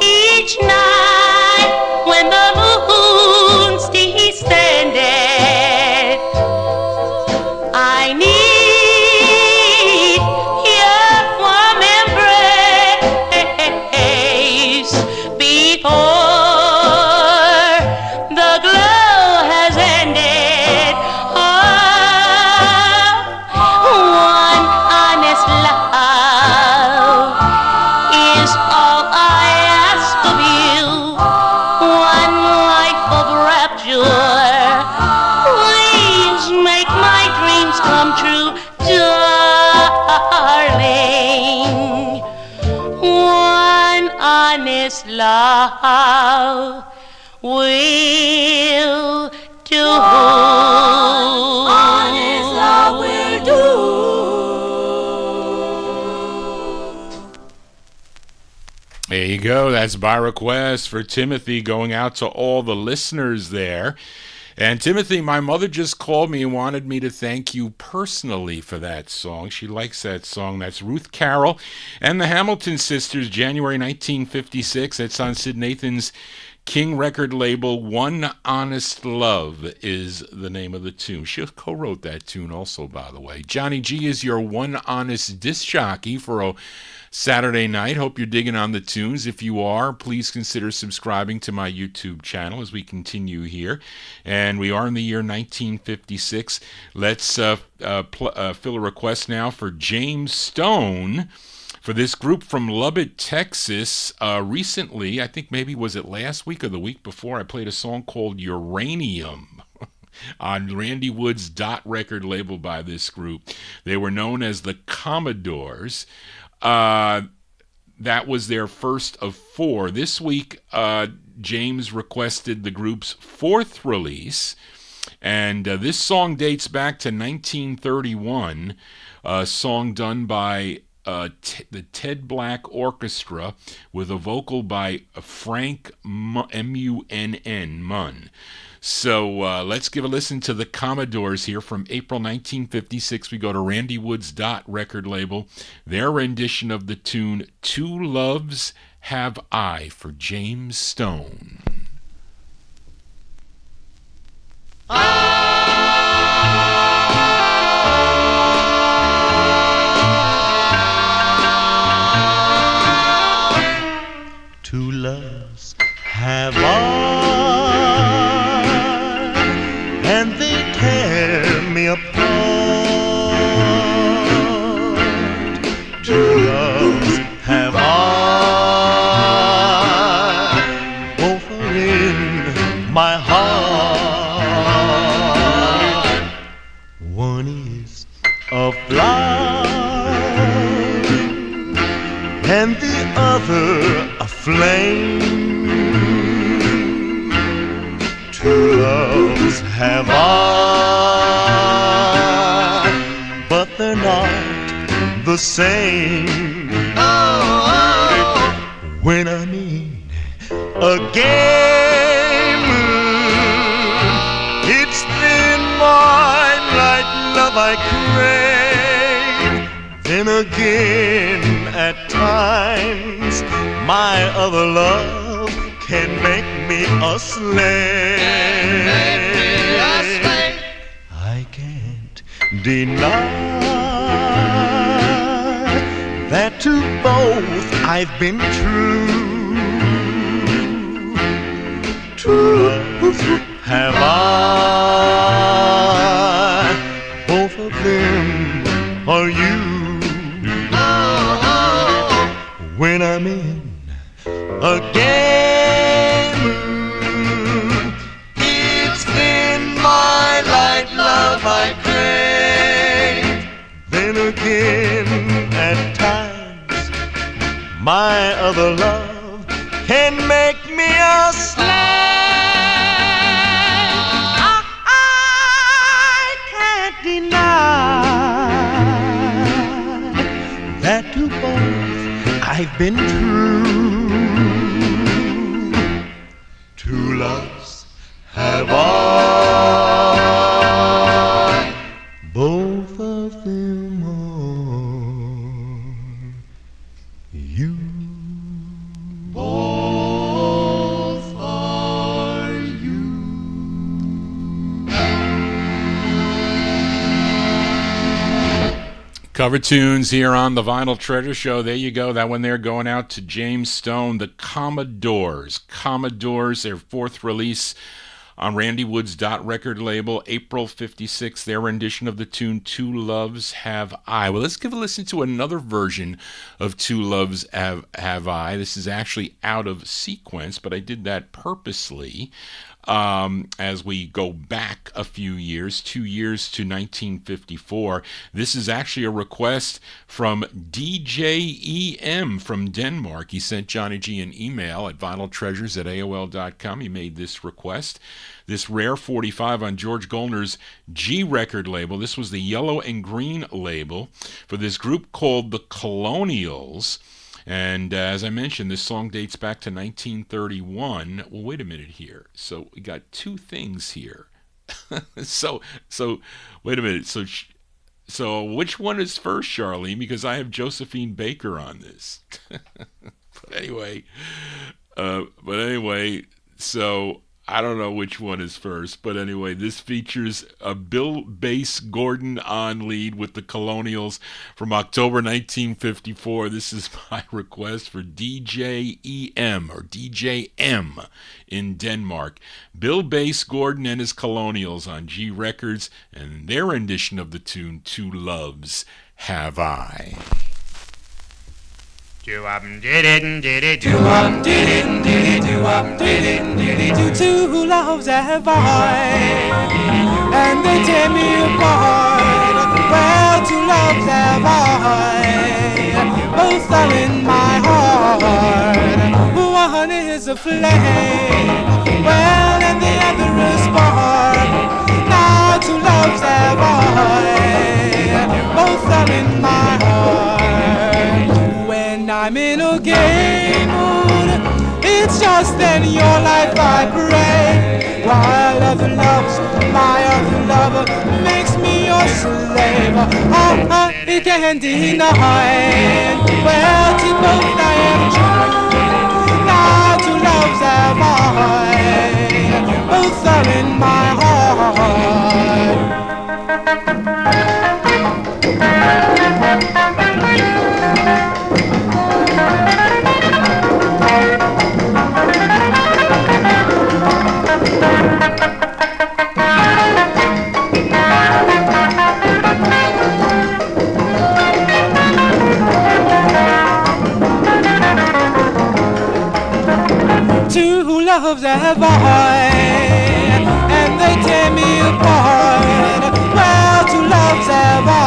each night when the moon stays standing. I need your warm embrace before the glow has ended. Oh, one honest love is all I ask of you. One life of rapture. Please make my dreams come true, darling. One honest love will do. Honest love will do. There you go. That's by request for Timothy, going out to all the listeners there. And Timothy, my mother just called me and wanted me to thank you personally for that song. She likes that song. That's Ruth Carol and the Hamilton sisters, January 1956. That's on Sid Nathan's King record label. One Honest Love is the name of the tune. She co-wrote that tune also, by the way. Johnny G is your one honest disc jockey for a Saturday night. Hope you're digging on the tunes. If you are, please consider subscribing to my YouTube channel as we continue here. And we are in the year 1956. Let's fill a request now for James Stone. For this group from Lubbock, Texas. Recently, I think maybe was it last week or the week before, I played a song called Uranium on Randy Wood's Dot record label by this group. They were known as the Commodores. That was their first of four. This week, James requested the group's fourth release. And this song dates back to 1931, a song done by the Ted Black Orchestra with a vocal by Frank M-U-N-N, Munn. So let's give a listen to the Commodores here from April 1956. We go to Randy Wood's Dot record label. Their rendition of the tune Two Loves Have I for James Stone. Two loves have I, and they tear me apart. Two loves have I, both are in my heart. One is a flower, and the other a flame. Two loves have I, but they're not the same. When I'm in a gay mood, it's the moonlight love I crave. Then again, at times, my other love can make me a slave. I can't deny that to both I've been true. True love have I, both of them are you. When I'm in a gay mood, it's in my light love I crave. Then again, at times, my other love can make me a slave. I can't deny that to both I've been true. Two loves have I, both of them are you. Both are you. Cover tunes here on the Vinyl Treasure Show. There you go. That one there going out to James Stone, the Commodores. Commodores, their fourth release on Randy Wood's Dot record label, April 56, their rendition of the tune Two Loves Have I. Well, let's give a listen to another version of Two Loves Have I. This is actually out of sequence, but I did that purposely. As we go back a few years, 2 years to 1954. This is actually a request from DJ EM from Denmark. He sent Johnny G an email at vinyltreasures@aol.com. He made this request. This rare 45 on George Goldner's G record label. This was the yellow and green label for this group called the Colonials. And as I mentioned, this song dates back to 1931. Well, wait a minute here. So we got two things here. So wait a minute. So which one is first, Charlene? Because I have Josephine Baker on this. But anyway, so I don't know which one is first, but anyway, this features a Bill Bass Gordon on lead with the Colonials from October 1954. This is my request for DJ EM or DJ M in Denmark. Bill Bass Gordon and his Colonials on G Records and their rendition of the tune Two Loves Have I. Two loves have I, and they tear me apart. Well, two loves have I, both are in my heart. One is a flame, well, and the other a spark. just in your life I pray. While other loves, my other lover makes me your slave. It can't deny. Well, to both I am true. Now two loves have I. Both are in my heart. Two loves have I, and they tear me apart. Well, two loves have I,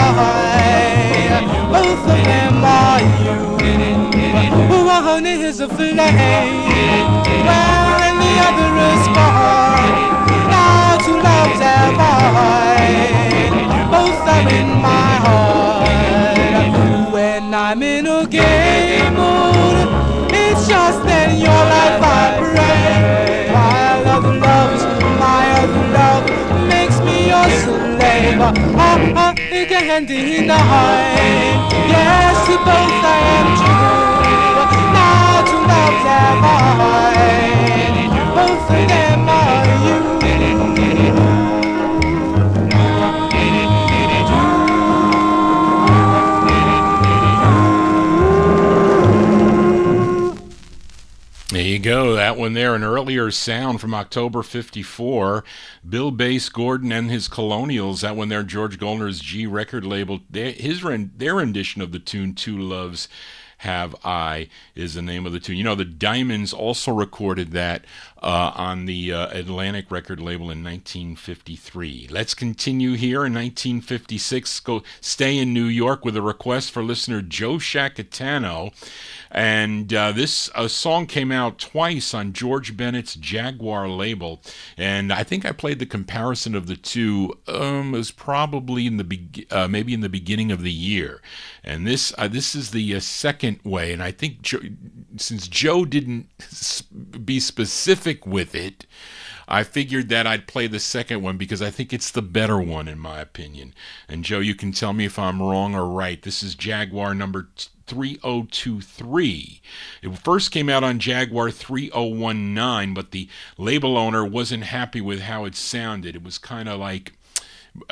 both of them are you. One is a flame, well, and the other is spark. Now two loves have I, both are in my heart. When I'm in a gay mood, it's just that your life I pray. My other loves, my other love makes me your slave. It can't deny. Yes, to both I am true. Now two loves have I. Both of them are you. There you go. That one there, an earlier sound from October 54. Bill Bass Gordon and his Colonials. That one there, George Goldner's G record label. Their rendition of the tune Two Loves Have I is the name of the tune. You know, the Diamonds also recorded that on the Atlantic record label in 1953. Let's continue here in 1956. Stay in New York with a request for listener Joe Shacatano. And this song came out twice on George Bennett's Jaguar label, and I think I played the comparison of the two. It was probably in the maybe in the beginning of the year, and this is the second way. And I think since Joe didn't be specific with it, I figured that I'd play the second one because I think it's the better one in my opinion. And Joe, you can tell me if I'm wrong or right. This is Jaguar number 3023. It first came out on Jaguar 3019, but the label owner wasn't happy with how it sounded. It was kind of like,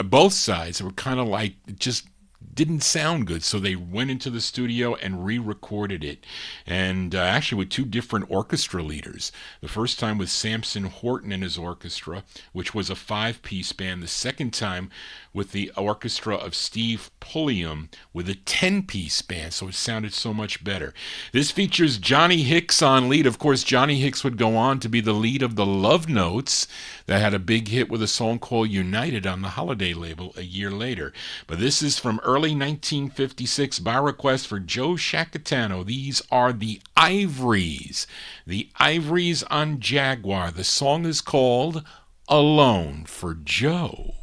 both sides were kind of like, it just didn't sound good, so they went into the studio and re-recorded it, and actually with two different orchestra leaders. The first time with Samson Horton and his orchestra, which was a 5-piece band. The second time with the orchestra of Steve Pulliam with a 10-piece band, so it sounded so much better. This features Johnny Hicks on lead. Of course, Johnny Hicks would go on to be the lead of the Love Notes that had a big hit with a song called United on the Holiday label a year later. But this is from early 1956 by request for Joe Shacatano. These are the Ivories. The Ivories on Jaguar. The song is called Alone for Joe.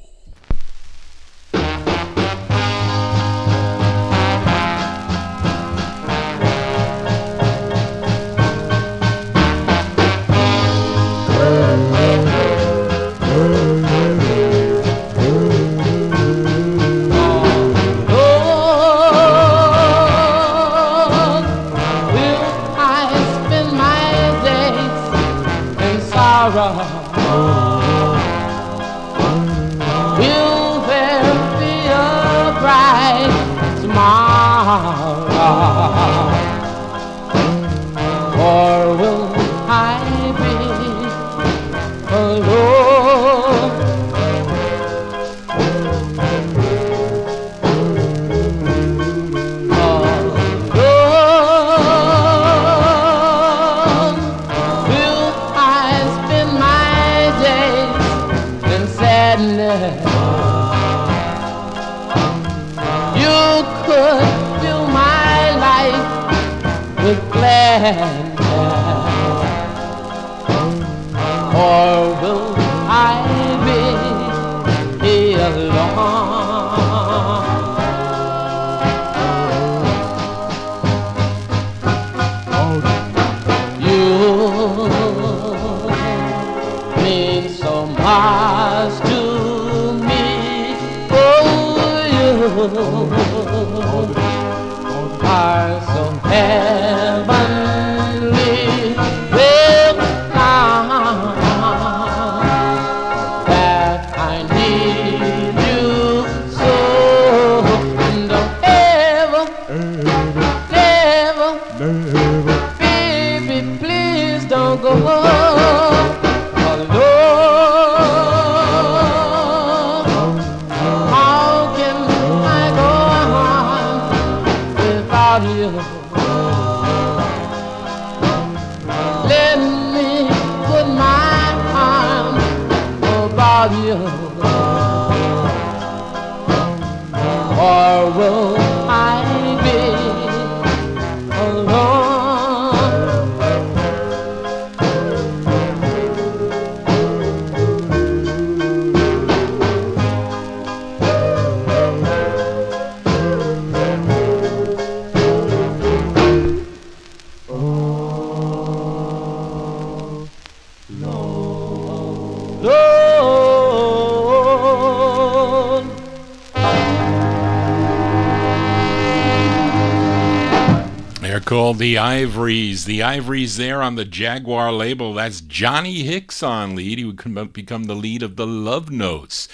Will there be a bright tomorrow, or will I be alone? You could fill my life with gladness, or will I be alone? You are so heavenly with now that I need you so. Don't ever, never, baby, please don't go alone. How can I go on without you? Let me put my arms about you, or will I be alone? Lord. They're called the Ivories. The Ivories there on the Jaguar label. That's Johnny Hicks on lead. He would become the lead of the Love Notes.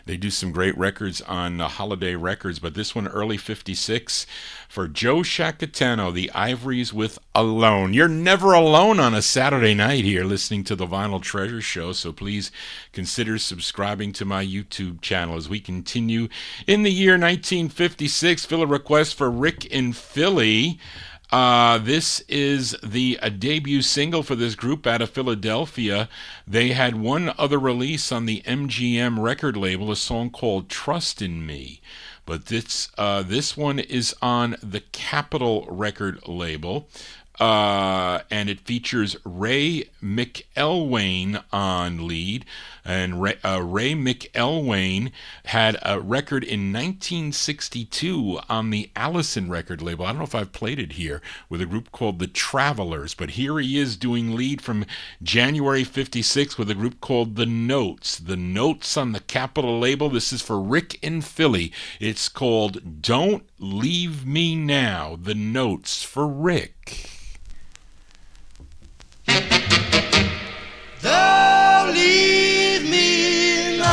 They do some great records on Holiday Records, but this one early 56 for Joe Shacatano, the Ivories with Alone. You're never alone on a Saturday night here listening to the Vinyl Treasure Show, so please consider subscribing to my YouTube channel as we continue. In the year 1956, fill a request for Rick in Philly. This is the debut single for this group out of Philadelphia. They had one other release on the MGM record label, a song called Trust in Me. But this one is on the Capitol record label. And it features Ray McElwain on lead. And Ray McElwain had a record in 1962 on the Allison record label. I don't know if I've played it here, with a group called the Travelers. But here he is doing lead from January 56 with a group called The Notes. The Notes on the Capitol label. This is for Rick in Philly. It's called Don't Leave Me Now. The Notes for Rick. Don't leave me now.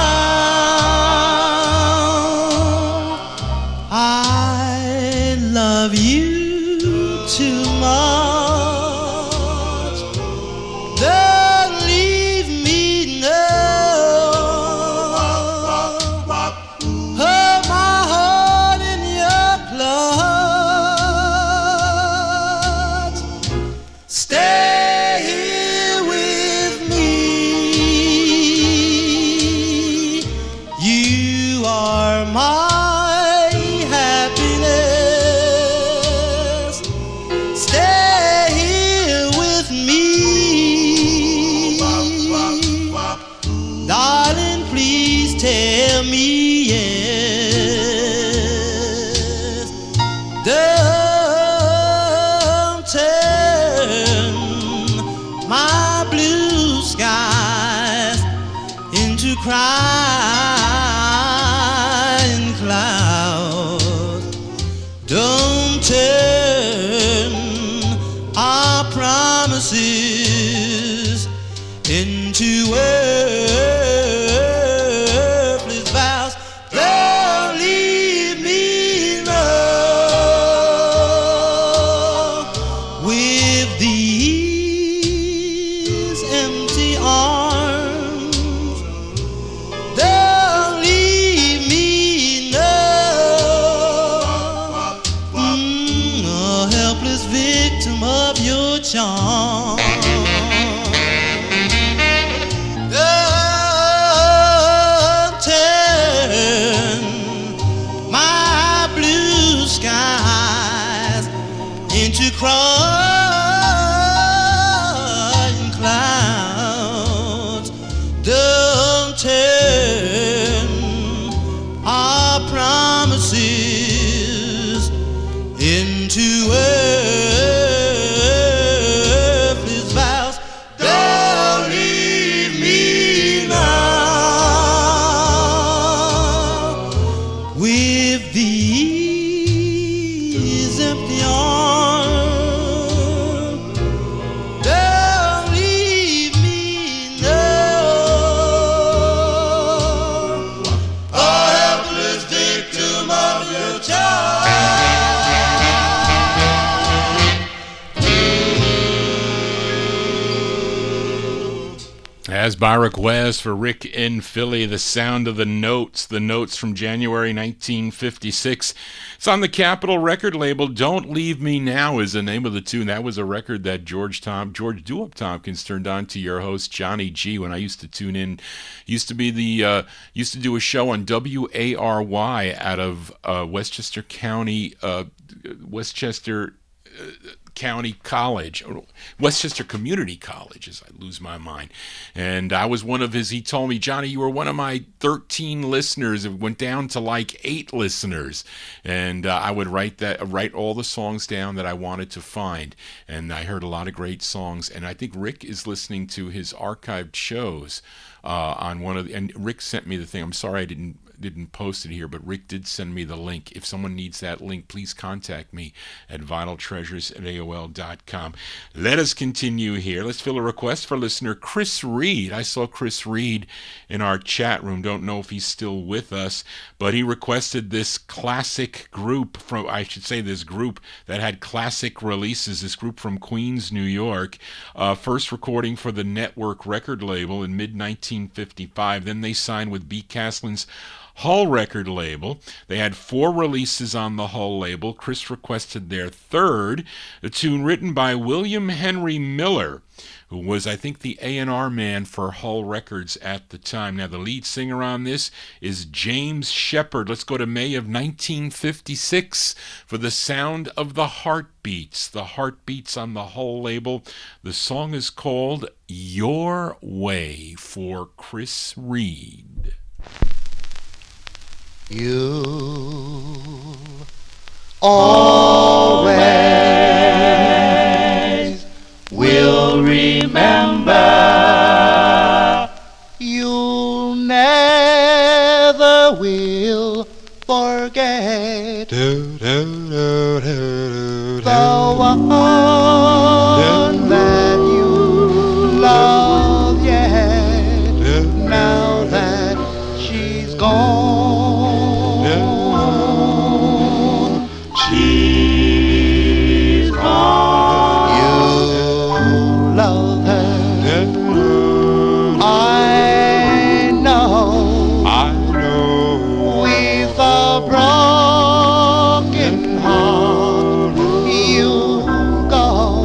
I love you too much. Don't leave me now. Hold my heart in your clutch. Stay here with me. You are my happiness. Stay here with me. Darling, please tell me yes. Don't turn my blue skies into crying clouds. Don't turn our promises into worthless vows. Don't leave me alone with these empty arms. Don't leave me alone, a helpless victim of your charm. Don't turn my blue skies into crying clouds. Don't turn our promises into worthless As by request for Rick in Philly, the sound of the notes from January 1956. It's on the Capitol record label. Don't Leave Me Now is the name of the tune. That was a record that George DOOWOP Tompkins turned on to your host Johnny G when I used to tune in. Used to do a show on WARY out of Westchester County College, or Westchester Community College, as I lose my mind. And I was one of his, he told me, Johnny, you were one of my 13 listeners. It went down to like 8 listeners. And I would write all the songs down that I wanted to find. And I heard a lot of great songs. And I think Rick is listening to his archived shows on one of the, and Rick sent me the thing. I'm sorry I didn't post it here, but Rick did send me the link. If someone needs that link, please contact me at vinyltreasures@AOL.com. Let us continue here. Let's fill a request for listener Chris Reed. I saw Chris Reed in our chat room. Don't know if he's still with us, but he requested this classic group this group that had classic releases, this group from Queens, New York. First recording for the Network record label in mid-1955. Then they signed with B. Caslin's Hull record label. They had 4 releases on the Hull label. Chris requested their third, a tune written by William Henry Miller, who was, I think, the A&R man for Hull Records at the time. Now, the lead singer on this is James Shepard. Let's go to May of 1956 for the sound of the Heartbeats. The Heartbeats on the Hull label. The song is called Your Way for Chris Reed. You always will remember. You never will forget the one that you love, yet now that she's gone. She's gone. You love her. I know. With a broken heart, you'll go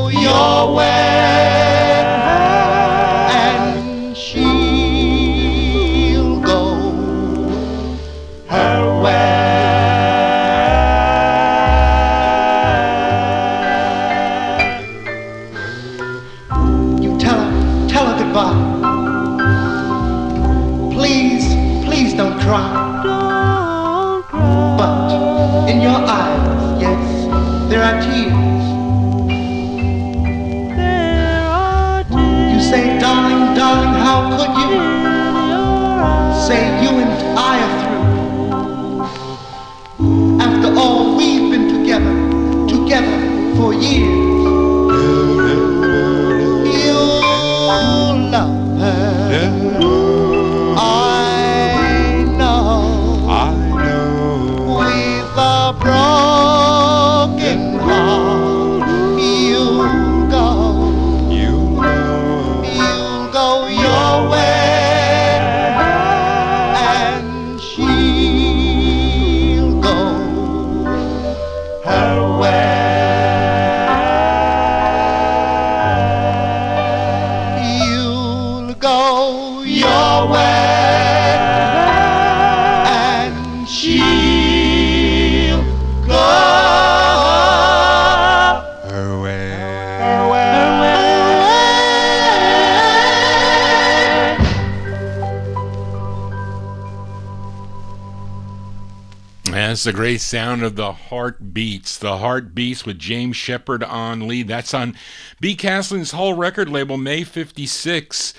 your way, and she'll go her way. You tell her goodbye. Please don't cry. But in your eyes, yes, there are tears. You say, darling, how could you? Say you and I are through. After all, we've been together for years. You love her. I know. With a broken heart, you'll go your way, and she'll go her way. You'll go your way, and she'll go her way. That's the great sound of the Heartbeats. The Heartbeats with James Shepard on lead. That's on B. Caslin's Hull record label, May 56.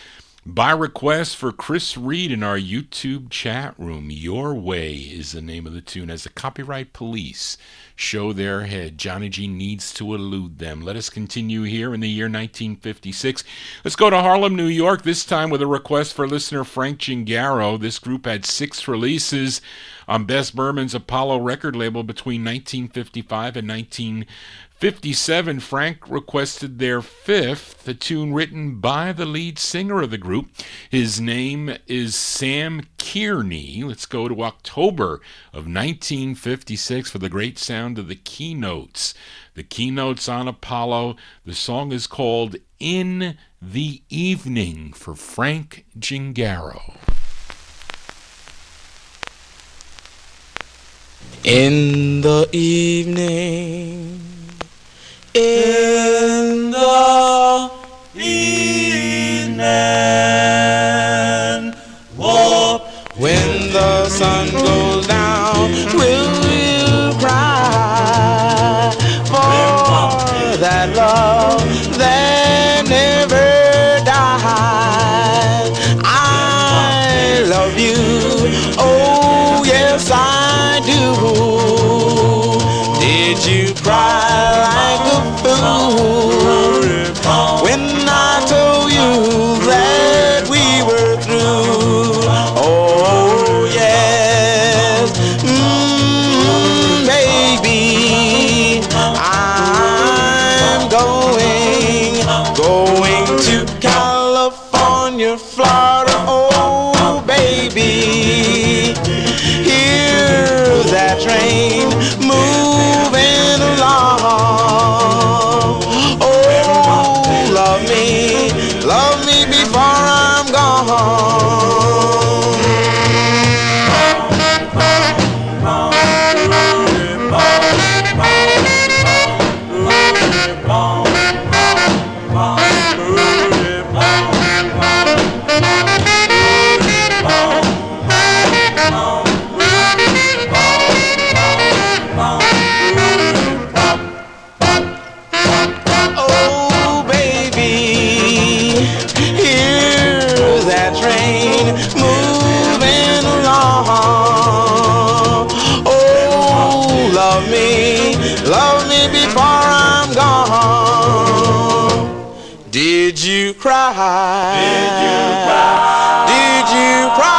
By request for Chris Reed in our YouTube chat room. Your Way is the name of the tune. As the copyright police show their head, Johnny G needs to elude them. Let us continue here in the year 1956. Let's go to Harlem, New York, this time with a request for listener Frank Gingaro. This group had 6 releases on Bess Berman's Apollo record label between 1955 and 1956. 57, Frank requested their fifth, a tune written by the lead singer of the group. His name is Sam Kearney. Let's go to October of 1956 for the great sound of the Keynotes. The Keynotes on Apollo. The song is called In the Evening for Frank Gingaro. In the evening, in the evening, whoop, when the sun goes down, will you cry for that love that never dies? I love you, oh yes I do. Did you cry like a fool when I told you that we were through? Oh yes, baby, I'm going to California, Florida. Oh baby, here's that train moving along. Oh, love me before I'm gone. Oh, baby, here's that train moving along. Oh, love me before I'm gone. Did you cry? Did you cry? Did you cry?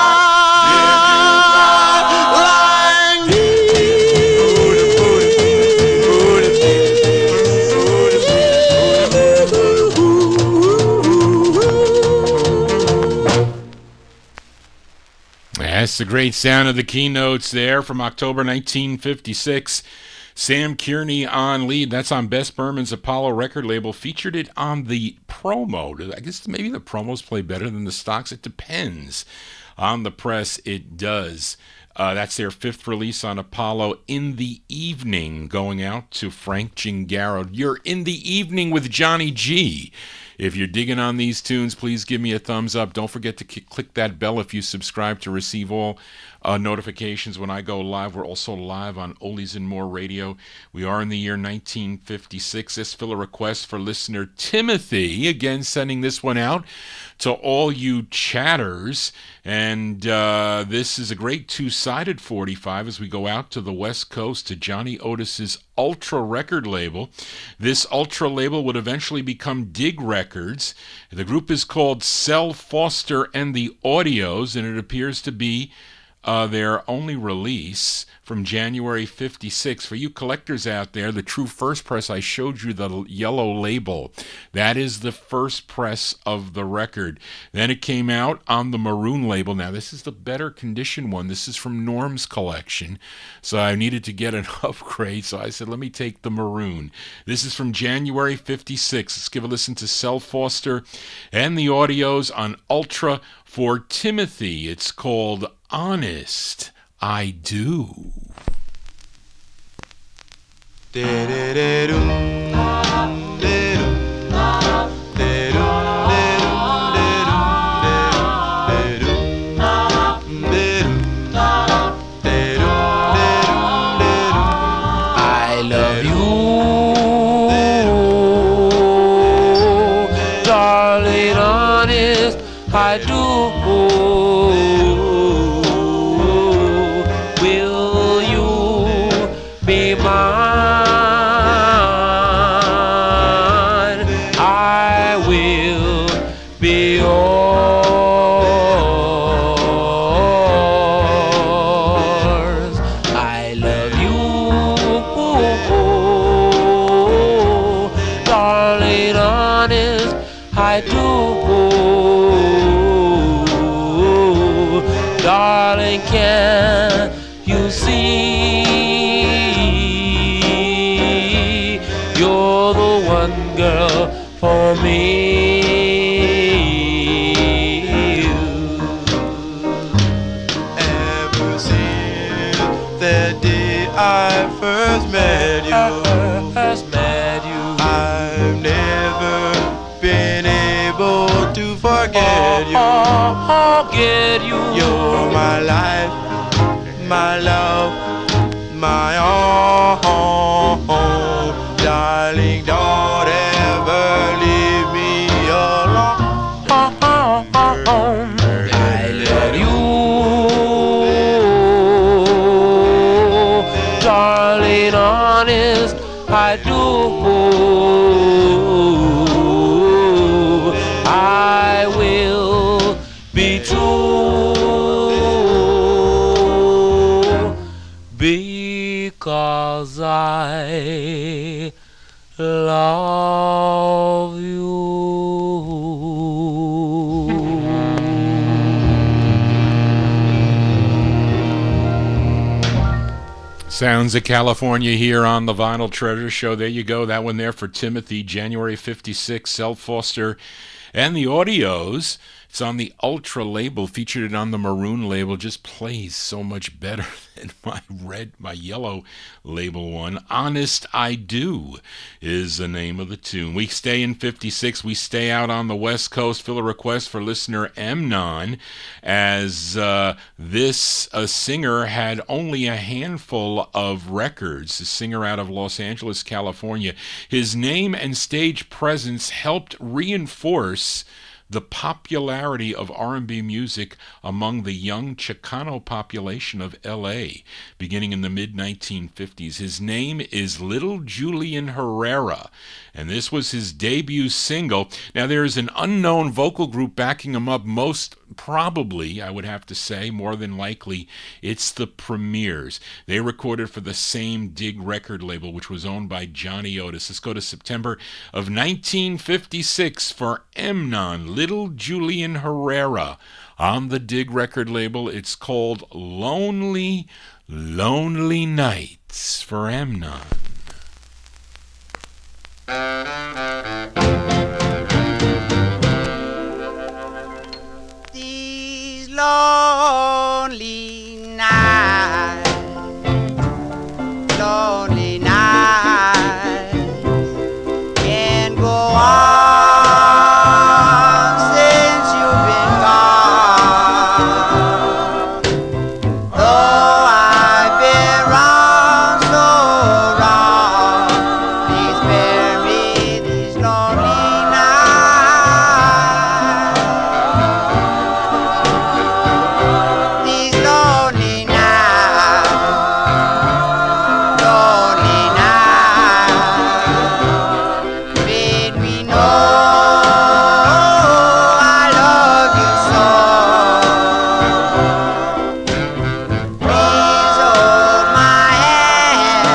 Like me? That's the great sound of the Keynotes there from October 1956. Sam Kearney on lead. That's on Bess Berman's Apollo record label. Featured it on the promo. I guess maybe the promos play better than the stocks. It depends. On the press, it does. That's their fifth release on Apollo. In the Evening, going out to Frank Gingaro. You're in the evening with Johnny G. If you're digging on these tunes, please give me a thumbs up. Don't forget to click that bell if you subscribe to receive all notifications when I go live. We're also live on Oldies and More Radio. We are in the year 1956. This fill a request for listener Timothy. Again, sending this one out to all you chatters. And this is a great two-sided 45 as we go out to the West Coast to Johnny Otis's Ultra record label. This Ultra label would eventually become Dig Records. The group is called Sel Foster and the Audios, and it appears to be their only release from January 56. For you collectors out there, the true first press, I showed you the yellow label. That is the first press of the record. Then it came out on the maroon label. Now, this is the better condition one. This is from Norm's collection. So I needed to get an upgrade. So I said, let me take the maroon. This is from January 56. Let's give a listen to Sel Foster and the Audios on Ultra for Timothy. It's called Honest I Do. I love you, darling, honest I do. Will you be mine? I will be yours. I love you, can you see? You're the one girl for me. Ever since that day I first met you, I've never been able to forget you. You're my life, my love, my own. Darling, don't ever leave me alone. I love you, darling, honest, I do. I will be true because I love you. Sounds of California here on the Vinyl Treasure Show. There you go. That one there for Timothy, January 56, Self Foster and the Audios. It's on the Ultra label, featured it on the Maroon label. Just plays so much better than my yellow label one. Honest I Do is the name of the tune. We stay in 56. We stay out on the West Coast. Fill a request for listener Mnon, as this singer had only a handful of records. A singer out of Los Angeles, California. His name and stage presence helped reinforce the popularity of R&B music among the young Chicano population of L.A., beginning in the mid-1950s. His name is Little Julian Herrera, and this was his debut single. Now, there is an unknown vocal group backing him up. Most probably, I would have to say, more than likely, it's the Premiers. They recorded for the same Dig record label, which was owned by Johnny Otis. Let's go to September of 1956 for Mnon, Little Julian Herrera. On the Dig record label, it's called Lonely, Lonely Nights for Mnon. These lonely nights, lonely nights can go on since you've been gone. Though I've been wrong, so wrong, please spare me these lonely nights. These lonely nights, lonely nights, made me know I love you so. Please hold my hand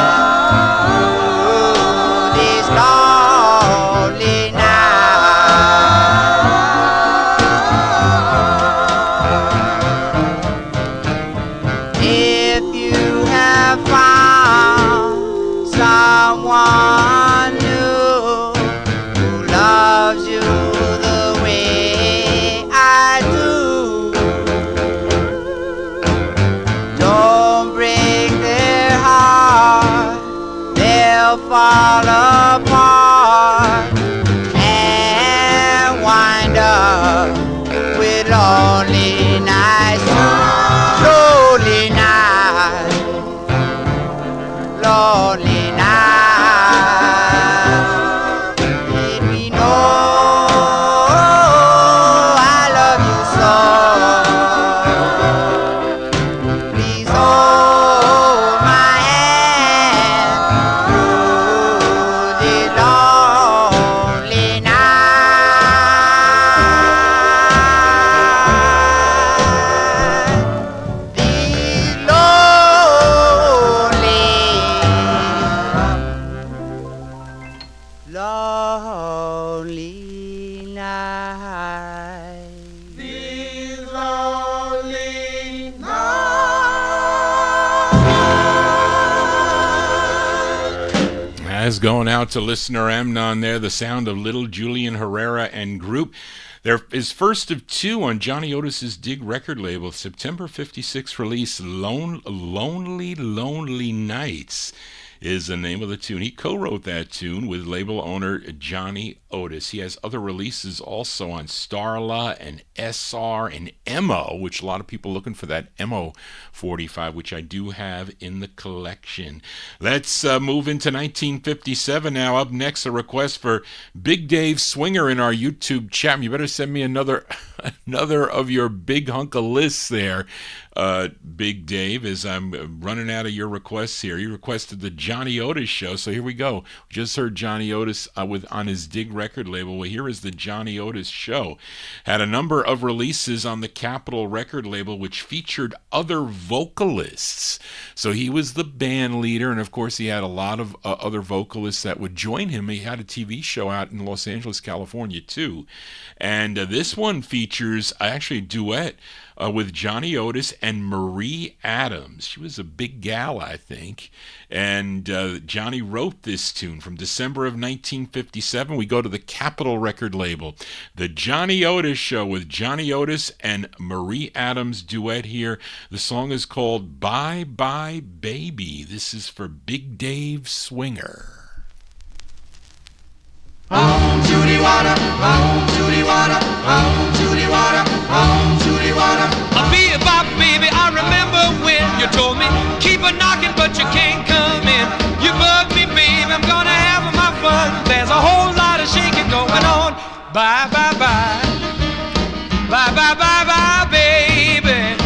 through these lonely nights. If you have found someone new who loves you the way I do, don't break their heart, they'll fall apart and wind up with lonely nights. Lonely nights, lonely nights, made me know I love you so. Please hold my hand through That's going out to listener Amnon there, the sound of little Julian Herrera and group. There is first of two on Johnny Otis's Dig record label, September 56 release, Lonely, Lonely Nights is the name of the tune. He co-wrote that tune with label owner Johnny Otis. He has other releases also on Starla and SR and Emo, which a lot of people are looking for that Emo 45, which I do have in the collection. Let's move into 1957 now. Up next, a request for Big Dave Swinger in our YouTube chat. You better send me another of your big hunk of lists there, Big Dave, as I'm running out of your requests here. You requested the Johnny Otis show, so here we go. We just heard Johnny Otis on his Dig record label. Well, here is the Johnny Otis show. Had a number of releases on the Capitol record label, which featured other vocalists. So he was the band leader, and of course he had a lot of other vocalists that would join him. He had a TV show out in Los Angeles, California, too. And this one features actually a duet with Johnny Otis and Marie Adams. She was a big gal, I think. And Johnny wrote this tune from December of 1957. We go to the Capitol record label. The Johnny Otis Show with Johnny Otis and Marie Adams duet here. The song is called Bye Bye Baby. This is for Big Dave Swinger. Home Judy water, home Judy water, home Judy water, home Judy water. Be about baby, I remember when you told me keep a knocking but you can't come in. You bug me baby, I'm gonna have my fun. There's a whole lot of shaking going on. Bye bye bye, bye bye bye bye baby,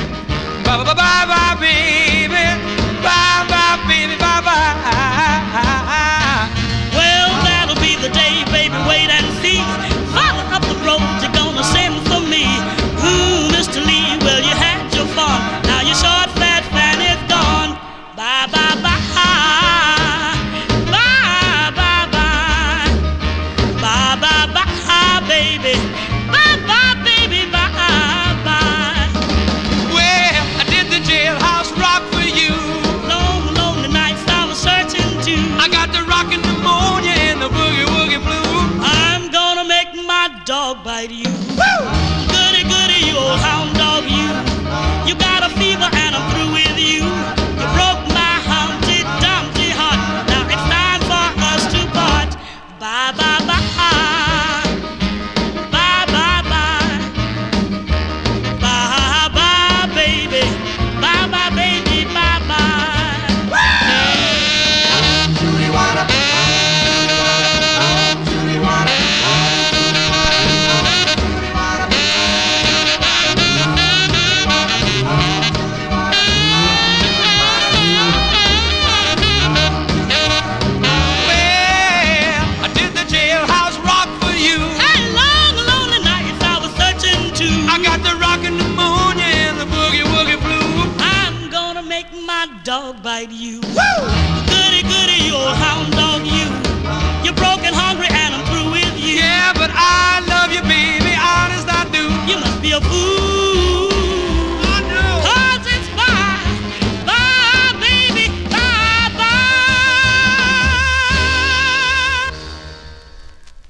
bye bye bye bye baby, bye bye baby, bye bye. Well, that'll be the day, baby, wait and see. Follow up the road you're gonna send for me. Ooh, Mr. Lee, well, you had your fun. Now your short, fat fan is gone. Bye, bye, bye. Bye, bye, bye. Bye, bye, bye, baby. Bye, bye, baby, bye, bye. Well, I did the jailhouse rock for you. Long, lonely nights I was searching too. I got the rockin' pneumonia and the boogie-woogie blue. I'm gonna make my dog bite you. Woo! Goody, goody, you old hound dog, you. You got a fever and I'm through with you. You broke my Humpty Dumpty heart. Now it's time for us to part. Bye, bye, bye. Bye, bye, bye. Bye, bye, baby. Bye, bye, baby, bye, bye. Judy water, home Judy water, dog bite you. Woo! Goody, goody, you old hound dog, you. You're broken, hungry, and I'm through with you. Yeah, but I love you, baby, honest I do. You must be a fool. I know. 'Cause it's bye, bye, baby, bye,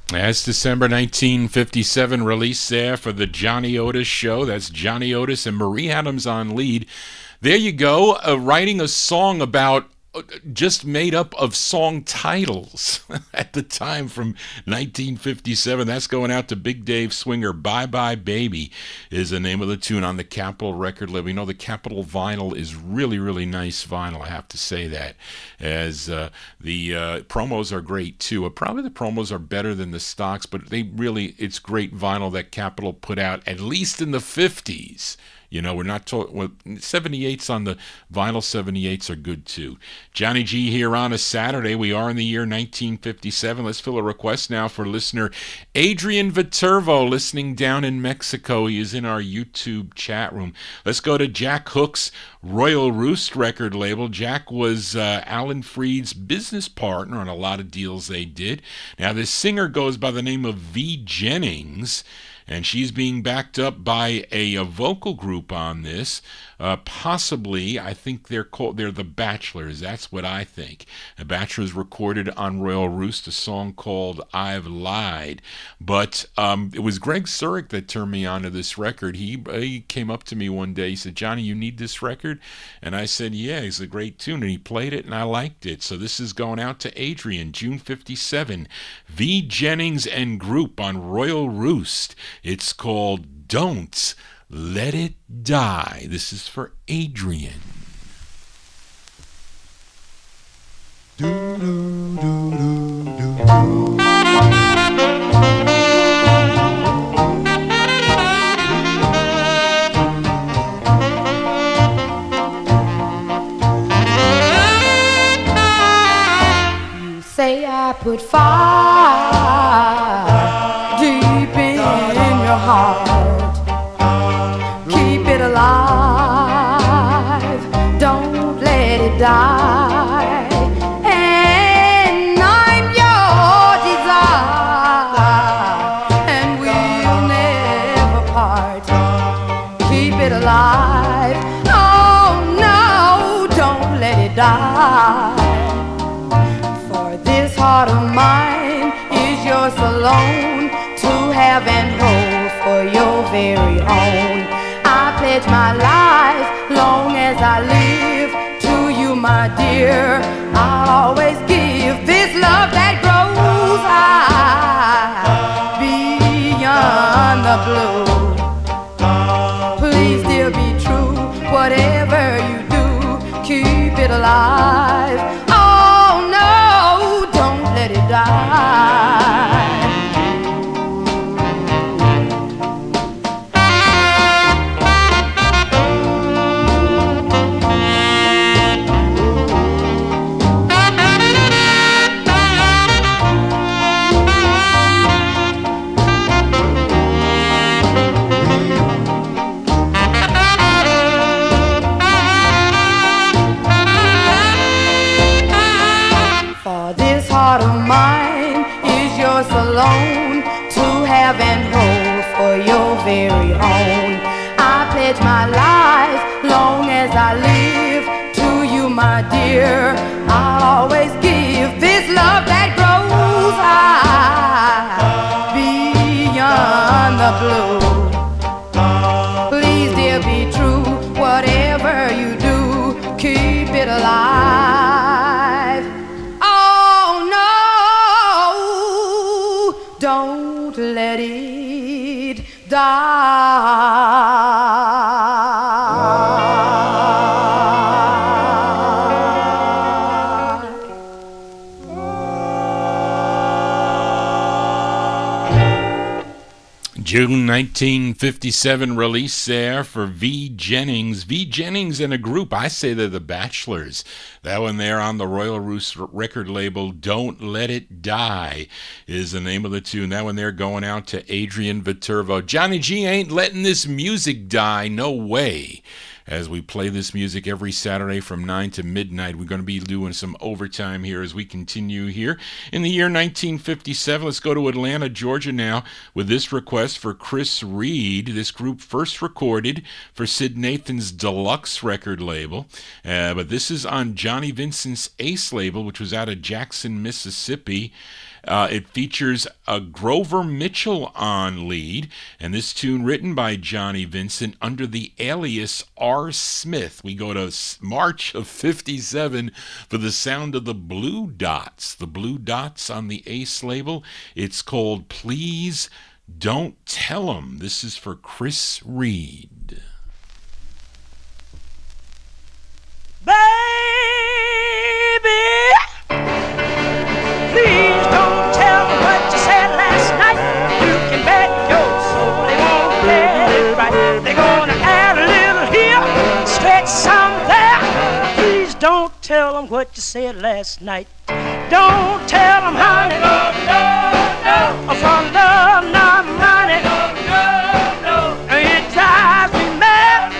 bye. That's December 1957 release there for the Johnny Otis Show. That's Johnny Otis and Marie Adams on lead. There you go, writing a song about just made up of song titles at the time from 1957. That's going out to Big Dave Swinger. Bye Bye Baby is the name of the tune on the Capitol record label. You know, the Capitol vinyl is really, really nice vinyl, I have to say that. As the promos are great too. Probably the promos are better than the stocks, but it's great vinyl that Capitol put out, at least in the 50's. You know, we're not talking, 78s on the vinyl 78s are good too. Johnny G here on a Saturday. We are in the year 1957. Let's fill a request now for listener Adrian Viterbo, listening down in Mexico. He is in our YouTube chat room. Let's go to Jack Hook's Royal Roost record label. Jack was Alan Freed's business partner on a lot of deals they did. Now, this singer goes by the name of V. Jennings. and she's being backed up by a vocal group on this. Possibly, I think they're the Bachelors. That's what I think. The Bachelors recorded on Royal Roost a song called "I've Lied," but it was Greg Surik that turned me on to this record. He came up to me one day. He said, "Johnny, you need this record?" And I said, "Yeah, it's a great tune." And he played it, and I liked it. So this is going out to Adrian, June 57. V. Jennings and Group on Royal Roost. It's called "Don't Let It Die." This is for Adrian. You say I put fire deep in your heart. Keep it alive, don't let it die. And I'm your desire, and we'll never part. Keep it alive, oh no, don't let it die. For this heart of mine is yours alone, to have and hold for your very own. I pledge my life, long as I live, to you, my dear. I'll always give this love that grows high beyond the blue. Please, dear, be true. Whatever you do, keep it alive. Oh no, don't let it die. Alone, to have and hold for your very own. I pledge my life, long as I live, to you, my dear. I'll always give this love that grows high beyond the blue. Please, dear, be true. Whatever you do, keep it alive. Oh no, don't let it die. June 1957 release there for V. Jennings. V. Jennings and a group. I say they're the Bachelors. That one there on the Royal Roost record label, Don't Let It Die, is the name of the tune. That one there going out to Adrian Viterbo. Johnny G ain't letting this music die. No way. As we play this music every Saturday from 9 to midnight, we're going to be doing some overtime here as we continue here. In the year 1957, let's go to Atlanta, Georgia now with this request for Chris Reed. This group first recorded for Sid Nathan's Deluxe record label, but this is on Johnny Vincent's Ace label, which was out of Jackson, Mississippi. It features a Grover Mitchell on lead, and this tune written by Johnny Vincent under the alias R. Smith. We go to March of 57 for the sound of the Blue Dots. The Blue Dots on the Ace label. It's called Please Don't Tell 'Em. This is for Chris Reed. Baby, please don't tell me what you said last night. You can bet your soul they won't get it right. They're gonna add a little here, stretch some there. Please don't tell them what you said last night. Don't tell them, honey, no, for love, not money. It drives me mad,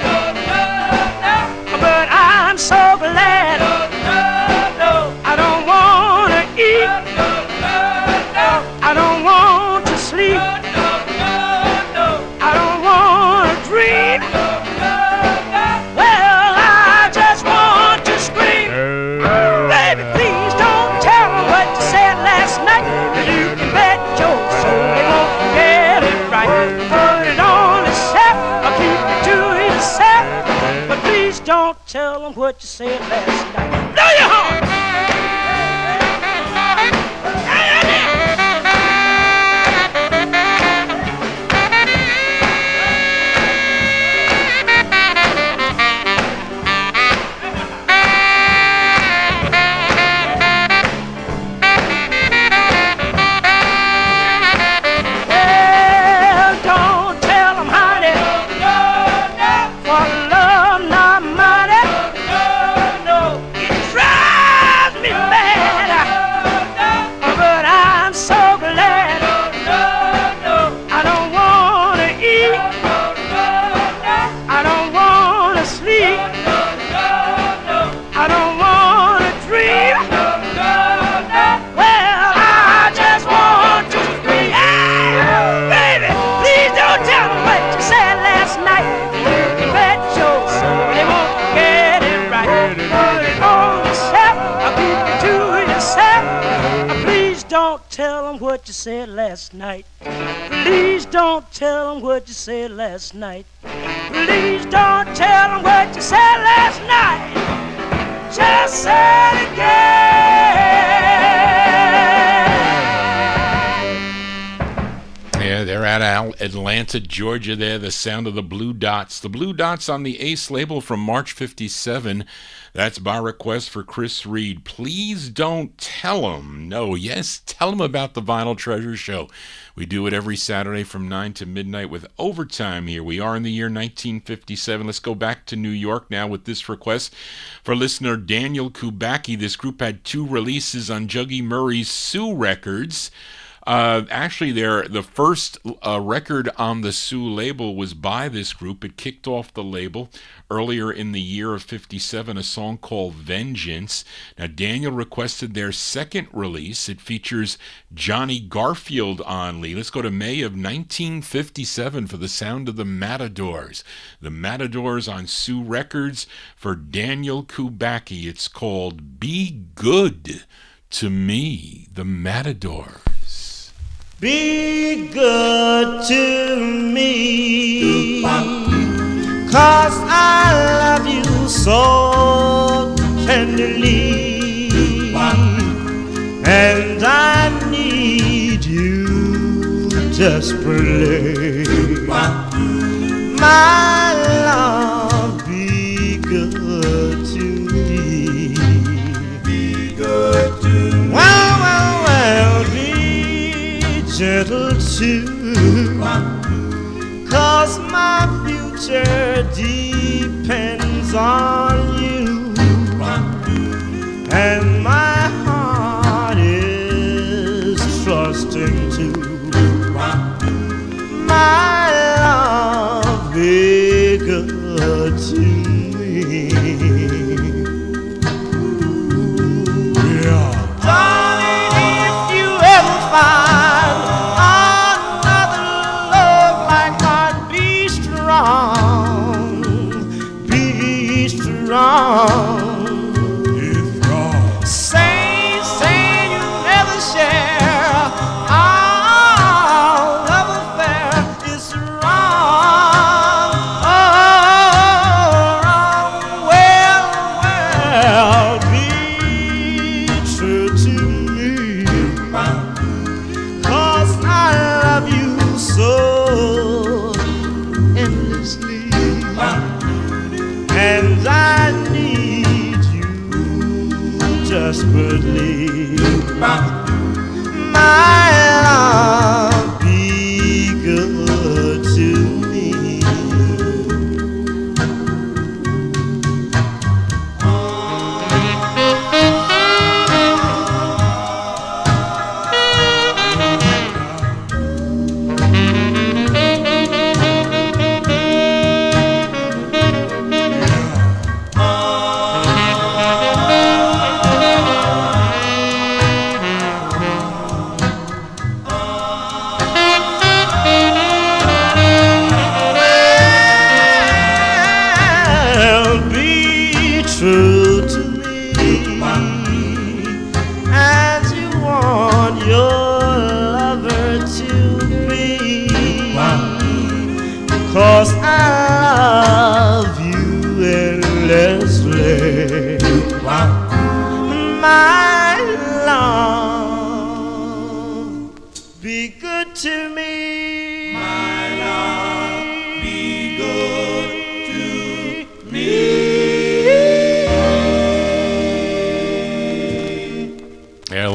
but I'm so glad. I don't wanna eat, I don't want to sleep. don't tell them what you said last night. Blow your horn! What you said last night. Please don't tell them what you said last night. Please don't tell them what you said last night. Just say it again. Yeah, they're out of Atlanta, Georgia. There, the sound of the Blue Dots. The Blue Dots on the Ace label from March 57. That's by request for Chris Reed. Please don't tell them. No, yes, tell them about the Vinyltreasure show. We do it every Saturday from 9 to midnight with overtime here. We are in the year 1957. Let's go back to New York now with this request for listener Daniel Kubacki. This group had 2 releases on Juggy Murray's Sue Records. Actually, the first record on the Sue label was by this group. It kicked off the label earlier in the year of 57, a song called Vengeance. Now, Daniel requested their second release. It features Johnny Garfield on lead. Let's go to May of 1957 for the sound of the Matadors. The Matadors on Sue Records for Daniel Kubacki. It's called Be Good to Me, the Matadors. Be good to me, 'cause I love you so tenderly, and I need you desperately. My love, be good to me. Be good to me. Well, be gentle too, 'cause my future depends on you, and my heart is trusting too. My love, be good to me. Yeah. Darling, if you ever find another love like mine, be strong, be strong. Say you never share our love affair is wrong. Oh, wrong. Well, be true to me, 'cause I love you so endlessly, and I need you desperately. My love, be good to me. Well, be true to me as you want your lover to be, 'cause I love you endlessly.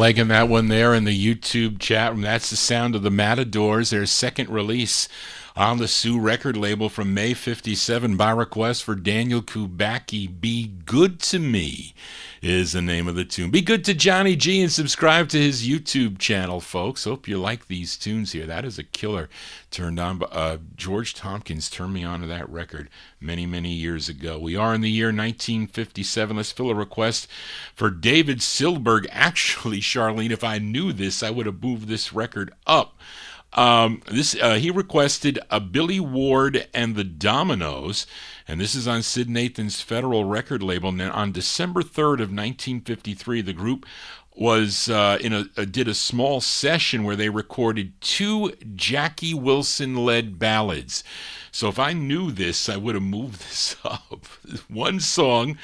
liking that one there in the YouTube chat room. That's the sound of the Matadors, their second release on the Sue record label from May 57 by request for Daniel Kubacki. Be Good to Me is the name of the tune. Be good to Johnny G and subscribe to his YouTube channel, folks. Hope you like these tunes here. That is a killer. Turned on, George Tompkins turned me on to that record many, many years ago. We are in the year 1957. Let's fill a request for David Silberg. Actually, Charlene, if I knew this, I would have moved this record up. He requested a Billy Ward and the Dominoes, and this is on Sid Nathan's Federal record label. Now, on December 3rd of 1953, the group was did a small session where they recorded 2 Jackie Wilson-led ballads. So if I knew this, I would have moved this up. One song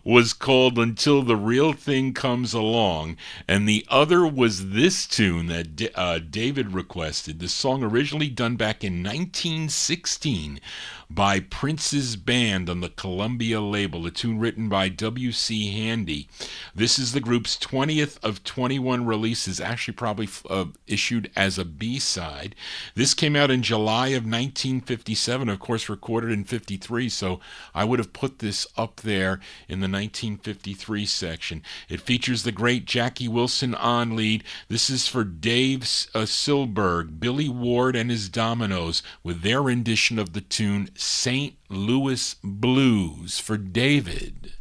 was called Until the Real Thing Comes Along, and the other was this tune that David requested. The song originally done back in 1916 by Prince's Band on the Columbia label, a tune written by W.C. Handy. This is the group's 20th of 21 releases, actually probably issued as a B-side. This came out in July of 1957, of course recorded in 53, so I would have put this up there in the 1953 section. It features the great Jackie Wilson on lead. This is for Dave Silberg, Billy Ward and his Dominoes, with their rendition of the tune St. Louis Blues for David.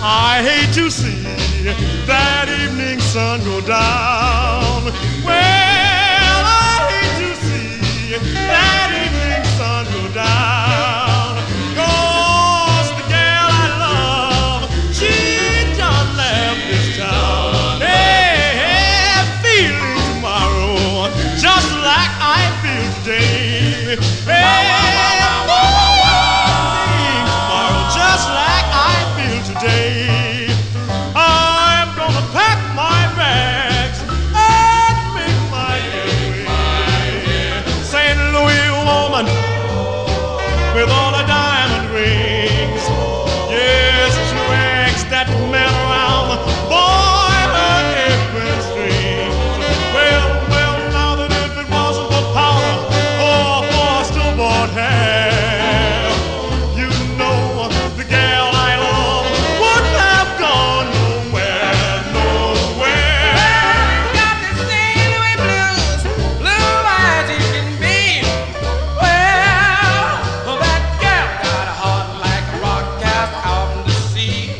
I hate to see that evening sun go down. Well, I hate to see that evening sun go down. 'Cause the girl I love, she done left this town. Hey, feeling tomorrow just like I feel today. Hey, feeling tomorrow just like I feel today. I'm gonna pack my bags and make my getaway. St. Louis woman with all the diamond rings. Yes, she drags that man around, boy, her apron strings. Well, now that if it wasn't for powder or for store-bought hair, you know the gal I love wouldn't have gone nowhere. Got the St. Louis blues, blue eyes you can be. Well, that gal got a heart like a rock cast out in the sea.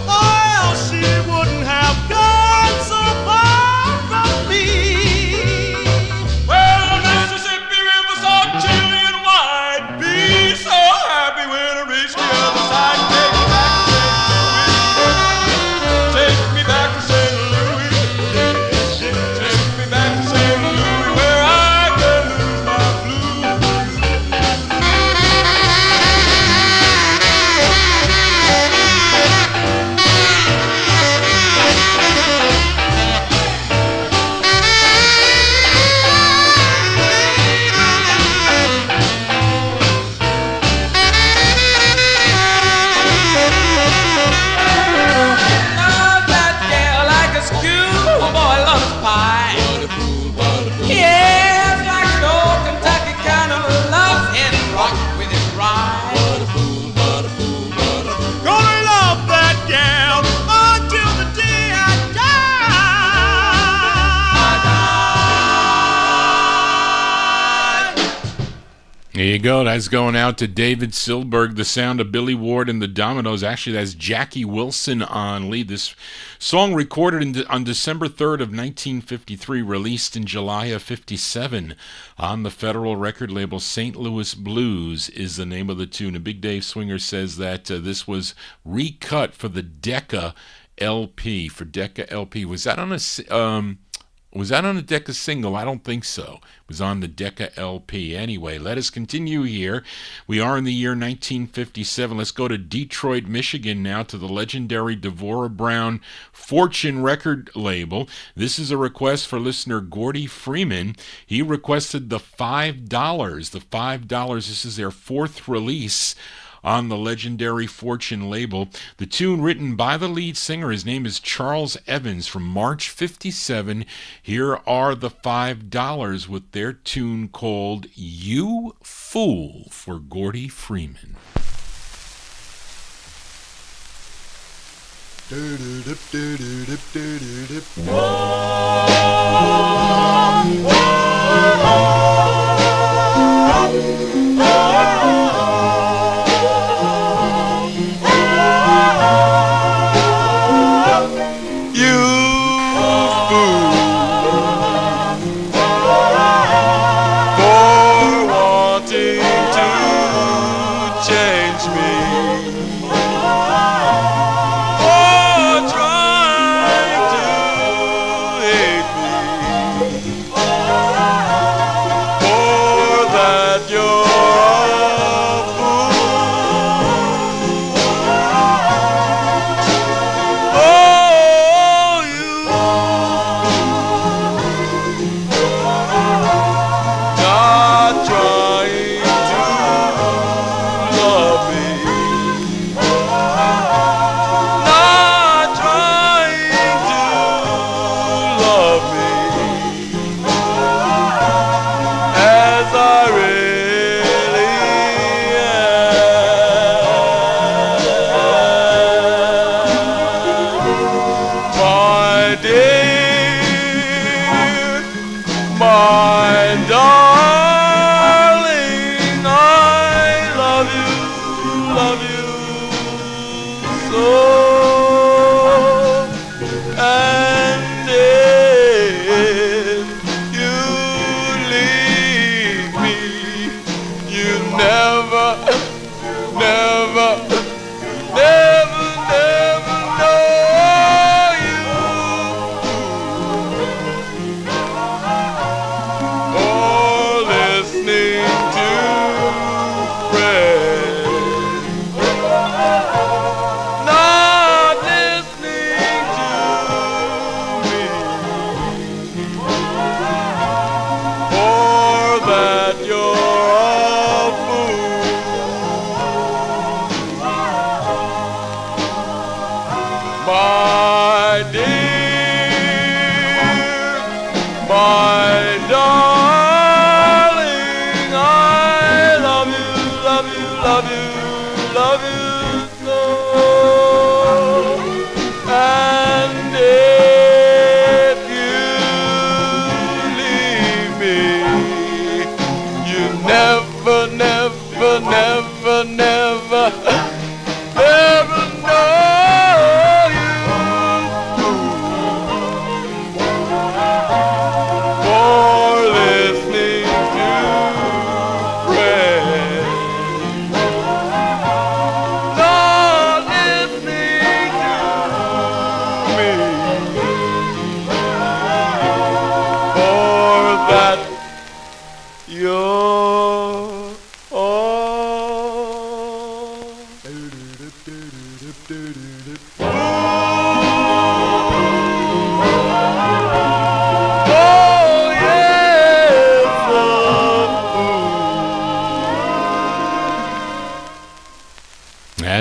Well, she wouldn't have gone so far from me. Well, the Mississippi River so chilly and wide. Be so happy when I reach the other side. Take me back to St. Louis. Take me back to St. Louis where I can lose my blues. Love that gal like a skew. Oh boy, loves pie. Yes, like an old Kentucky kind of loves and rock with his ride. Gonna love that gal until the day I die. There you go. That's going out to David Silberg, the sound of Billy Ward and the Dominoes. Actually, that's Jackie Wilson on lead. This song recorded on December 3rd of 1953, released in July of 57 on the Federal record label. St. Louis Blues is the name of the tune. And Big Dave Swinger says that this was recut for the Decca LP. For Decca LP. Was that on a... Was that on the Decca single? I don't think so. It was on the Decca LP. Anyway, let us continue here. We are in the year 1957. Let's go to Detroit, Michigan now, to the legendary Devorah Brown Fortune record label. This is a request for listener Gordy Freeman. He requested the $5. The $5. This is their fourth release on the legendary Fortune label. The tune written by the lead singer, his name is Charles Evans, from March 57. Here are the $5 with their tune called You Fool for Gordy Freeman.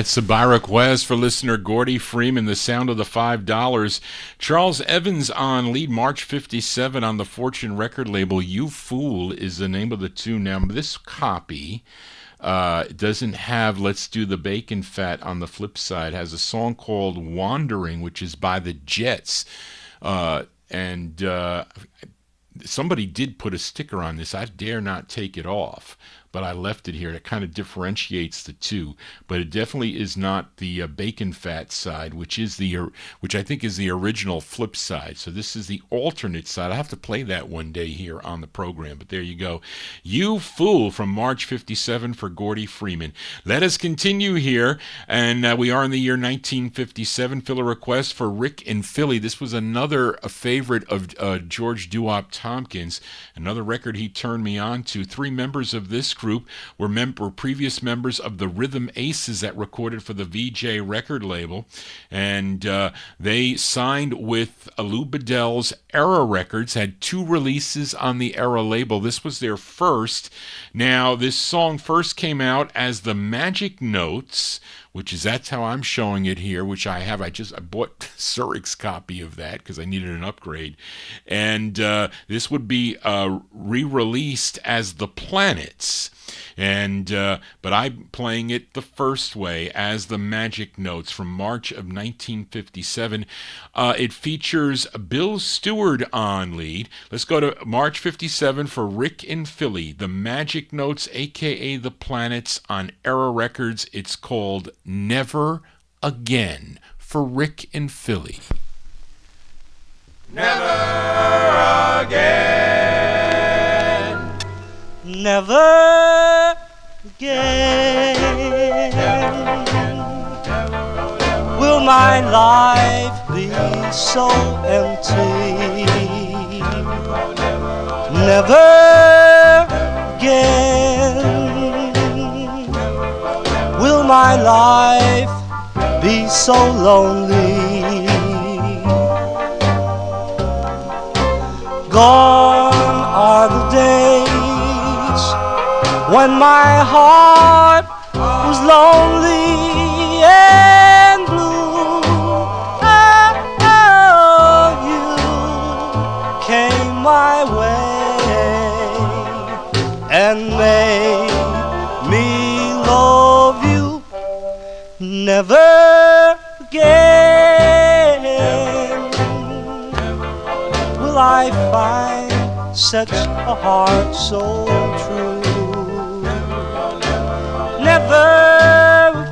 That's by request for listener Gordy Freeman, the sound of the $5. Charles Evans on lead, March 57 on the Fortune record label. You Fool is the name of the tune. Now, this copy doesn't have Let's Do the Bacon Fat on the flip side. It has a song called Wandering, which is by the Jets. Somebody did put a sticker on this. I dare not take it off. but I left it here. It kind of differentiates the two, but it definitely is not the bacon fat side, which I think is the original flip side. So this is the alternate side. I have to play that one day here on the program, but there you go. You Fool from March 57 for Gordy Freeman. Let us continue here, and we are in the year 1957. Fill a request for Rick in Philly. This was another favorite of George DOOWOP Tompkins, another record he turned me on to. Three members of this group were previous members of the Rhythm Aces that recorded for the VJ record label, and they signed with Lou Bedell's Era Records, had 2 releases on the Era label. This was their first. Now, this song first came out as the Magic Notes, that's how I'm showing it here, which I have. I bought Zurich's copy of that because I needed an upgrade. And this would be re-released as The Planets. But I'm playing it the first way as the Magic Notes from March of 1957. It features Bill Stewart on lead. Let's go to March 57 for Rick in Philly, the Magic Notes, aka the Planets, on Era Records. It's called Never Again for Rick in Philly. Never again. Never again will my life be so empty. Never again will my life be so lonely. Gone are the days when my heart was lonely and blue. Oh, you came my way and made me love you. Never again will I find such a heart so true. Never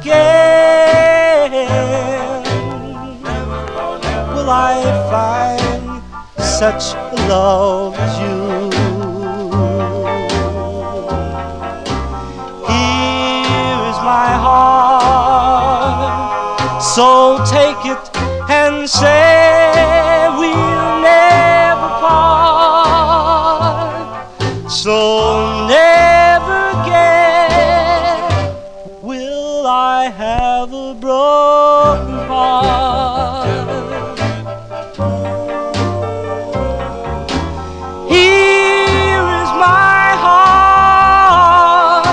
again will I find such a love as you. Here is my heart, so take it and say we'll never part. So never again will I have a broken heart. Here is my heart,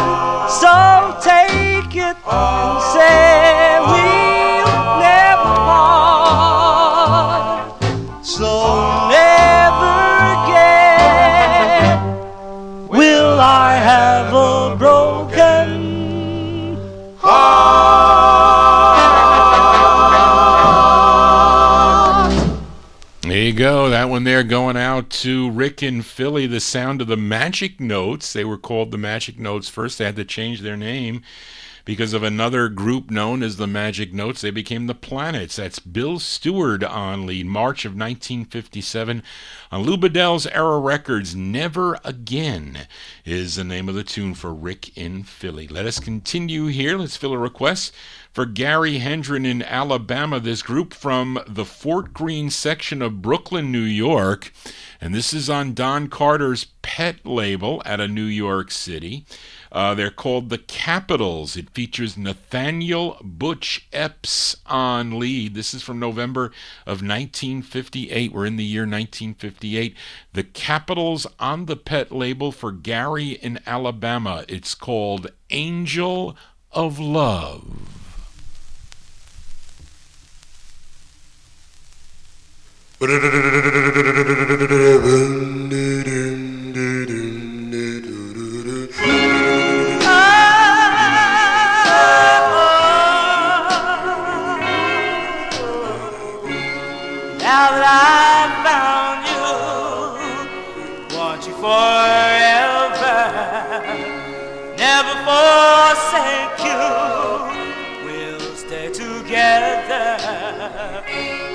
so take it and say we'll never part. So never again will I have a broken heart. There you go. That one there going out to Rick in Philly, the sound of the Magic Notes. They were called the Magic Notes first. They had to change their name because of another group known as the Magic Notes. They became the Planets. That's Bill Stewart on lead, March of 1957. On Lou Bedell's Era Records, Never Again is the name of the tune for Rick in Philly. Let us continue here. Let's fill a request for Gary Hendren in Alabama, this group from the Fort Greene section of Brooklyn, New York. And this is on Don Carter's Pet label out of New York City. They're called the Capitals. It features Nathaniel Butch Epps on lead. This is from November of 1958. We're in the year 1958. The Capitals on the Pet label for Gary in Alabama. It's called Angel of Love. Now that I found you, want you forever. never forsake you. We'll stay together,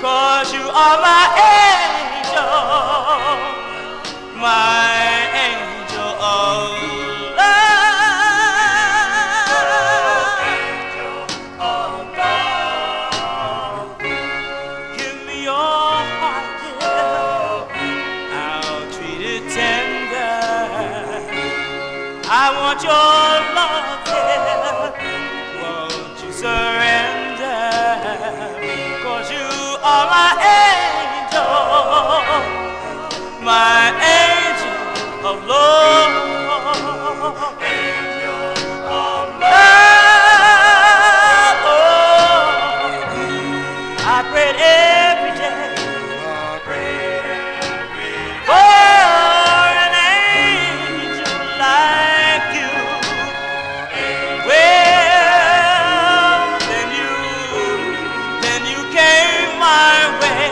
'cause you are my angel of love. Give me your heart, dear. I'll treat it tender. I want your love, dear. Won't you surrender? 'Cause you are my angel of love. Angel of love. Oh, I prayed every day for an angel like you. Well, then you came my way.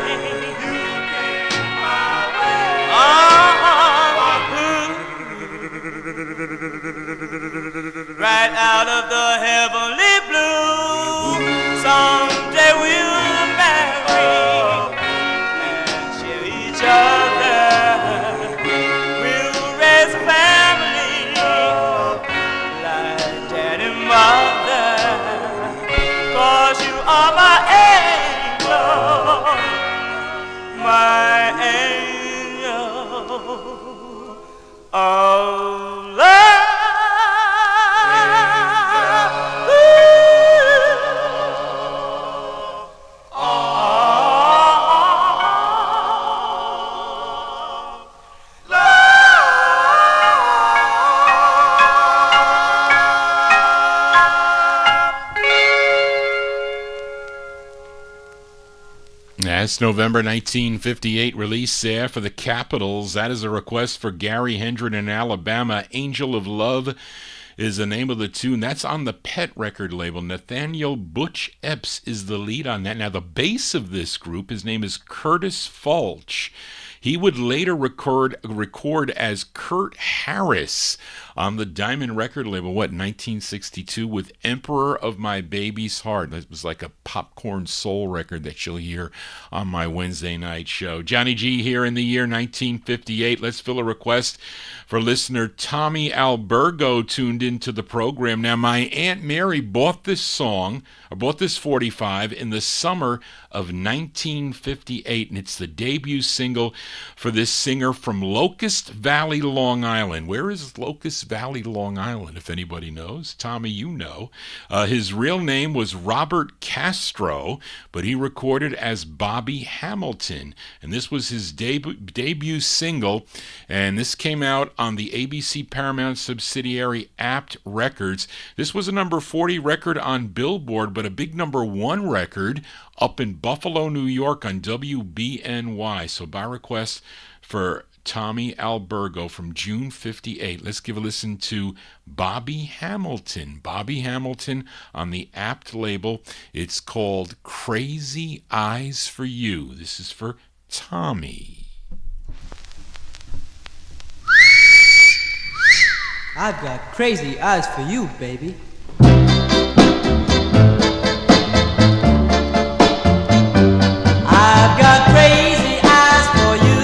Right out of the heavenly blue, someday we'll marry and share each other. We'll raise a family like dad and mother. 'Cause you are my angel, of love. That's November 1958 release there for the Capitals. That is a request for Gary Hendren in Alabama. Angel of Love is the name of the tune. That's on the Pet record label. Nathaniel Butch Epps is the lead on that. Now, the bass of this group, his name is Curtis Fulch. He would later record as Kurt Harris on the Diamond record label, 1962, with Emperor of My Baby's Heart. That was like a popcorn soul record that you'll hear on my Wednesday night show. Johnny G here in the year 1958. Let's fill a request for listener Tommy Albergo tuned into the program. Now, my Aunt Mary bought this 45 in the summer of 1958, and it's the debut single for this singer from Locust Valley, Long Island. Where is Locust Valley, Long Island, if anybody knows? Tommy, you know. His real name was Robert Castro, but he recorded as Bobby Hamilton, and this was his debut single, and this came out on the ABC Paramount subsidiary Apt Records. This was a number 40 record on Billboard, but a big number 1 record up in Buffalo, New York on WBNY. So by request for Tommy Albergo from June 58, let's give a listen to Bobby Hamilton. Bobby Hamilton on the Apt label. It's called Crazy Eyes for You. This is for Tommy. I've got crazy eyes for you, baby. I've got crazy eyes for you.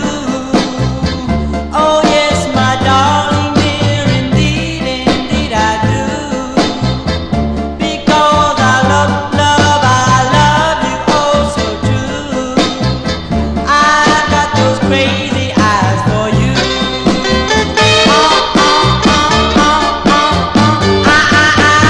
Oh yes, my darling dear, indeed, indeed I do. Because I love you oh so true. I've got those crazy eyes for you. I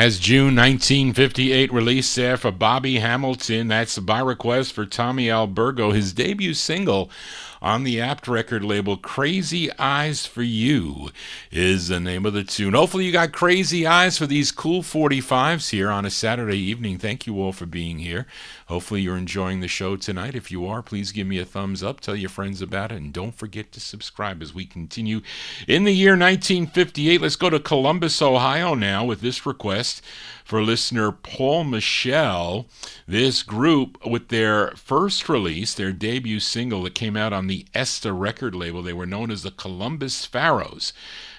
As June 1958 release there for Bobby Hamilton. That's by request for Tommy Albergo. His debut single on the Apt record label, Crazy Eyes for You, is the name of the tune. Hopefully you got crazy eyes for these cool 45s here on a Saturday evening. Thank you all for being here. Hopefully you're enjoying the show tonight. If you are, please give me a thumbs up, tell your friends about it, and don't forget to subscribe as we continue. In the year 1958, let's go to Columbus, Ohio now with this request for listener Paul Michel. This group, with their first release, their debut single that came out on the Esta record label, they were known as the Columbus Pharaohs.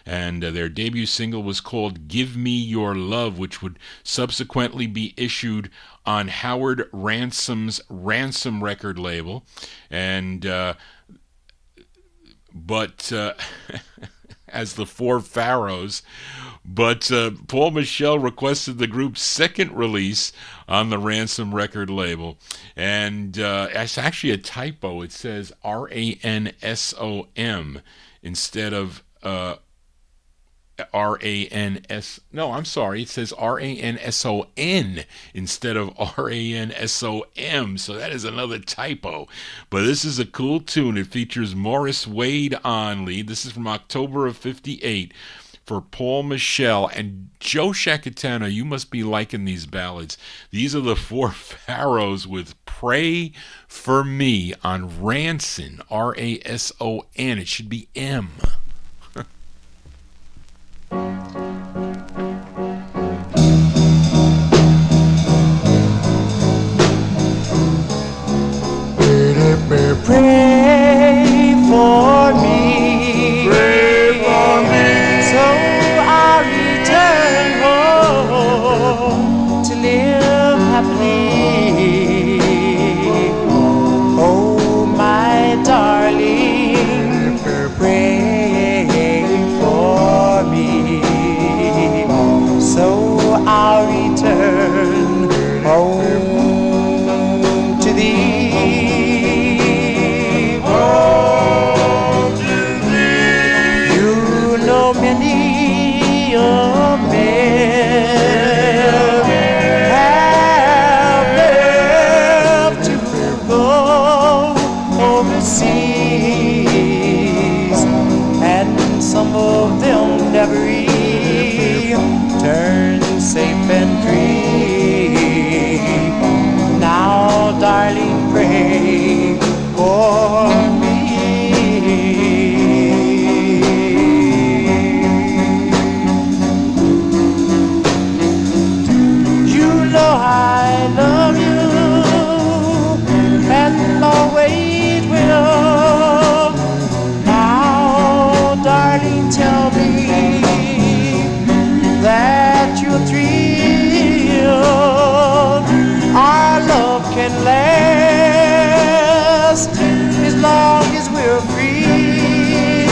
And their debut single was called Give Me Your Love, which would subsequently be issued on Howard Ransom's Ransom record label. And as the Four Pharaohs. But Paul Michel requested the group's second release on the Ransom record label. And it's actually a typo. It says R-A-N-S-O-M instead of R-A-N-S. No, I'm sorry. It says R-A-N-S-O-N instead of R-A-N-S-O-M. So that is another typo. But this is a cool tune. It features Morris Wade on lead. This is from October of 58 for Paul Michel. And Joe Shacatano, you must be liking these ballads. These are the Four Pharaohs with Pray for Me on Ranson, R-A-S-O-N. It should be M. Pray for me, so I'll return home to live happily. Oh, my darling, pray for me, so I'll return home to thee. Many a man have left to go overseas, and some of them never return safe and free. Now, darling, pray for me. I love you and always will. Now, darling, tell me that you're thrilled. Our love can last as long as we're free.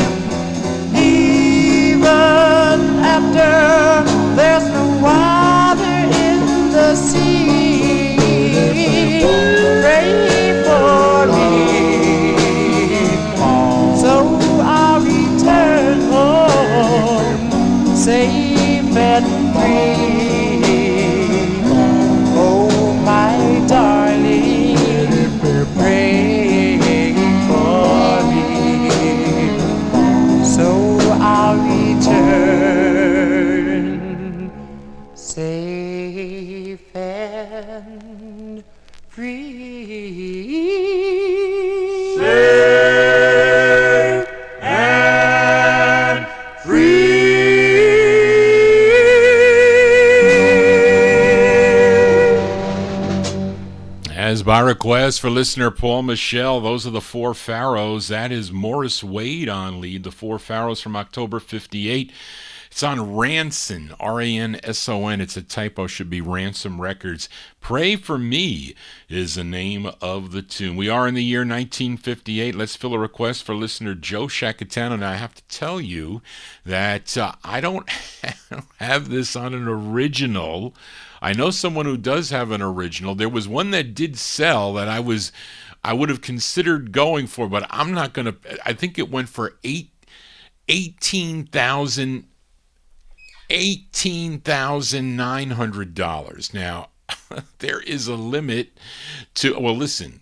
Even after there's no water in the sea, pray for me, so I'll return home safe and free. Oh, my darling, pray for me, so I'll return safe and free. Safe and free. As by request for listener Paul Michel, those are the Four Pharaohs. That is Morris Wade on lead. The Four Pharaohs from October 58. It's on Ranson, R-A-N-S-O-N. It's a typo, should be Ransom Records. Pray for Me is the name of the tune. We are in the year 1958. Let's fill a request for listener Joe Shacatano. And I have to tell you that I don't have this on an original. I know someone who does have an original. There was one that did sell that I would have considered going for, but I'm not going to. I think it went for $18,800. $18,900. Now, there is a limit to, well, listen,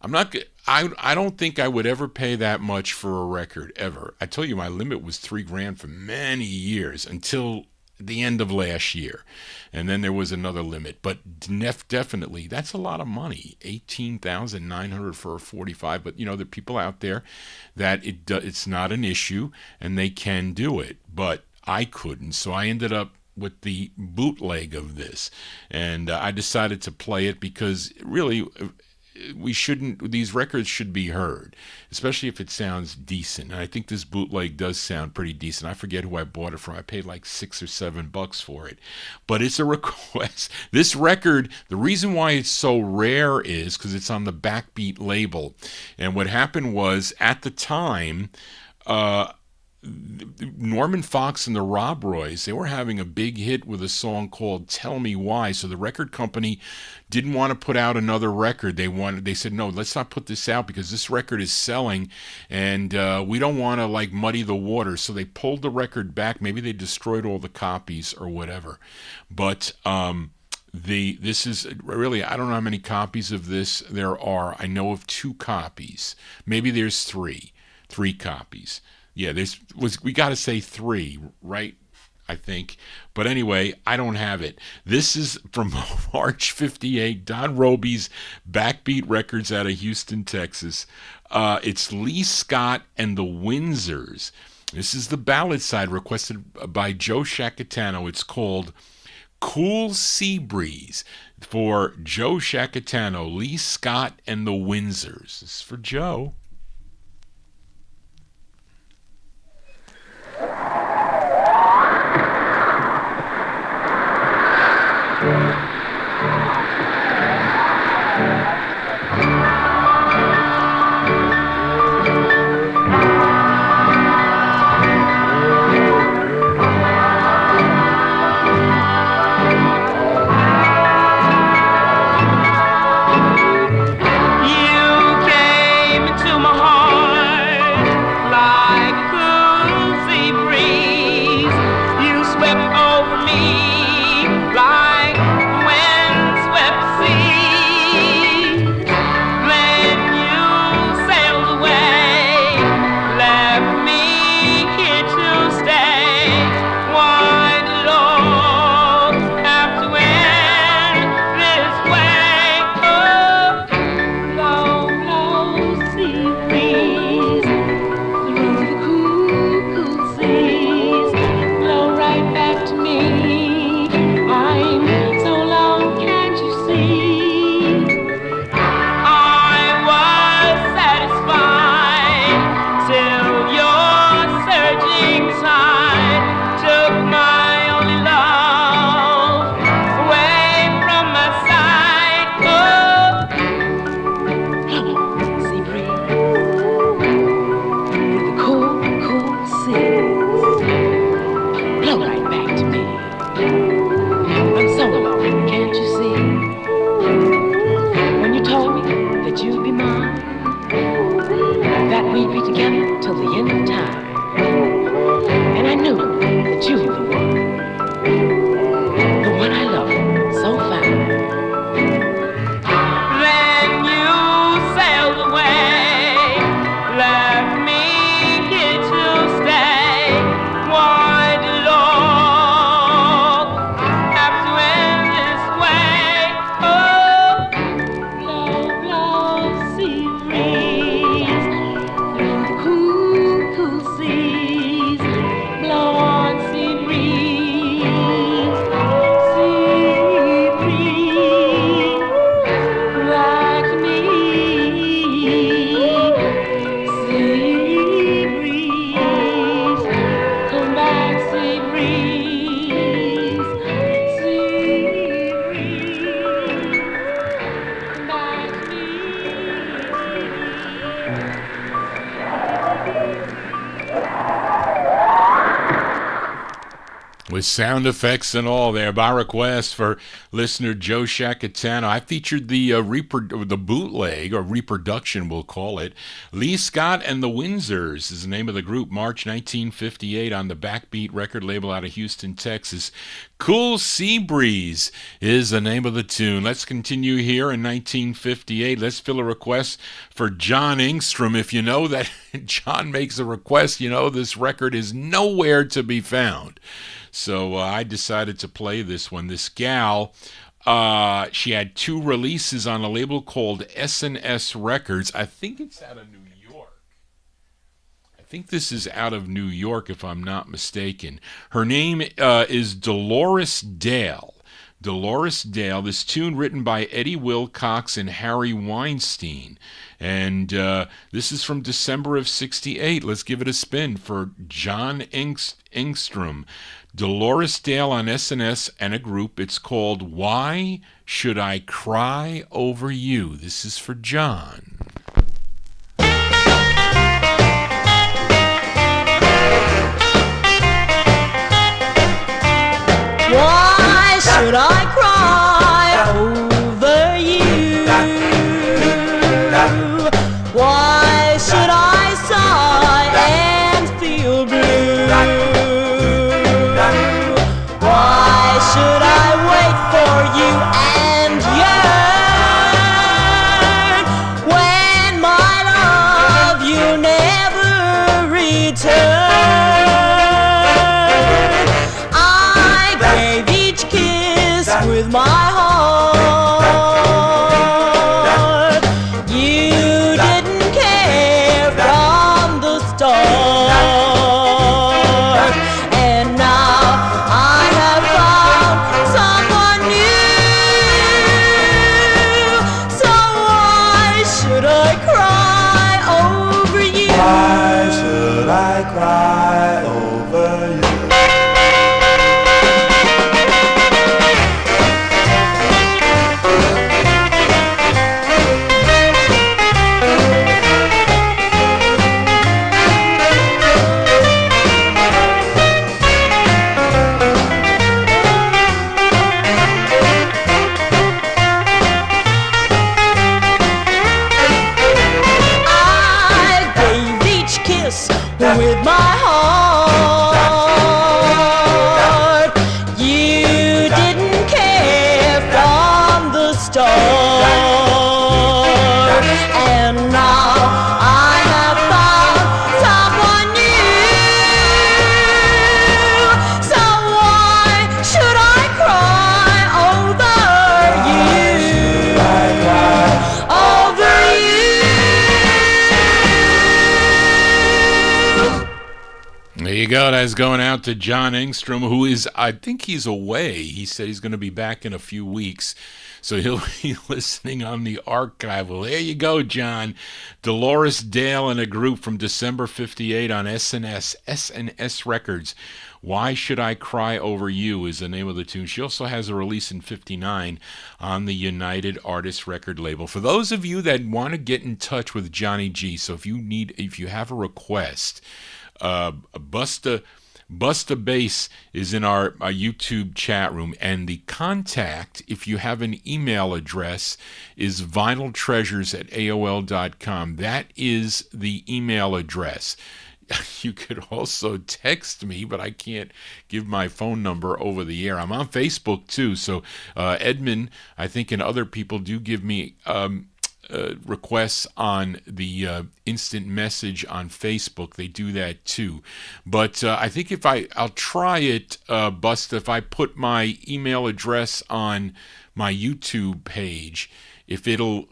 I don't think I would ever pay that much for a record, ever. I tell you, my limit was $3,000 for many years until the end of last year. And then there was another limit. But definitely, that's a lot of money, $18,900 for a 45. But, there are people out there that it's not an issue, and they can do it. But I couldn't, so I ended up with the bootleg of this. And I decided to play it because, really, these records should be heard, especially if it sounds decent. And I think this bootleg does sound pretty decent. I forget who I bought it from. I paid like $6 or $7 for it, but it's a request. This record, the reason why it's so rare is because it's on the Backbeat label. And what happened was, at the time, Norman Fox and the Rob Roys, they were having a big hit with a song called Tell Me Why. So the record company didn't want to put out another record. They said, no, let's not put this out because this record is selling and we don't want to like muddy the water. So they pulled the record back. Maybe they destroyed all the copies or whatever. But this is really, I don't know how many copies of this there are. I know of 2 copies. Maybe there's 3 copies. Yeah, we got to say 3, right? I think. But anyway, I don't have it. This is from March 58, Don Robey's Backbeat Records out of Houston, Texas. It's Lee Scott and the Windsors. This is the ballad side requested by Joe Shacatano. It's called Cool Sea Breeze for Joe Shacatano, Lee Scott and the Windsors. This is for Joe. You came into with sound effects and all there by request for listener Joe Shacatano. I featured the the bootleg, or reproduction we'll call it. Lee Scott and the Windsors is the name of the group, March 1958 on the Backbeat record label out of Houston, Texas. Cool Sea Breeze is the name of the tune. Let's continue here in 1958. Let's fill a request for John Engstrom. If you know that John makes a request, you know this record is nowhere to be found. So I decided to play this one. This gal, she had 2 releases on a label called S&S Records. I think it's out of New York. I think this is out of New York, if I'm not mistaken. Her name is Dolores Dale. Dolores Dale, this tune written by Eddie Wilcox and Harry Weinstein. And this is from December of 68. Let's give it a spin for John Engstrom. Dolores Dale on S&S and a group. It's called Why Should I Cry Over You? This is for John. Why should I cry over you? Why should I sigh and feel blue? Why should I wait for you and yearn when my love you never return? With my heart, you didn't care from the start, and now I have found someone new. So why should I cry over you? Why should I cry over you? With my heart, you didn't care from the start, and now I have found someone new. So why should I cry over you? Over you? There you go. That's going out to John Engstrom, who is, I think he's away. He said he's going to be back in a few weeks, so he'll be listening on the archive. Well, there you go, John. Dolores Dale and a group from December 58 on S&S Records. Why Should I Cry Over You is the name of the tune. She also has a release in 59 on the United Artists record label. For those of you that want to get in touch with Johnny G, so if you have a request, Busta Bass is in our YouTube chat room, and the contact, if you have an email address, is vinyltreasures@aol.com. That is the email address. You could also text me, but I can't give my phone number over the air. I'm on Facebook too, so Edmund, I think, and other people do give me requests on the instant message on Facebook. They do that too. But I think I'll try it, Busta, if I put my email address on my YouTube page, if it'll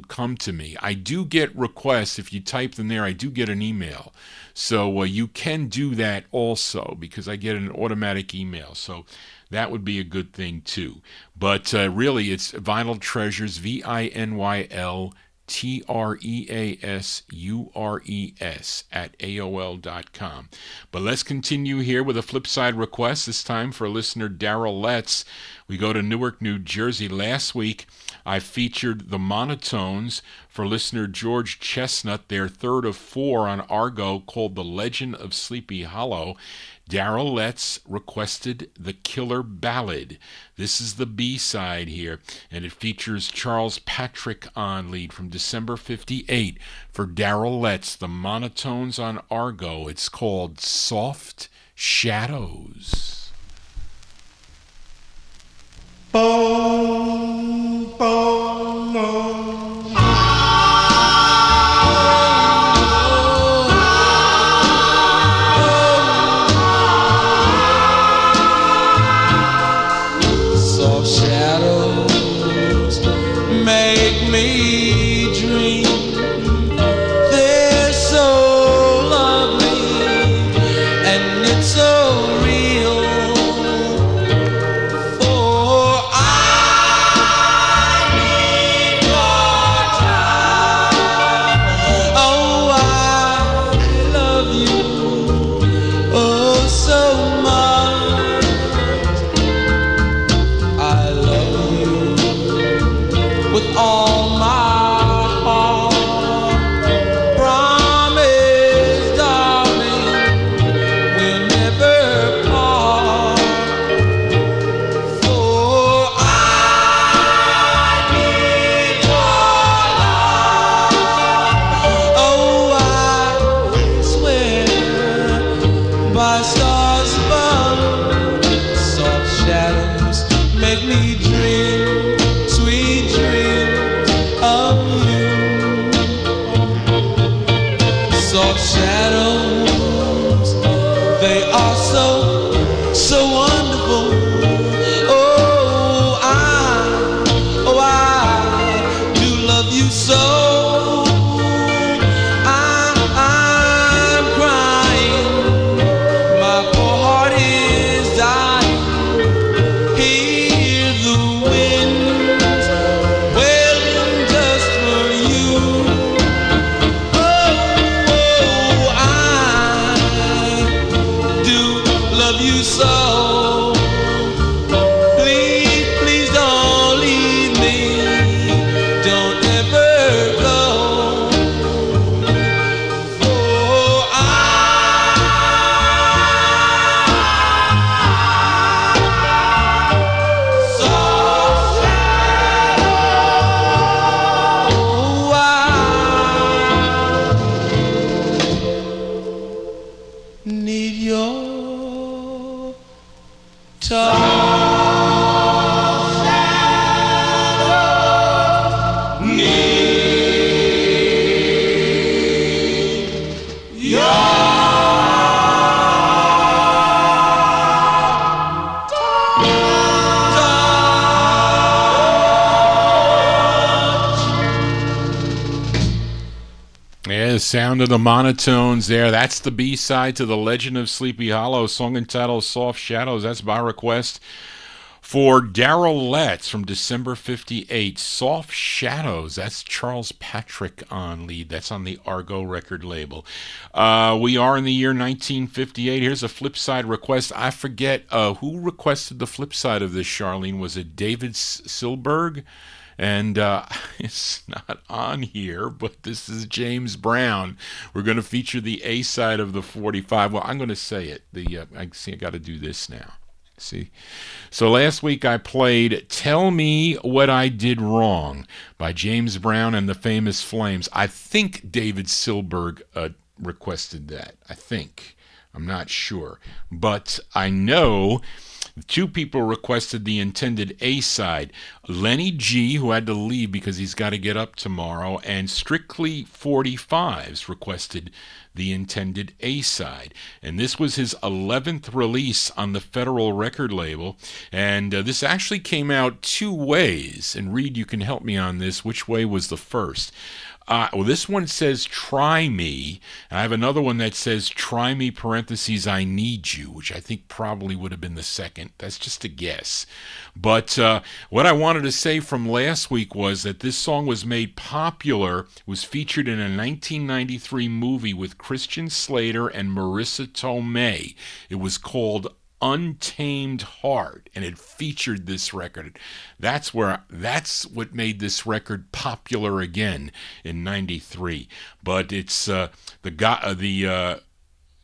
come to me. I do get requests. If you type them there, I do get an email. So you can do that also, because I get an automatic email. So that would be a good thing too. But really, it's Vinyl Treasures, VINYLTREASURES at AOL.com. But let's continue here with a flip side request, this time for listener Darrell Letts. We go to Newark, New Jersey. Last week, I featured the Monotones for listener George Chestnut, their third of 4 on Argo, called The Legend of Sleepy Hollow. Darrell Letts requested The Killer Ballad. This is the B-side here, and it features Charles Patrick on lead from December 58 for Darrell Letts, the Monotones on Argo. It's called Soft Shadows. Boom, boom, boom. Soft shadows make me dream. They're so lovely and it's so real. For I need your time. Oh, I love you oh so much. I love you with all my heart. Promise, darling, we'll never part. For I need your love. Oh, I swear by stars above, soft shadows make me dream sweet dreams of you. Soft shadows, they are so wonderful. Oh, I do love you so. I'm crying, my poor heart is dying. Hear the winds wailing just for you. Oh, I do love you so. Please, please don't leave me. Don't ever go. For I soft shadow. Oh, I need your touch. Need your Yeah, the sound of the Monotones there. That's the B-side to The Legend of Sleepy Hollow, song entitled Soft Shadows. That's by request for Darrell Letts from December 58. Soft Shadows. That's Charles Patrick on lead. That's on the Argo record label. We are in the year 1958. Here's a flip side request. I forget who requested the flip side of this, Charlene. Was it David Silberg? And it's not on here, but this is James Brown. We're going to feature the A side of the 45. Well, I'm going to say it. I got to do this now. See? So last week I played Tell Me What I Did Wrong by James Brown and the Famous Flames. I think David Silberg requested that. I think. I'm not sure. But I know two people requested the intended A-side. Lenny G, who had to leave because he's got to get up tomorrow, and Strictly 45's requested the intended A-side. And this was his 11th release on the Federal record label. And this actually came out two ways. And Reed, you can help me on this. Which way was the first? Well, this one says Try Me. And I have another one that says Try Me, parentheses, I Need You, which I think probably would have been the second. That's just a guess. But what I wanted to say from last week was that this song was made popular, was featured in a 1993 movie with Christian Slater and Marissa Tomei. It was called Untamed Heart, and it featured this record. That's what made this record popular again in '93. But it's the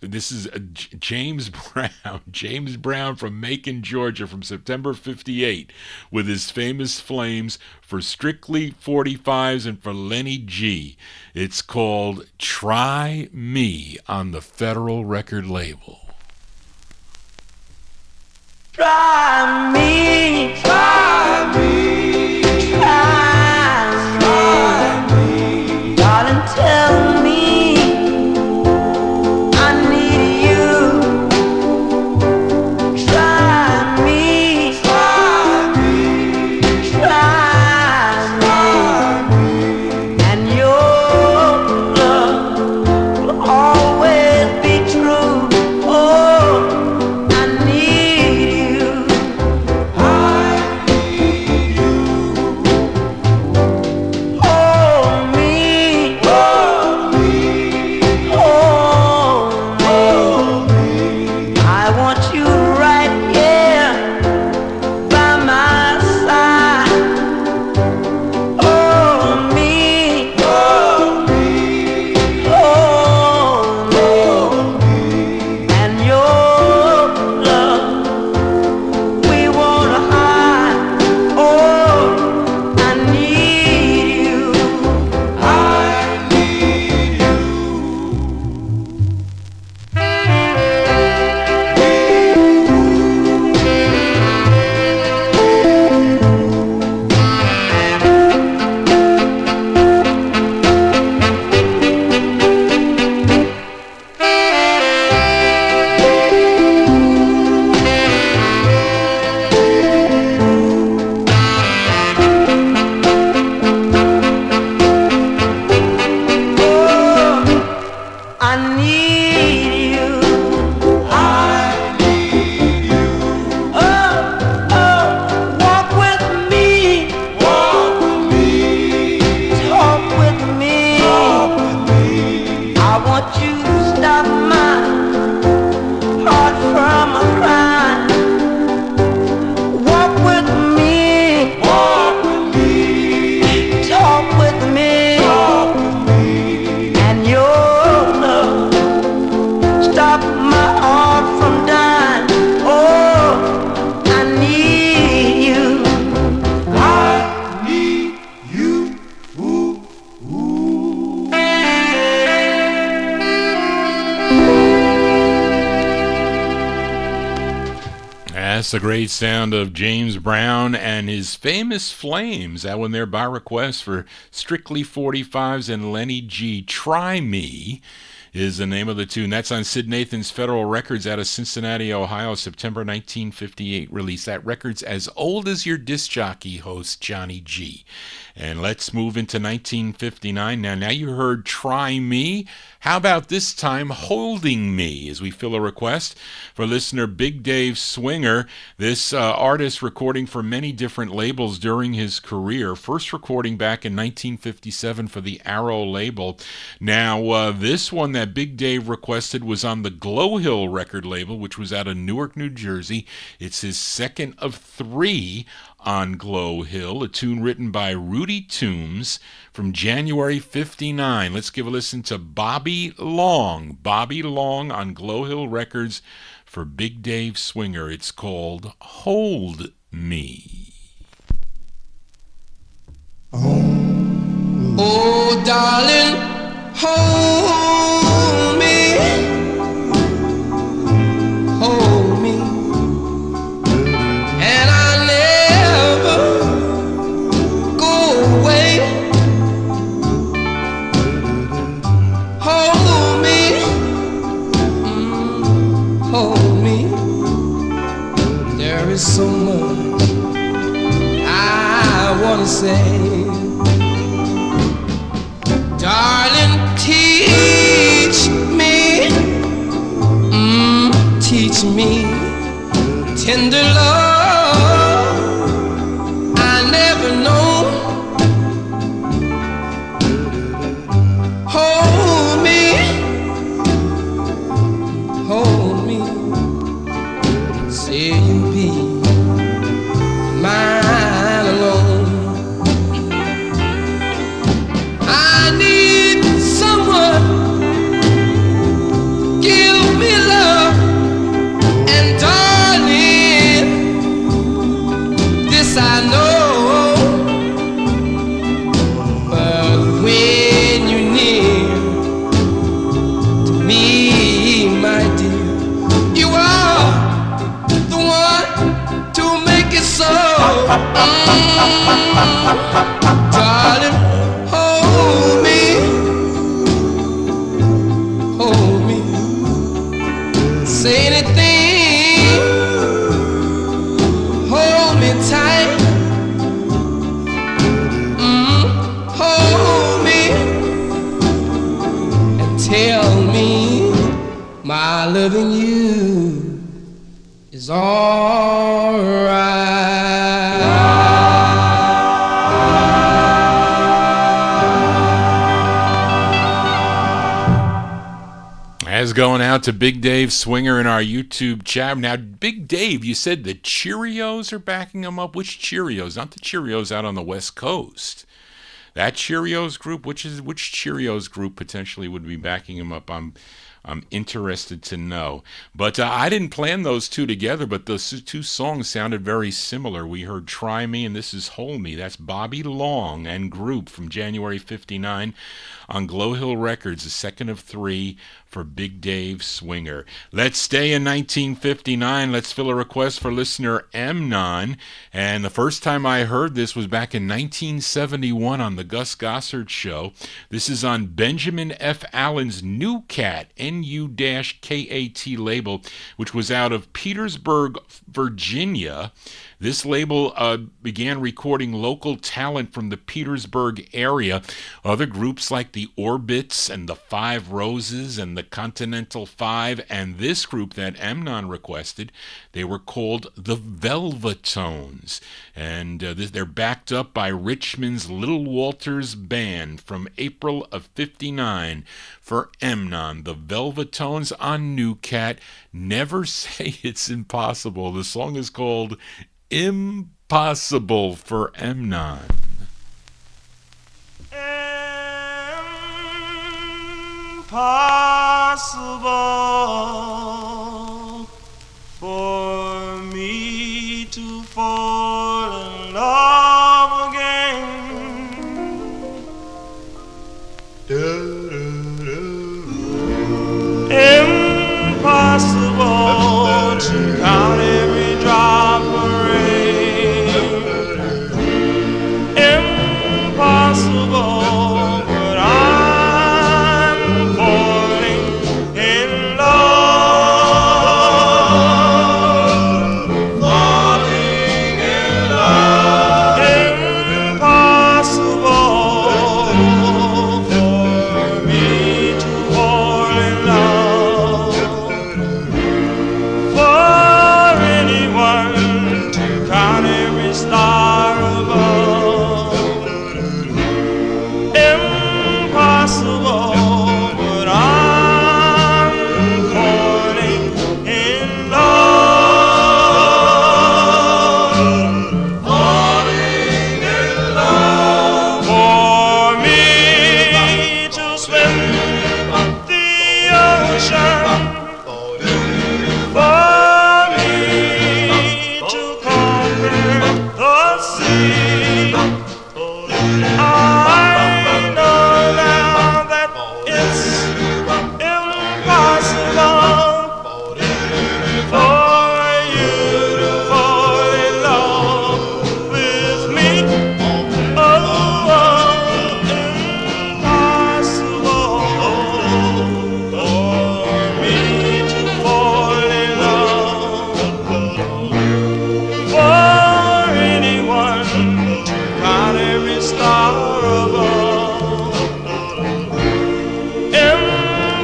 This is James Brown. James Brown from Macon, Georgia, from September 58, with his famous Flames for Strictly 45's and for Lenny G. It's called Try Me on the Federal record label. Try me, try me, try me, darling, tell me I need you. Try me, try me, and your love will always be true. Oh, I need you. I need you. Hold me, hold me, hold me. I want you right here by my side. Hold me, hold me, hold me, and your love we wanna hide. Oh, I need you. I need you. I need you. I need you. Oh, oh, walk with me. Walk with me. Talk with me. Talk with me. I want you to stop my heart from a crying. Walk with me. Walk with me. Talk with me. Talk with me. And your love stop my heart from dying. Oh, I need you. I need you. Ooh, ooh. That's the great sound of James Brown and his famous Flames. That one there by request for Strictly 45's and Lenny G. Try Me is the name of the tune. That's on Sid Nathan's Federal Records out of Cincinnati, Ohio, September 1958 release. That record's as old as your disc jockey host, Johnny G. And let's move into 1959. Now you heard Try Me. How about this time Holding Me, as we fill a request for listener Big Dave Swinger. This artist recording for many different labels during his career. First recording back in 1957 for the Arrow label. Now this one that Big Dave requested was on the Glow Hill record label, which was out of Newark, New Jersey. It's his second of 3 on Glow Hill, a tune written by Rudy Toombs from January 59. Let's give a listen to Bobby Long. Bobby Long on Glow Hill Records for Big Dave Swinger. It's called Hold Me. Oh, darling, hold me, hold me, and I'll never go away. Hold me, hold me. There is so much I want to say. Darling, teach me, teach me tender love I never know. Hold me, say you be mine alone. I need someone, give Darling, hold me, hold me. Say anything, hold me tight. Hold me and tell me my loving you is alright. As going out to Big Dave Swinger in our YouTube chat. Now, Big Dave, you said the Cheerios are backing him up. Which Cheerios? Not the Cheerios out on the West Coast. That Cheerios group, which Cheerios group potentially would be backing him up? I'm interested to know. But I didn't plan those two together, but those two songs sounded very similar. We heard Try Me, and this is Hold Me. That's Bobby Long and group from January 59 on Glow Hill Records, the second of three for Big Dave Swinger. Let's stay in 1959. Let's fill a request for listener Amnon. And the first time I heard this was back in 1971 on the Gus Gossard Show. This is on Benjamin F. Allen's New Cat, NU-KAT label, which was out of Petersburg, Virginia. This label began recording local talent from the Petersburg area. Other groups like the Orbits and the Five Roses and the Continental Five, and this group that Amnon requested, they were called the Velvetones. And they're backed up by Richmond's Little Walters Band from April of 59 for Amnon. The Velvetones on New Cat. Never Say It's Impossible. The song is called Impossible for Amnon. Impossible for me to fall in love again. Impossible to count every drop of rain. Impossible, but I'm falling in love. Falling in love. Impossible for me to fall in love. For anyone to count every star above. Impossible, but I'm falling in love. Falling in love. For me to swim the ocean. For me to conquer the sea. I know now that it's impossible for you to fall in love with me. Oh, impossible for me to fall in love. For anyone to count every star above.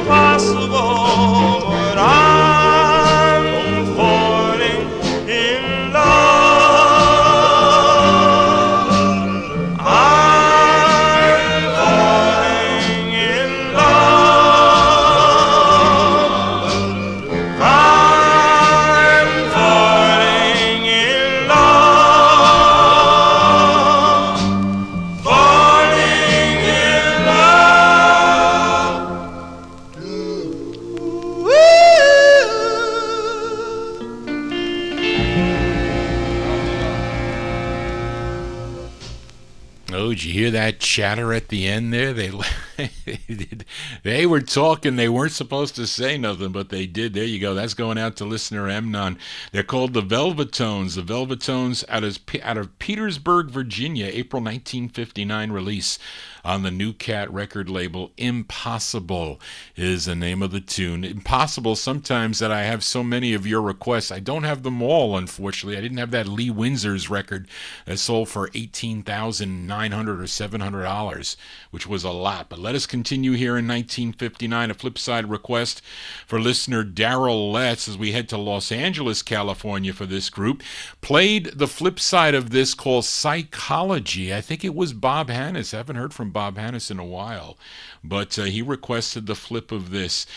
Impossible, but I'm falling in love. I'm falling in love. I'm falling in love. Falling in love. Oh, did you hear that chatter at the end there? They They were talking. They weren't supposed to say nothing, but they did. There you go. That's going out to listener Emnon. They're called the Velvetones. The Velvetones out of Petersburg, Virginia, April 1959 release on the New Cat record label. Impossible is the name of the tune. Impossible sometimes that I have so many of your requests. I don't have them all, unfortunately. I didn't have that Lee Windsor's record that sold for $18,900 or $700, which was a lot. But let us continue here in 1959. A flipside request for listener Darrell Letts as we head to Los Angeles, California for this group. Played the flip side of this called Psychology. I think it was Bob Hannes. I haven't heard from Bob Hannes in a while, but he requested the flip of this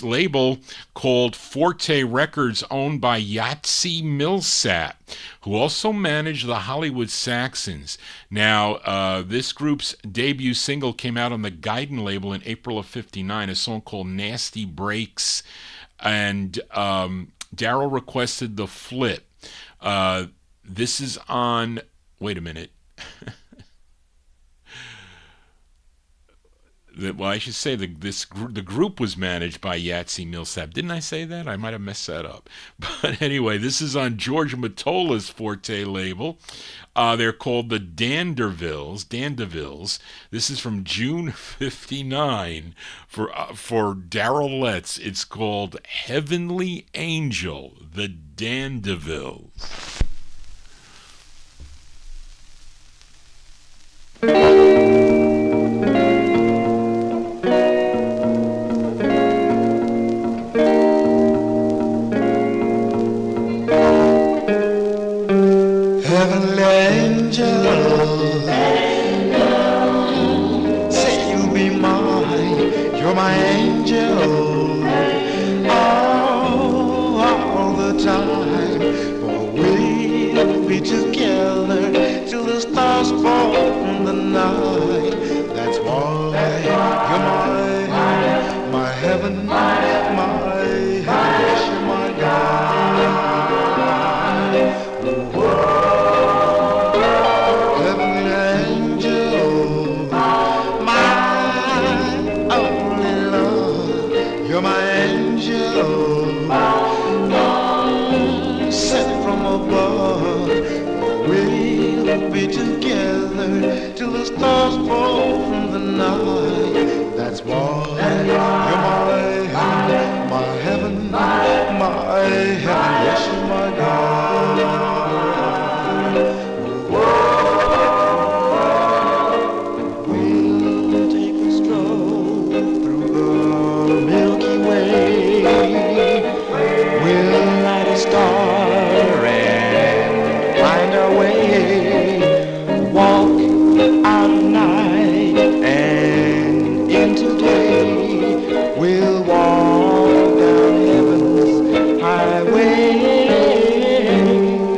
label called Forte Records, owned by Yahtzee Millsap, who also managed the Hollywood Saxons. Now, this group's debut single came out on the Guidon label in April of '59, a song called Nasty Breaks, and Darrell requested the flip. This is on, wait a minute. Well, I should say the group was managed by Yahtzee Millsap. Didn't I say that? I might have messed that up. But anyway, this is on George Mottola's Forte label. They're called the Dandevilles. This is from June '59 for Darrell Letts. It's called Heavenly Angel, the Dandevilles. Say you'll be mine, you're my angel, all the time, for we'll be together till the stars fall in the night. That's why you're my heaven, my heaven, yes, you're my God. You're my angel, sent from above. We'll be together till the stars fall from the night. That's why you're my heaven, yes, you're my God. We'll take a stroll through the Milky Way. We'll light a star and find our way. Walk out of night and into day. We'll walk down heaven's highway.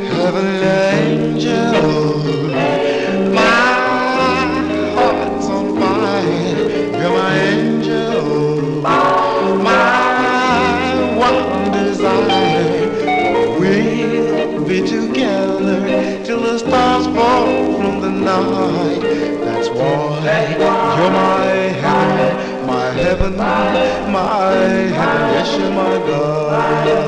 Heavenly angel, my heart's on fire. You're my angel, my one desire. We'll be together till the stars fall from the night. That's why you're my heaven, yes, you're my God. You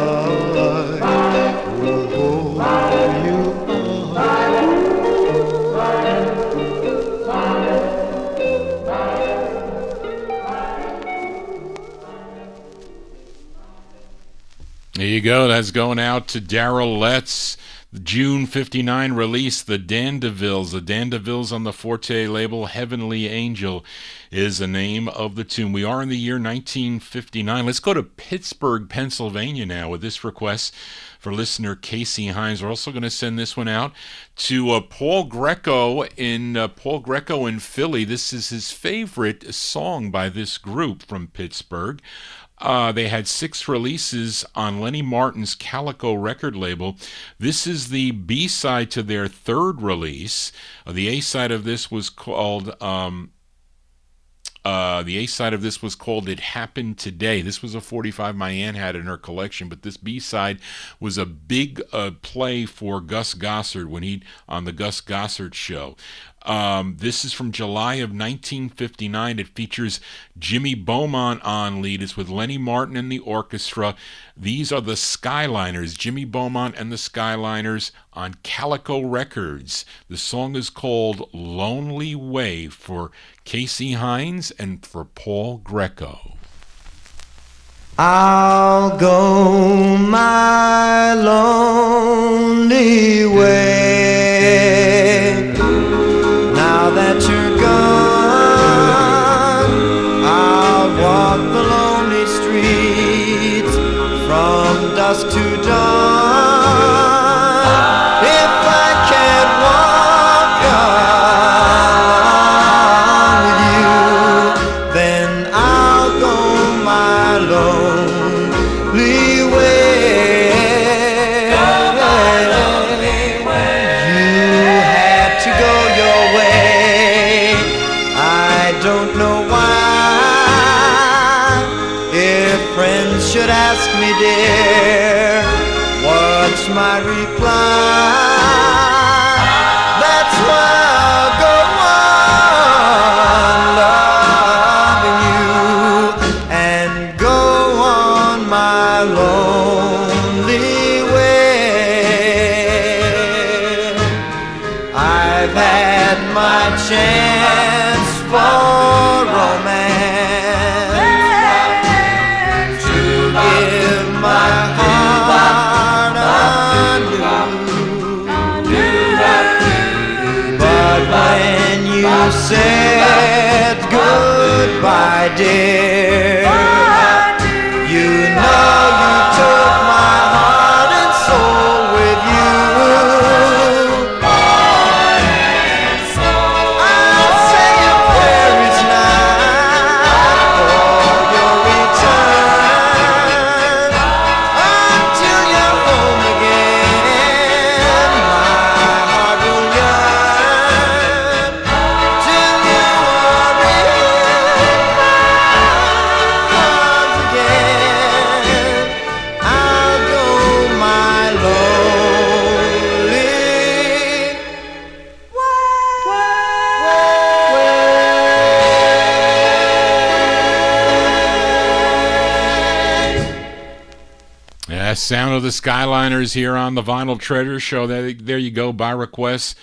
There you go. That's going out to Darrell Letts. The June '59 release, the Dandevilles. The Dandevilles on the Forte label. Heavenly Angel is the name of the tune. We are in the year 1959. Let's go to Pittsburgh, Pennsylvania now with this request for listener Casey Hines. We're also going to send this one out to Paul Greco in Philly. This is his favorite song by this group from Pittsburgh. They had 6 releases on Lenny Martin's Calico record label. This is the B-side to their 3rd release. The A-side of this was called It Happened Today. This was a 45 my aunt had in her collection, but this B-side was a big play for Gus Gossard when he on the Gus Gossard show. This is from July of 1959. It features Jimmy Beaumont on lead. It's with Lenny Martin and the orchestra. These are the Skyliners, Jimmy Beaumont and the Skyliners on Calico Records. The song is called Lonely Way for Casey Hines and for Paul Greco. I'll go my lonely way. Now that you're gone, I'll walk the lonely streets from dusk to dawn. If I can't walk along with you, then I'll go my lonely way. You had to go your way. I don't know why. If friends should ask me, dear, what's my reply? That's why I'll go on loving you and go on my lonely way. I've had my chance for romance, to give my heart anew. But when you said goodbye, dear, you know you took my heart and soul with you. I'll say a prayer each night for your return until you're home again. My heart will yearn till you are in my arms again. I'll go my lonely Yeah, sound of the Skyliners here on the Vinyl Treasure Show. There you go, by request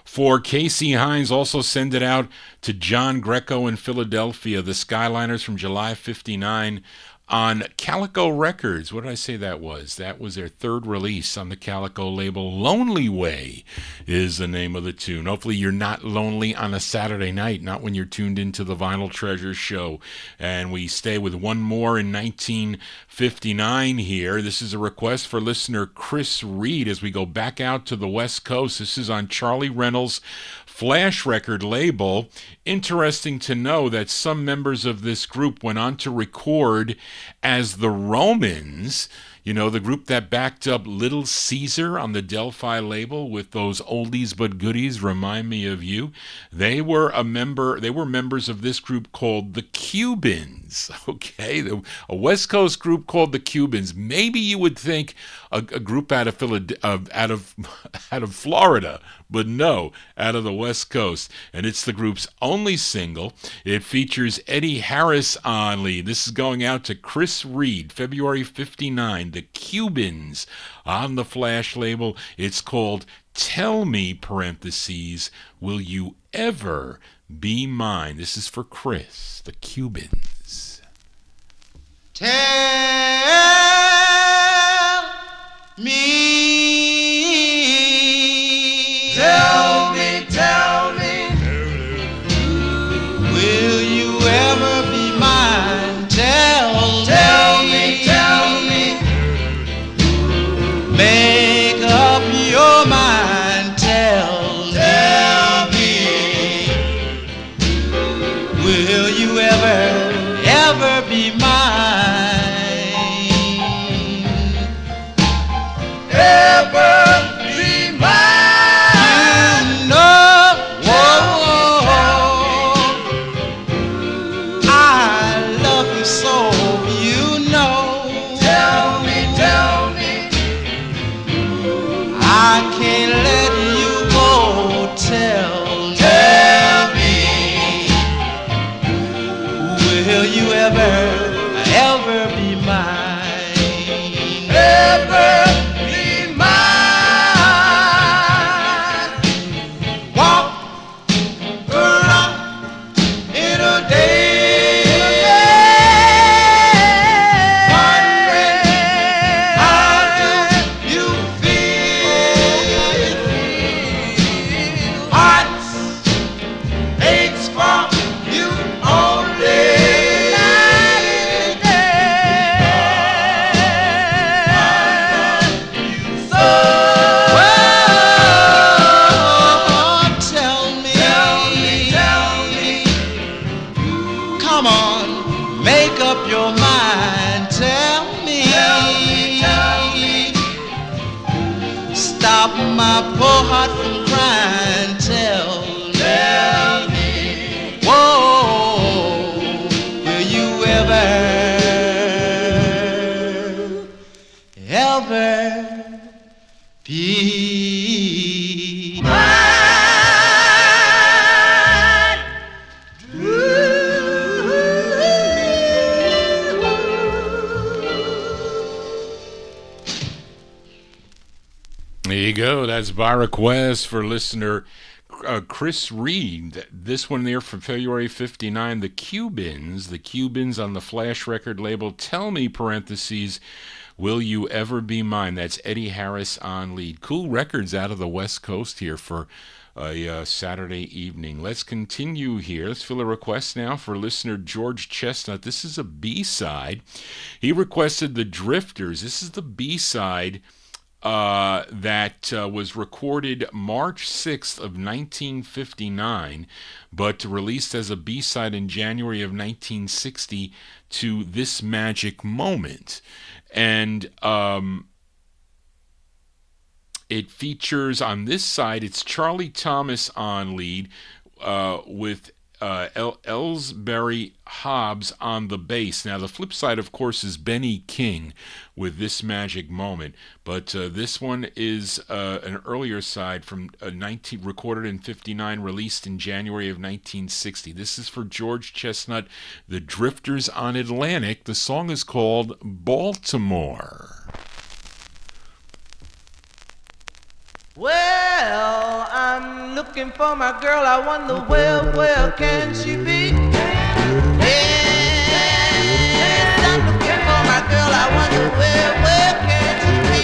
for Casey Hines. Also send it out to John Greco in Philadelphia. The Skyliners from July 59 on Calico Records. What did I say that was? That was their third release on the Calico label. Lonely Way is the name of the tune. Hopefully you're not lonely on a Saturday night, not when you're tuned into the Vinyl Treasure Show. And we stay with one more in 1959 here. This is a request for listener Chris Reed as we go back out to the West Coast. This is on Charlie Reynolds' Flash record label. Interesting to know that some members of this group went on to record as the Romans, you know, the group that backed up Little Caesar on the Delphi label with those oldies but goodies, Remind Me of You. They were members of this group called the Cubans. Okay, a West Coast group called the Cubans. Maybe you would think a group out of Florida, but no, out of the West Coast. And it's the group's only single. It features Eddie Harris on lead. This is going out to Chris Reed, February 59. The Cubans on the Flash label. It's called Tell Me, parentheses, Will You Ever Be Mine? This is for Chris, the Cubans. Tell me, tell me, tell me, will you ever be mine? Tell me, tell me, make up your mind. Tell me, will you ever be mine? your mind, tell me. Stop my poor heart from crying, tell me. Whoa, will you ever be mine? There you go. That's by request for listener Chris Reed. This one there from February 59, the Cubans on the Flash record label. Tell me, parentheses, will you ever be mine? That's Eddie Harris on lead. Cool records out of the West Coast here for a Saturday evening. Let's continue here. Let's fill a request now for listener George Chestnut. This is a B-side. He requested the Drifters. This is the B-side that was recorded March 6th of 1959, but released as a B-side in January of 1960 to This Magic Moment. And it features on this side, it's Charlie Thomas on lead with Ellsbury Hobbs on the bass. Now the flip side, of course, is Benny King with This Magic Moment, but this one is an earlier side from recorded in 59, released in January of 1960. This is for George Chestnut, the Drifters on Atlantic. The song is called Baltimore. Well, I'm looking for my girl. I wonder where can she be? Yes, I'm looking for my girl. I wonder where can she be?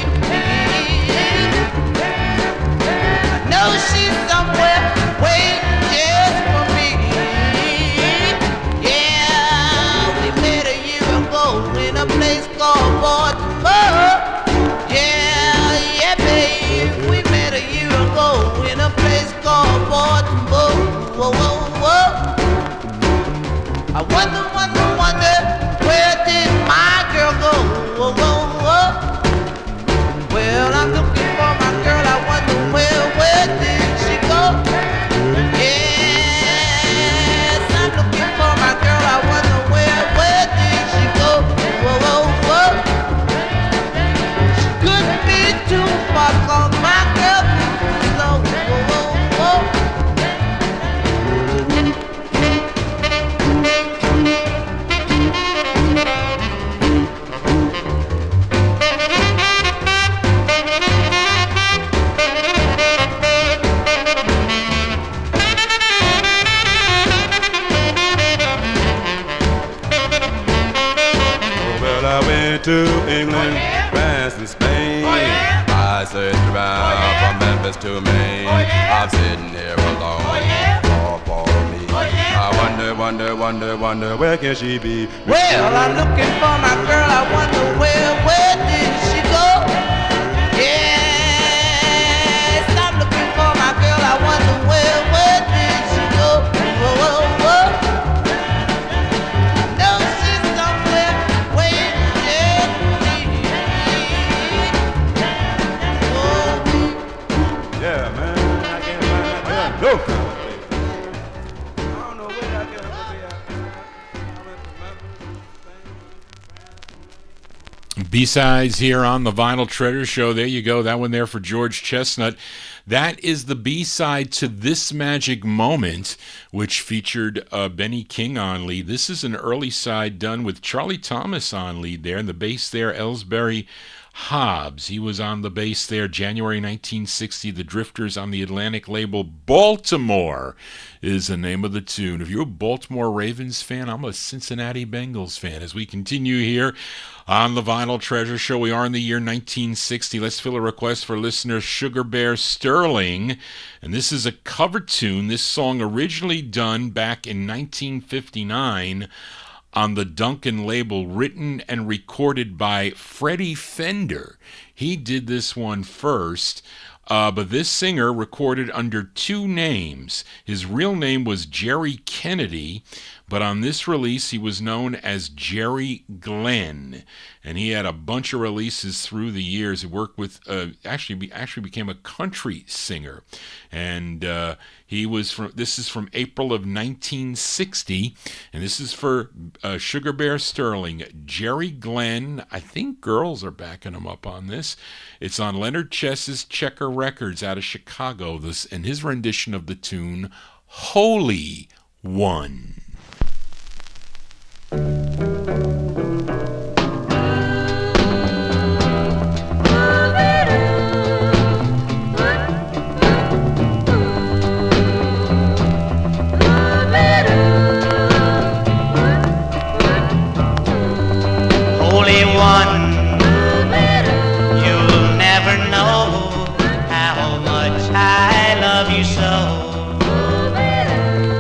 I know she's somewhere waiting just for me. Yeah, we met a year ago in a place called Baltimore. Yeah, babe, we met a year ago in a place called Baltimore. Whoa, whoa, whoa. I wonder, where did my girl go? Whoa, whoa, whoa. Well, I'm looking for my girl. I wonder where did she go? Yes, I'm looking for my girl. I wonder where did she go? Whoa, whoa, whoa. She couldn't be too far, 'cause my girl is slow. Whoa, whoa, whoa. Well, I went to England, France, and Spain. I searched around from Memphis to Maine. I'm sitting here alone, all for me. I wonder, where can she be? Well, I'm looking for my girl. I wonder where did she go? Yes, I'm looking for my girl. I wonder where did she go? Whoa, whoa, whoa. No, she's somewhere waiting just for me. Yeah, man, I can't find that girl. No. B-sides here on the Vinyl Treasure Show. There you go. That one there for George Chestnut. That is the B-side to This Magic Moment, which featured Benny King on lead. This is an early side done with Charlie Thomas on lead there, and the bass there, Ellsbury Hobbs. He was on the bass there, January 1960. The Drifters on the Atlantic label. Baltimore is the name of the tune. If you're a Baltimore Ravens fan, I'm a Cincinnati Bengals fan. As we continue here on the Vinyl Treasure Show, we are in the year 1960. Let's fill a request for listener Sugar Bear Sterling. And this is a cover tune. This song originally done back in 1959 on the Duncan label, written and recorded by Freddie Fender. He did this one first. But this singer recorded under two names. His real name was Jerry Kennedy, but on this release he was known as Jerry Glenn. And he had a bunch of releases through the years. He worked with, actually became a country singer. And this is from April of 1960. And this is for Sugar Bear Sterling. Jerry Glenn, I think girls are backing him up on this. It's on Leonard Chess's Checker Records out of Chicago. And his rendition of the tune, Holy One. Holy One, you'll never know how much I love you so.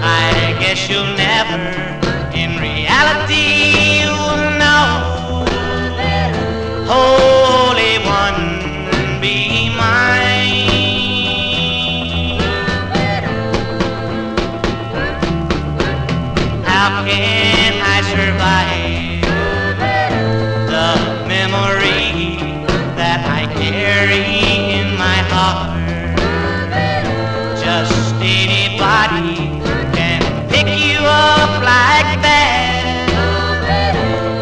I guess you'll never, in reality, you'll know. Holy One, be mine. How can I survive the memory that I carry in my heart? Just anybody can pick you up like that.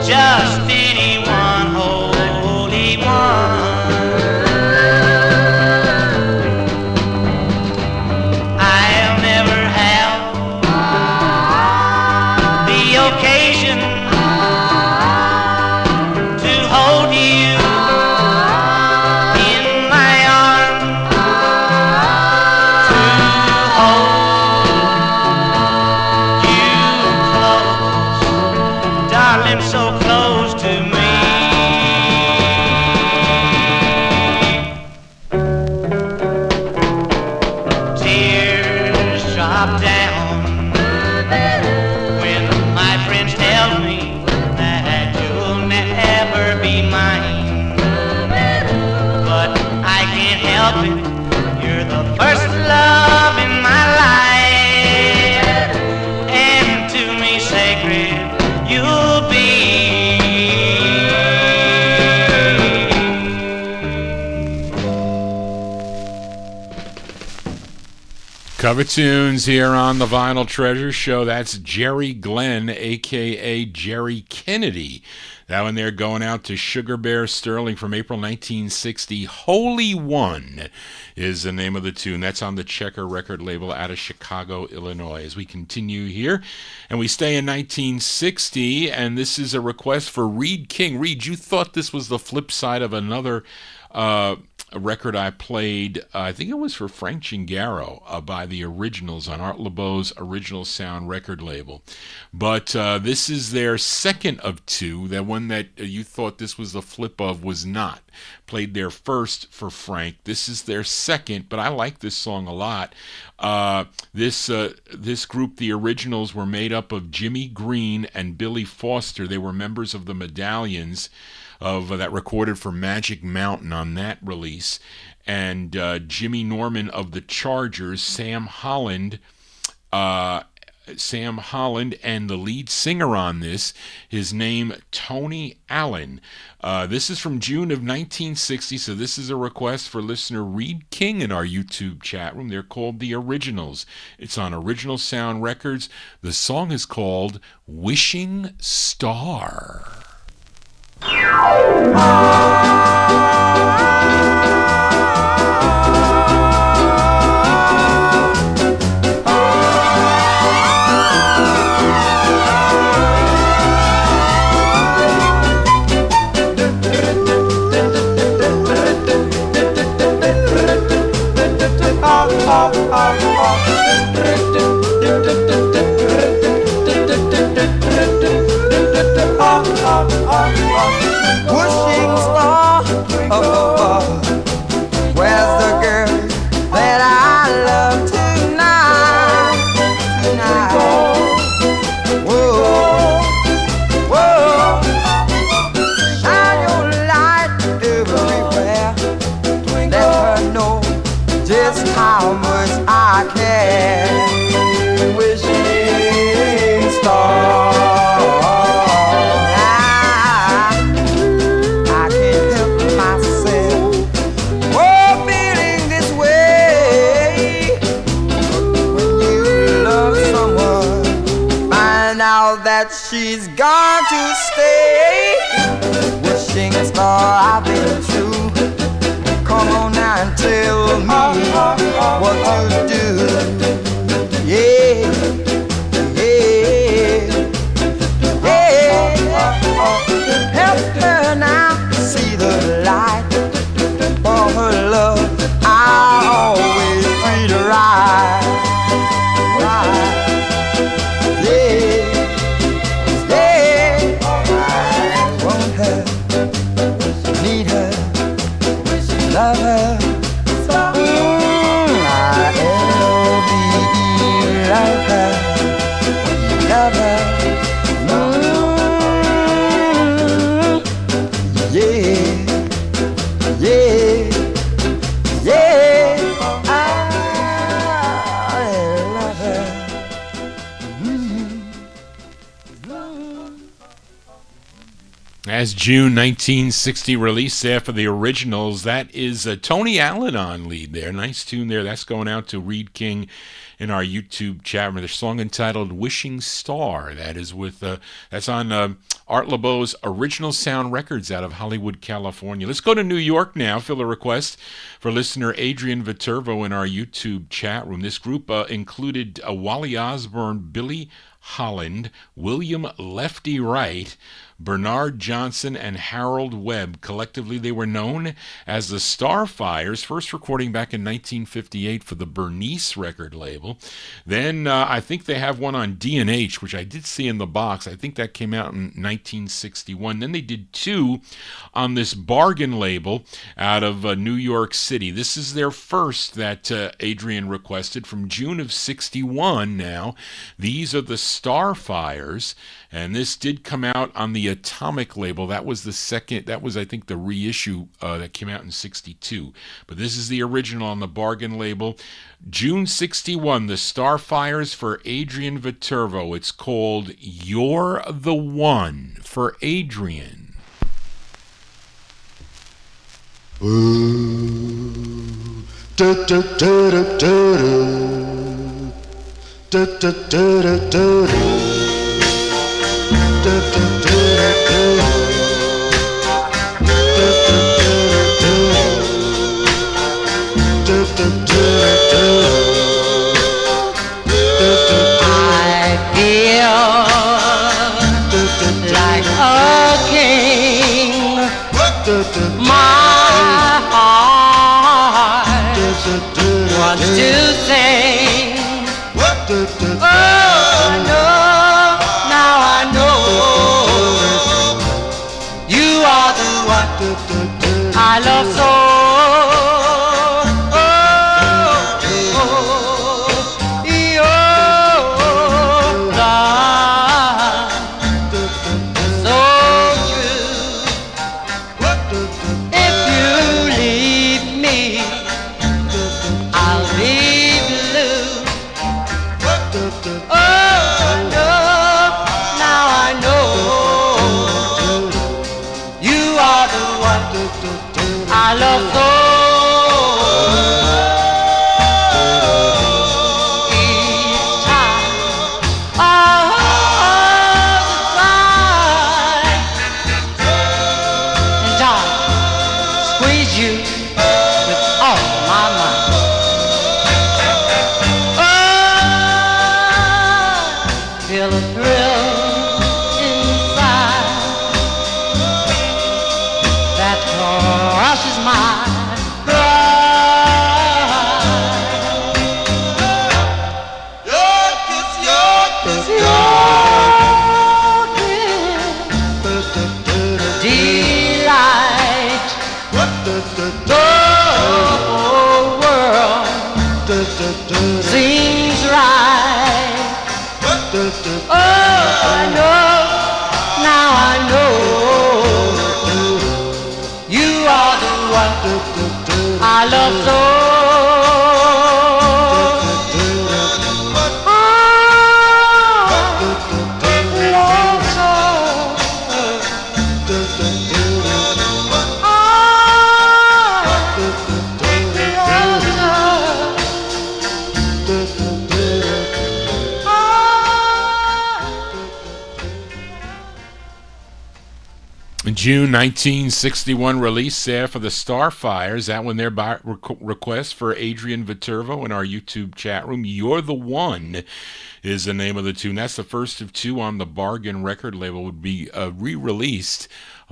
Just anyone, Holy One. I'll never have the occasion to hold you in my arms, to hold you close, darling, so close to me. Tears drop down when my friends tell me that you'll never be mine. But I can't help it, you're the first love in my life, and to me sacred you'll be. Cover tunes here on the Vinyl Treasure Show. That's Jerry Glenn, a.k.a. Jerry Kennedy. That one there going out to Sugar Bear Sterling from April 1960. Holy One is the name of the tune. That's on the Checker record label out of Chicago, Illinois. As we continue here, and we stay in 1960, and this is a request for Reed King. Reed, you thought this was the flip side of another a record I played, I think it was for Frank Gingaro, by the Originals on Art LeBeau's Original Sound record label. But this is their second of two. That one that you thought this was the flip of was not. Played their first for Frank. This is their second, but I like this song a lot. This group, the Originals, were made up of Jimmy Green and Billy Foster. They were members of the Medallions that recorded for Magic Mountain on that release, and Jimmy Norman of the Chargers, Sam Holland, and the lead singer on this, his name Tony Allen. This is from June of 1960, so this is a request for listener Reed King in our YouTube chat room. They're called The Originals. It's on Original Sound Records. The song is called Wishing Star. Wishing star above, where's the girl that I love tonight? Whoa, whoa, shine your light everywhere. Let her know star. I can't help myself, oh, feeling this way. When you love someone, find out that she's gone to stay. Wishing star, I've been true. Come on now and tell me what to do. Yeah, yeah, yeah. Help her now see the light. For her love, I always treat her right. Yeah, yeah. I want her, need her, love her. I-L-V-E, love her, love her. Yeah, yeah, yeah. I love her. As June 1960 release there for the Originals, that is Tony Allen on lead there. Nice tune there. That's going out to Reed King in our YouTube chat room. The song entitled Wishing Star. That is with that's on Art LeBeau's Original Sound Records out of Hollywood, California. Let's go to New York now. Fill a request for listener Adrian Viterbo in our YouTube chat room. This group included Wally Osborne, Billy Holland, William Lefty Wright, Bernard Johnson, and Harold Webb. Collectively, they were known as the Starfires, first recording back in 1958 for the Bernice record label. Then I think they have one on D&H, which I did see in the box. I think that came out in 1961. Then they did two on this Bargain label out of New York City. This is their first that Adrian requested from June of 61 now. These are the Starfires, and this did come out on the Atomic label. That was the second, that was I think the reissue that came out in 62. But this is the original on the Bargain label. June 61, the Starfires for Adrian Viterbo. It's called You're the One for Adrian. Ooh, da da da da da da da da da da. I feel like a king. My heart wants to sing. Oh no, now I know you are the one I love so. I love so. Each time I hold the and I squeeze you with all my might. Oh, feel a thrill inside that crushes my seems right. Oh, I know, now I know you are the one I love so. June 1961 release there for the Starfires. That one there by request for Adrian Viterbo in our YouTube chat room. You're the One is the name of the tune. That's the first of two on the Bargain record label. Would be re-released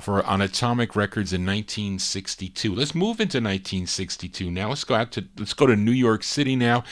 on Atomic Records in 1962. Let's move into 1962 now. Let's go to New York City now,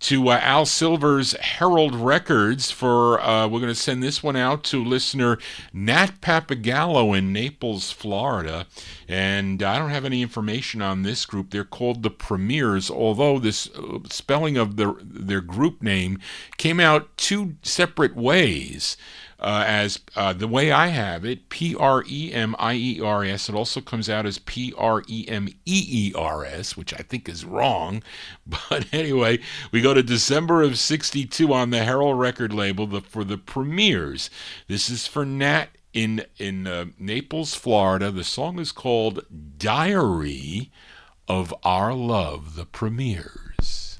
to Al Silver's Herald Records for, we're going to send this one out to listener Nat Papagallo in Naples, Florida. And I don't have any information on this group. They're called the Premiers, although this spelling of their group name came out two separate ways. As the way I have it, Premieers. It also comes out as Premeers, which I think is wrong. But anyway, we go to December of 62 on the Herald record label for the Premiers. This is for Nat in Naples, Florida. The song is called Diary of Our Love, the Premiers.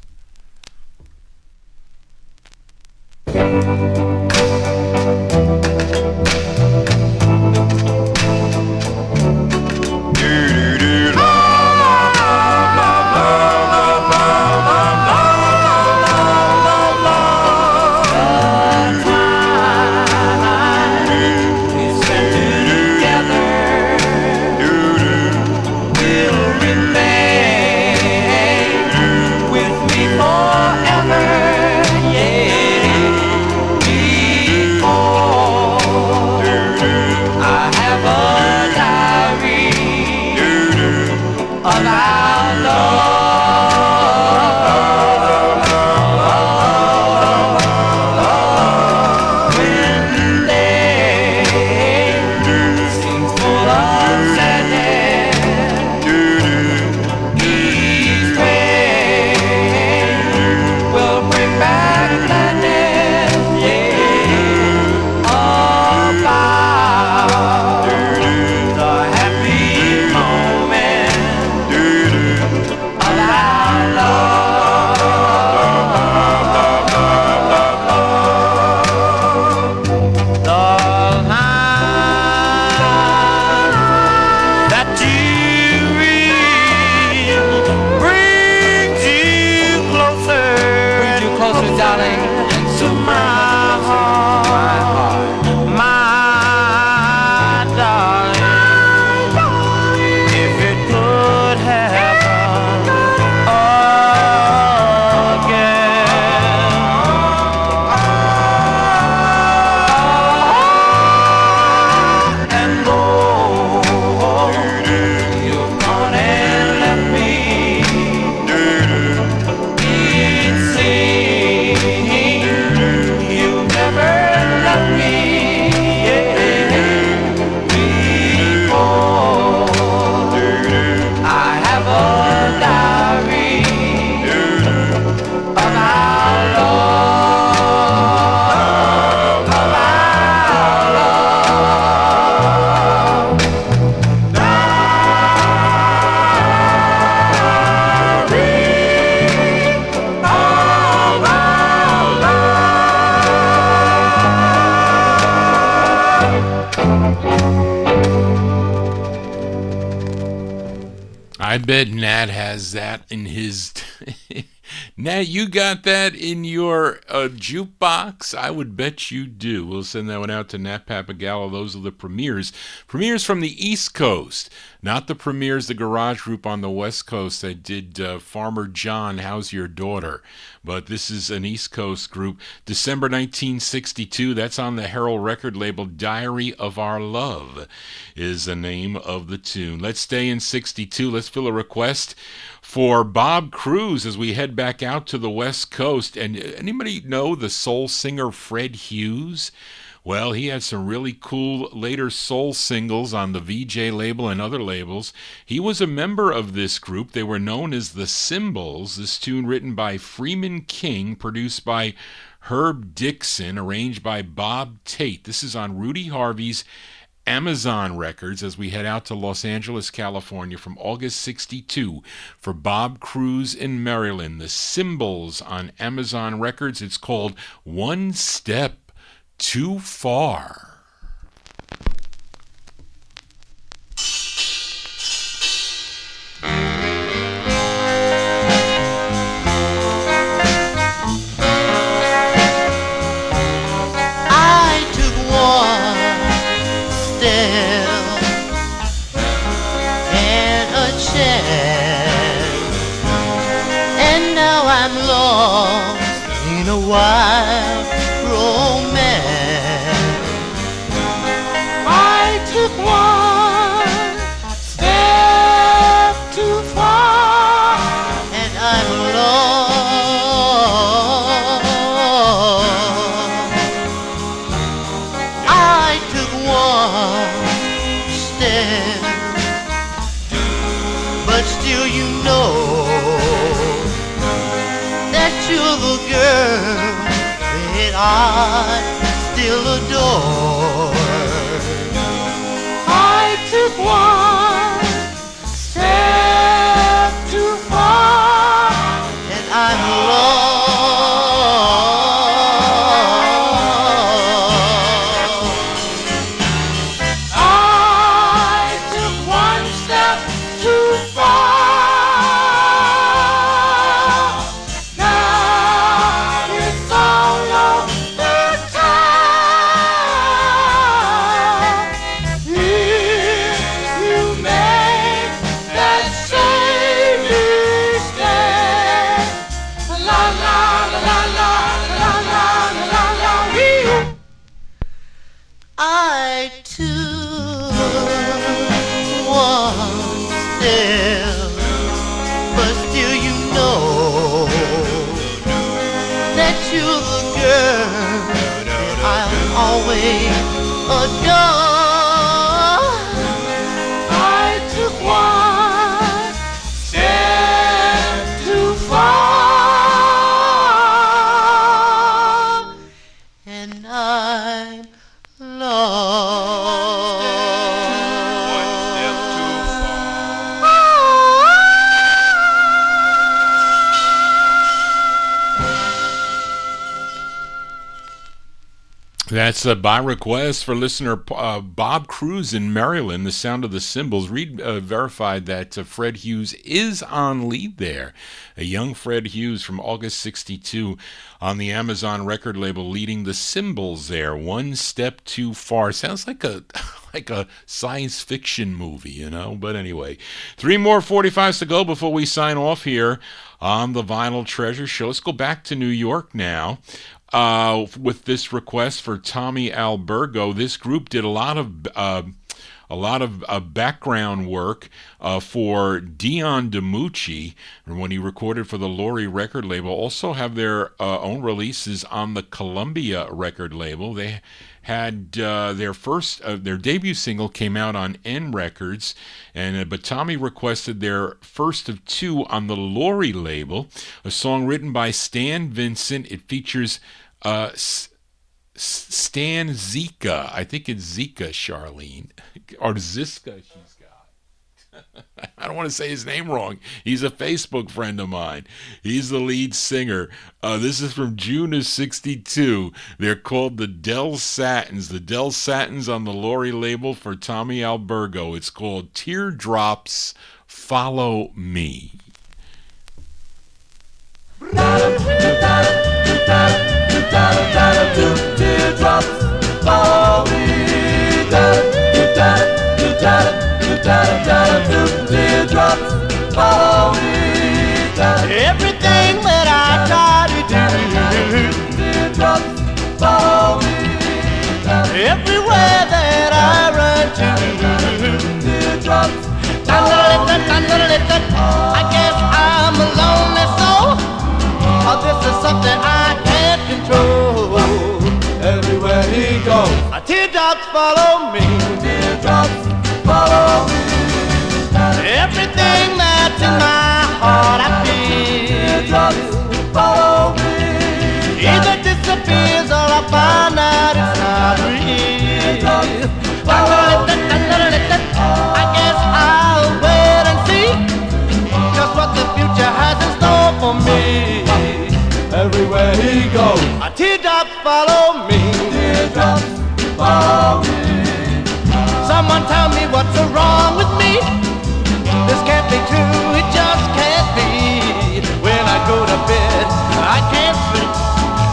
I bet Nat has that in his... Nat, you got that in your jukebox? I would bet you do. We'll send that one out to Nat Papagallo. Those are the Premiers. Premiers from the East Coast. Not the Premiers, the garage group on the West Coast that did Farmer John, How's Your Daughter? But this is an East Coast group. December 1962, that's on the Herald record label. Diary of Our Love is the name of the tune. Let's stay in 62. Let's fill a request for Bob Cruz as we head back out to the West Coast. And anybody know the soul singer Fred Hughes? Well, he had some really cool later soul singles on the VJ label and other labels. He was a member of this group. They were known as the Symbols. This tune written by Freeman King, produced by Herb Dixon, arranged by Bob Tate. This is on Rudy Harvey's Amazon Records as we head out to Los Angeles, California from August 62 for Bob Cruz in Maryland. The Symbols on Amazon Records. It's called One Step Too Far. lost in a wild romance. I took one step too far and I'm lost. I took one step, but still you know that you're the girl that I still adore. I took one step too far and I'm lost. I took one step too far. Now it's all over time. If you make that same mistake, la la la la la la la la la wee. I took one step, but still you know that you're the girl that I'll always adore. I took one step too far and I'm lost. One step too That's by request for listener Bob Cruz in Maryland, The Sound of the Cymbals. Reed verified that Fred Hughes is on lead there. A young Fred Hughes from August 62 on the Amazon record label, leading the Cymbals there. One Step Too Far. Sounds like a science fiction movie, you know? But anyway, 3 more 45s to go before we sign off here on the Vinyl Treasure Show. Let's go back to New York now. With this request for Tommy Albergo. This group did a lot of background work for Dion DiMucci when he recorded for the Lora record label. Also have their own releases on the Columbia record label. They had their debut single came out on N Records, but Tommy requested their first of 2 on the Lora label, a song written by Stan Vincent. It features Stan Zika. I think it's Zika, Charlene. Or Ziska she's got. I don't want to say his name wrong. He's a Facebook friend of mine. He's the lead singer. This is from June of 62. They're called the Del Satins. The Del Satins on the Lora label for Tommy Albergo. It's called Teardrops Follow Me. Teardrops follow me. Teardrops follow me. Everything that I try to do, teardrops follow me. Everywhere that I run to, teardrops I guess I'm a lonely soul. Oh, this is something I can't control. Everywhere he goes, teardrops follow me. Teardrops follow me. Everything that's in my heart I feel. Teardrops follow me. Either disappears or I find out it's not real. I guess I'll wait and see just what the future has in store for me. Everywhere he goes, teardrops follow me. Teardrops follow me. Someone tell me what's wrong with me. This can't be true, it just can't be. When I go to bed, I can't sleep,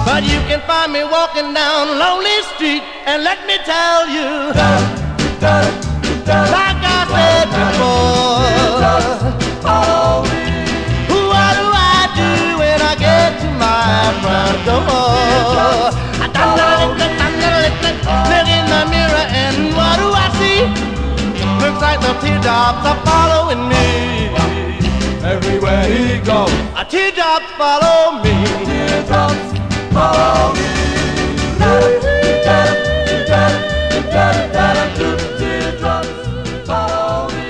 but you can find me walking down lonely street. And let me tell you, like I said before, follow me. what do I do when I get to my teardrops are following me everywhere he goes. Teardrops follow me. Teardrops follow me. Teardrops follow me.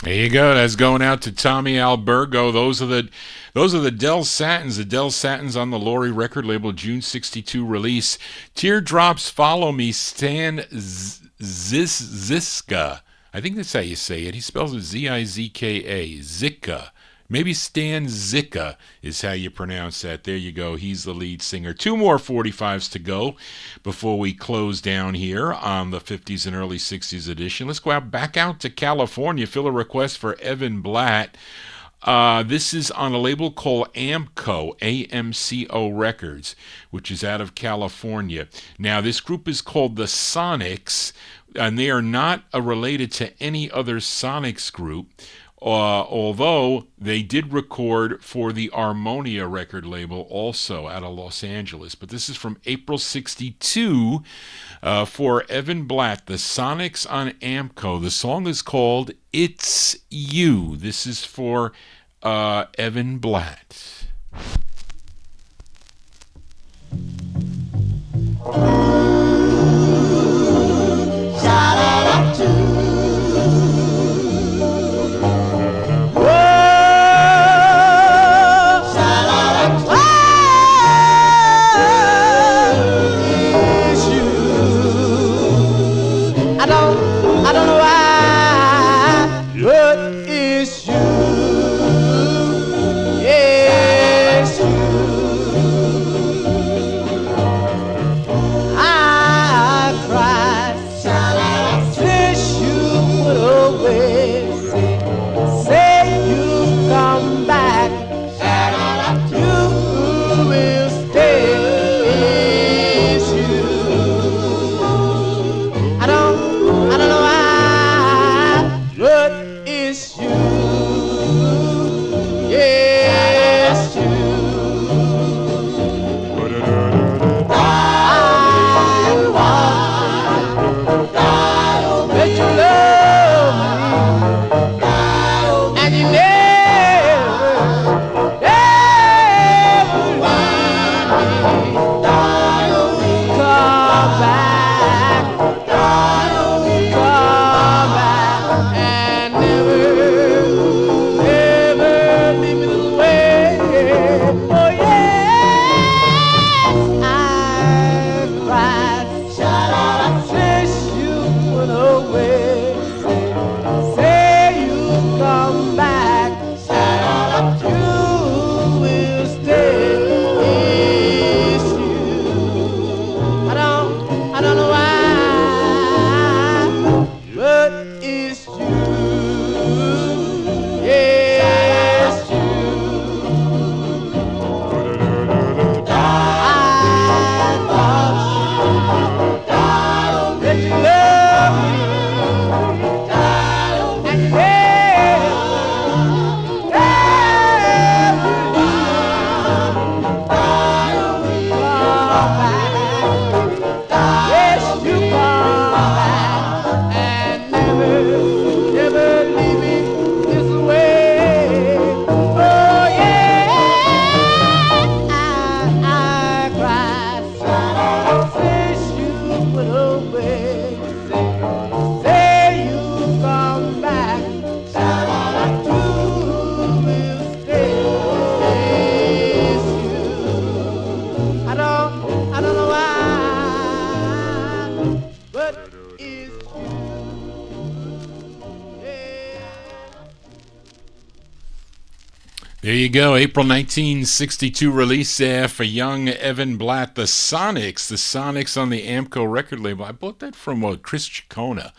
There you go. That's going out to Tommy Albergo. Those are the Del Satins. The Del Satins on the Laurie record label, June '62 release. Teardrops Follow Me, Stan Ziska. I think that's how you say it. He spells it Z-I-Z-K-A. Zika. Maybe Stan Zika is how you pronounce that. There you go. He's the lead singer. Two more 45s to go before we close down here on the 50s and early 60s edition. Let's go back out to California. Fill a request for Evan Blatt. This is on a label called AMCO, A-M-C-O Records, which is out of California. Now, this group is called the Sonics, and they are not related to any other Sonics group. Although they did record for the Harmonia record label also out of Los Angeles. But this is from April 62 for Evan Blatt, the Sonics on AMCO. The song is called It's You. This is for Evan Blatt. I don't know why, but it's you. Yes, you. I cried since you went away. Say you come back, you will stay. It's you. I don't know why, but it's you. Yes, you. I want that you love me, and you never leave me. Come back. Come back and never leave me this way. Oh yes, I cried since you went away. Say you come back, you will stay. It's you. I don't know why, but it's you. Yes, you. I thought that you love me, and you come back. Yes, you come back and never leave me this way. Oh yeah, I cried since you went away. Say you come back, you will stay. It's you. I don't know why, but it's you. Yeah. There you go. April 1962 release there for young Evan Blatt, the Sonics on the AMCO record label. I bought that from Chris Ciccone,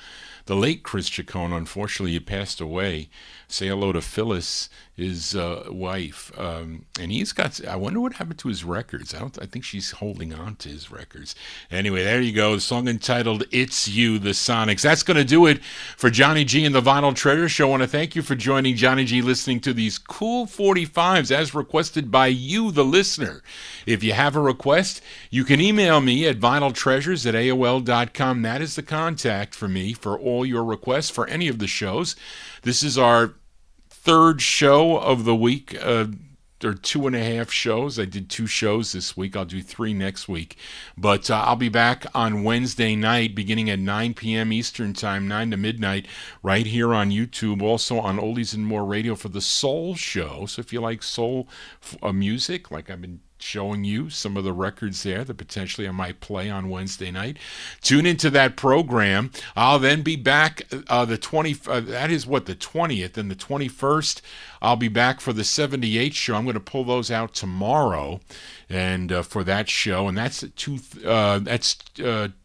the late Chris Ciccone. Unfortunately, he passed away Say hello to Phyllis, his wife. And he's got, I wonder what happened to his records. I think she's holding on to his records. Anyway, there you go. The song entitled It's You, the Sonics. That's going to do it for Johnny G and the Vinyl Treasure Show. I want to thank you for joining Johnny G, listening to these cool 45s as requested by you, the listener. If you have a request, you can email me at vinyltreasures@aol.com. That is the contact for me for all your requests for any of the shows. This is our third show of the week, or 2.5 shows. I did 2 shows this week. I'll do 3 next week. But I'll be back on Wednesday night beginning at 9 p.m. Eastern Time, 9 to midnight, right here on YouTube. Also on Oldies and More Radio for the Soul Show. So if you like soul music, like I've been showing you some of the records there that potentially I might play on Wednesday night, tune into that program. I'll then be back the 20th, and the 21st I'll be back for the 78 show. I'm going to pull those out tomorrow, and for that show, and that's at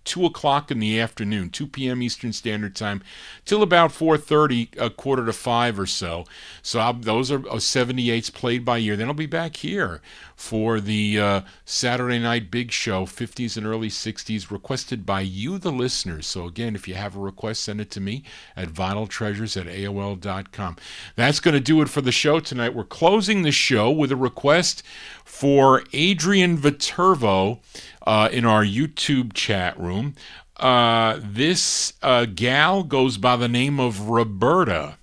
2 o'clock in the afternoon, 2 p.m. Eastern Standard Time, till about 4:30, 4:45 or so. So those are 78s played by ear. Then I'll be back here for the Saturday night big show, 50s and early 60s, requested by you, the listeners. So again, if you have a request, send it to me at vinyltreasures@aol.com. That's going to do it for the show tonight. We're closing the show with a request for Adrian Viterbo in our YouTube chat room. This gal goes by the name of Roberta.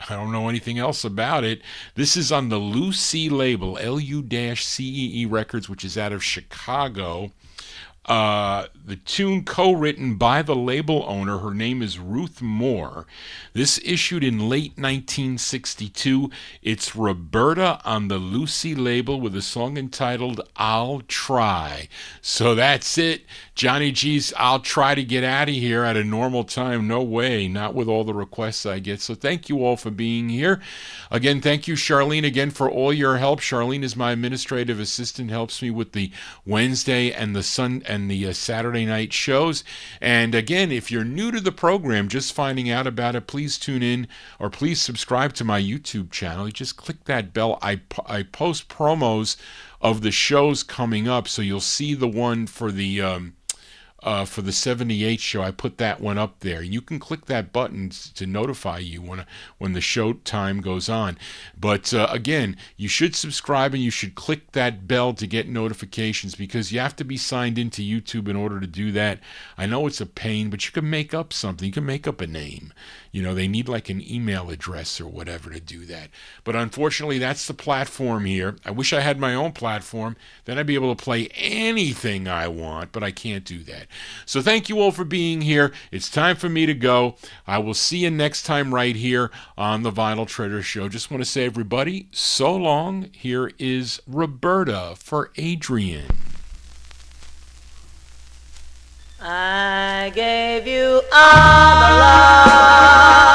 I don't know anything else about it. This is on the Lucy label, LU-CEE Records, which is out of Chicago. The tune co-written by the label owner. Her name is Ruth Moore. This issued in late 1962. It's Roberta on the Lucy label with a song entitled I'll Try. So that's it. Johnny G's I'll Try to get out of here at a normal time. No way. Not with all the requests I get. So thank you all for being here. Again, thank you, Charlene, again for all your help. Charlene is my administrative assistant, helps me with the Wednesday and the Saturday night shows. And again, if you're new to the program, just finding out about it, please tune in or please subscribe to my YouTube channel. You just click that bell. I post promos of the shows coming up, so you'll see the one for the 78 show. I put that one up there. You can click that button to notify you when the show time goes on. But again, you should subscribe and you should click that bell to get notifications, because you have to be signed into YouTube in order to do that. I know it's a pain, but you can make up something. You can make up a name. You know, they need like an email address or whatever to do that. But unfortunately, that's the platform here. I wish I had my own platform. Then I'd be able to play anything I want, but I can't do that. So thank you all for being here. It's time for me to go. I will see you next time right here on the Vinyl Treasure Show. Just want to say, everybody, so long. Here is Roberta for Adrian. I gave you all the love